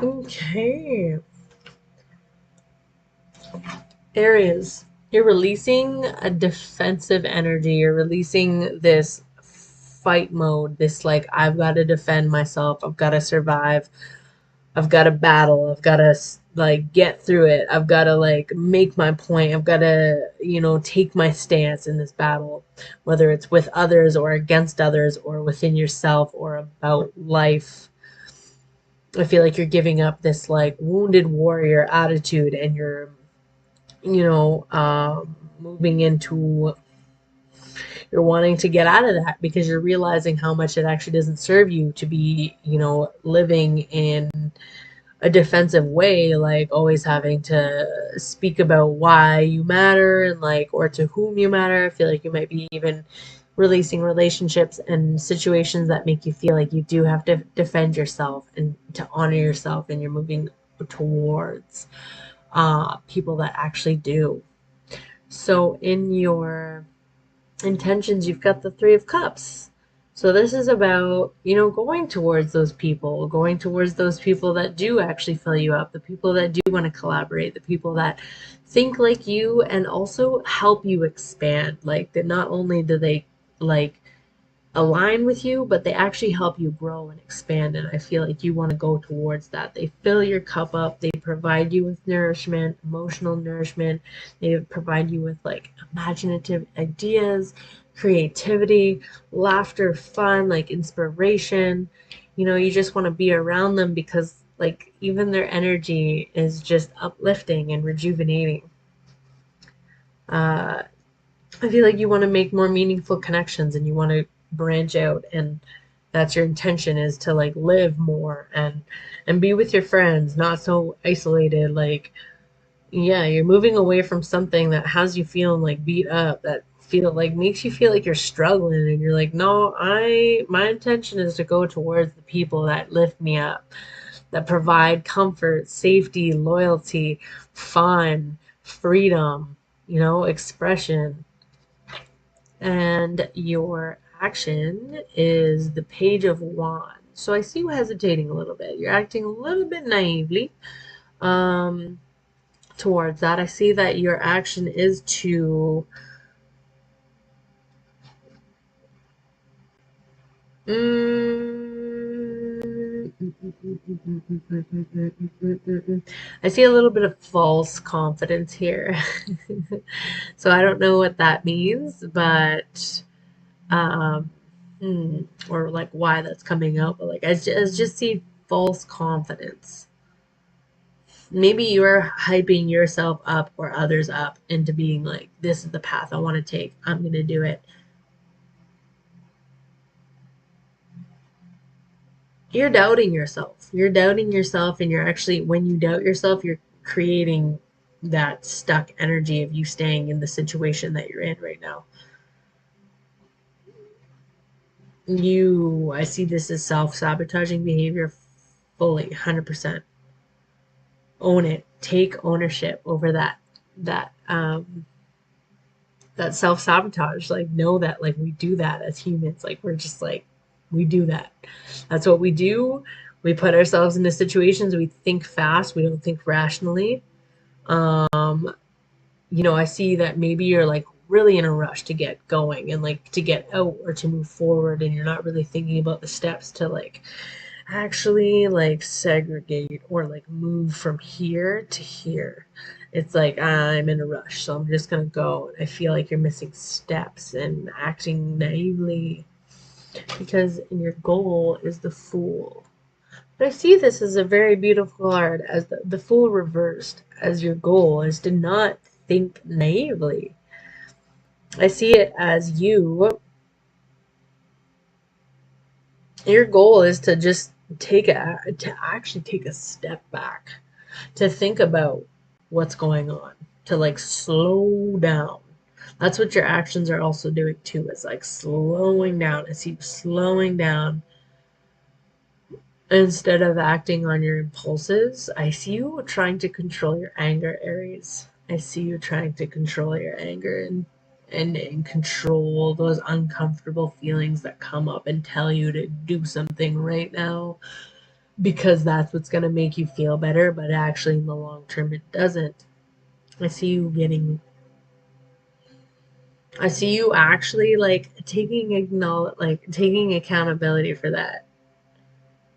Okay. Aries, You're releasing a defensive energy. You're releasing this fight mode, this like, I've got to defend myself. I've got to survive. I've got to battle. I've got to like get through it. I've got to like make my point. I've got to, take my stance in this battle, whether it's with others or against others or within yourself or about life. I feel like you're giving up this like wounded warrior attitude and you're, moving into, you're wanting to get out of that because you're realizing how much it actually doesn't serve you to be, living in a defensive way, like always having to speak about why you matter and like, or to whom you matter. I feel like you might be even releasing relationships and situations that make you feel like you do have to defend yourself and to honor yourself, and you're moving towards people that actually do. So in your intentions, you've got the Three of Cups. So this is about, going towards those people, going towards those people that do actually fill you up, the people that do want to collaborate, the people that think like you and also help you expand. Like that not only do they like align with you, but they actually help you grow and expand. And I feel like you want to go towards that. They fill your cup up, they provide you with nourishment, emotional nourishment, they provide you with like imaginative ideas, creativity, laughter, fun, like inspiration. You just want to be around them because like even their energy is just uplifting and rejuvenating. Uh, I feel like you want to make more meaningful connections and you want to branch out, and that's your intention, is to like live more and be with your friends, not so isolated. Like, yeah, you're moving away from something that has you feeling like beat up, that feel like makes you feel like you're struggling, and you're like, no, my intention is to go towards the people that lift me up, that provide comfort, safety, loyalty, fun, freedom, expression. And your action is the Page of Wands. So I see you hesitating a little bit. You're acting a little bit naively um, towards that. I see that your action is to I see a little bit of false confidence here. So I don't know what that means, but um, or like why that's coming out, but like I just see false confidence. Maybe you're hyping yourself up or others up into being like, this is the path I want to take. I'm going to do it. You're doubting yourself. You're doubting yourself, and you're actually, when you doubt yourself, you're creating that stuck energy of you staying in the situation that you're in right now. I see this as self sabotaging behavior fully, 100%. Own it. Take ownership over that that self sabotage. Like, know that like we do that as humans. Like, we're just like, we do that. That's what we do. We put ourselves into situations. We think fast. We don't think rationally. Um, I see that maybe you're like really in a rush to get going and like to get out or to move forward, and you're not really thinking about the steps to like actually like segregate or like move from here to here. It's like, I'm in a rush, so I'm just gonna go. And I feel like you're missing steps and acting naively because your goal is the Fool. But I see this as a very beautiful card, as the Fool reversed, as your goal is to not think naively. I see it as your goal is to just to actually take a step back, to think about what's going on, to like slow down. That's what your actions are also doing too. It's like slowing down. I see you slowing down instead of acting on your impulses. I see you trying to control your anger, Aries. I see you trying to control your anger and control those uncomfortable feelings that come up and tell you to do something right now because that's what's going to make you feel better, but actually in the long term it doesn't. I see you getting I see you actually like taking accountability for that,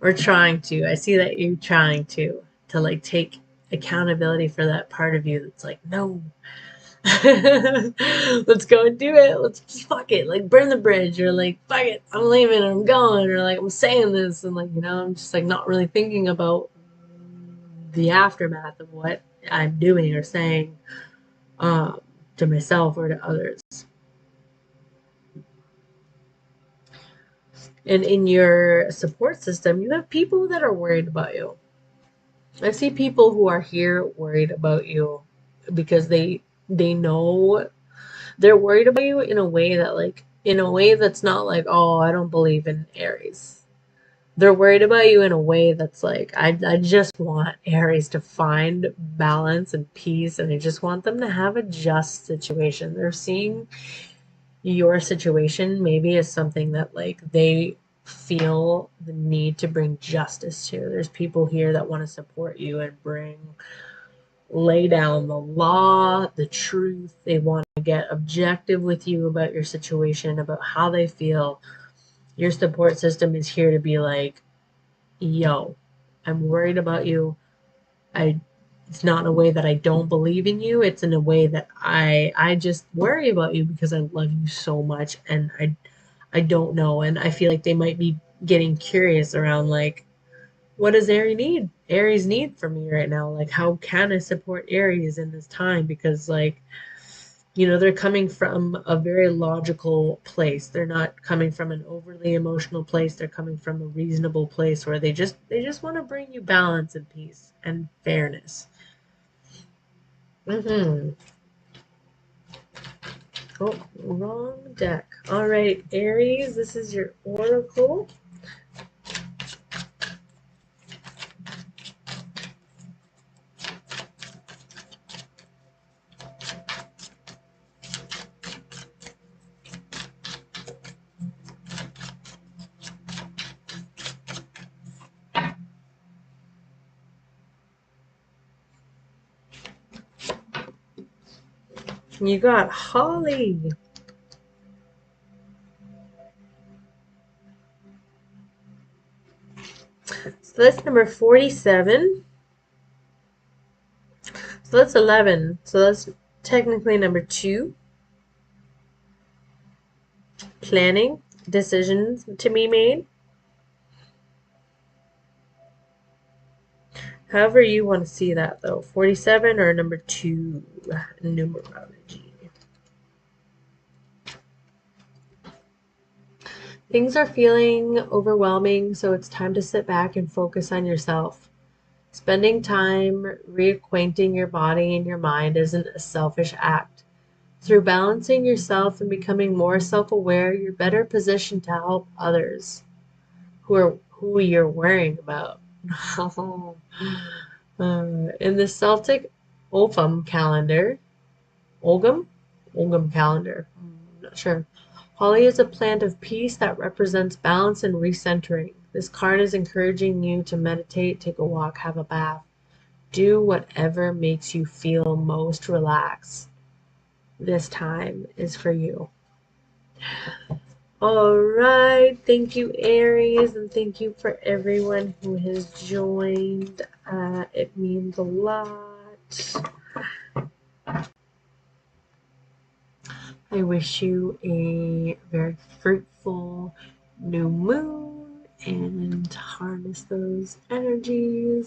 or trying to. I see that you trying to like take accountability for that part of you that's like, no, let's go and do it. Let's just fuck it. Like burn the bridge, or like fuck it, I'm leaving or I'm going, or like I'm saying this, and like, I'm just like not really thinking about the aftermath of what I'm doing or saying, um, to myself or to others. And in your support system, you have people that are worried about you. I see people who are here worried about you because they know they're worried about you in a way that that's not like, oh, I don't believe in Aries. They're worried about you in a way that's like, I just want Aries to find balance and peace, and I just want them to have a just situation. They're seeing your situation maybe as something that like they feel the need to bring justice to. There's people here that want to support you and lay down the law, the truth. They want to get objective with you about your situation, about how they feel. Your support system is here to be like, yo, I'm worried about you. I It's not in a way that I don't believe in you. It's in a way that I just worry about you because I love you so much, and I don't know, and I feel like they might be getting curious around like, what does Aries need from me right now? Like, how can I support Aries in this time? Because like, they're coming from a very logical place. They're not coming from an overly emotional place. They're coming from a reasonable place where they just want to bring you balance and peace and fairness. Mm-hmm. Oh, wrong deck. All right, Aries, this is your oracle. You got Holly. So that's number 47. So that's 11. So that's technically number 2. Planning, decisions to be made. However you want to see that though. 47 or number 2 numerology. Things are feeling overwhelming, so it's time to sit back and focus on yourself. Spending time reacquainting your body and your mind isn't a selfish act. Through balancing yourself and becoming more self-aware, you're better positioned to help others who you're worrying about. In the Celtic Ogham calendar, Ogham? Ogham calendar, I'm not sure. Holly is a plant of peace that represents balance and recentering. This card is encouraging you to meditate, take a walk, have a bath. Do whatever makes you feel most relaxed. This time is for you. All right. Thank you, Aries, and thank you for everyone who has joined. It means a lot. I wish you a very fruitful new moon and harness those energies.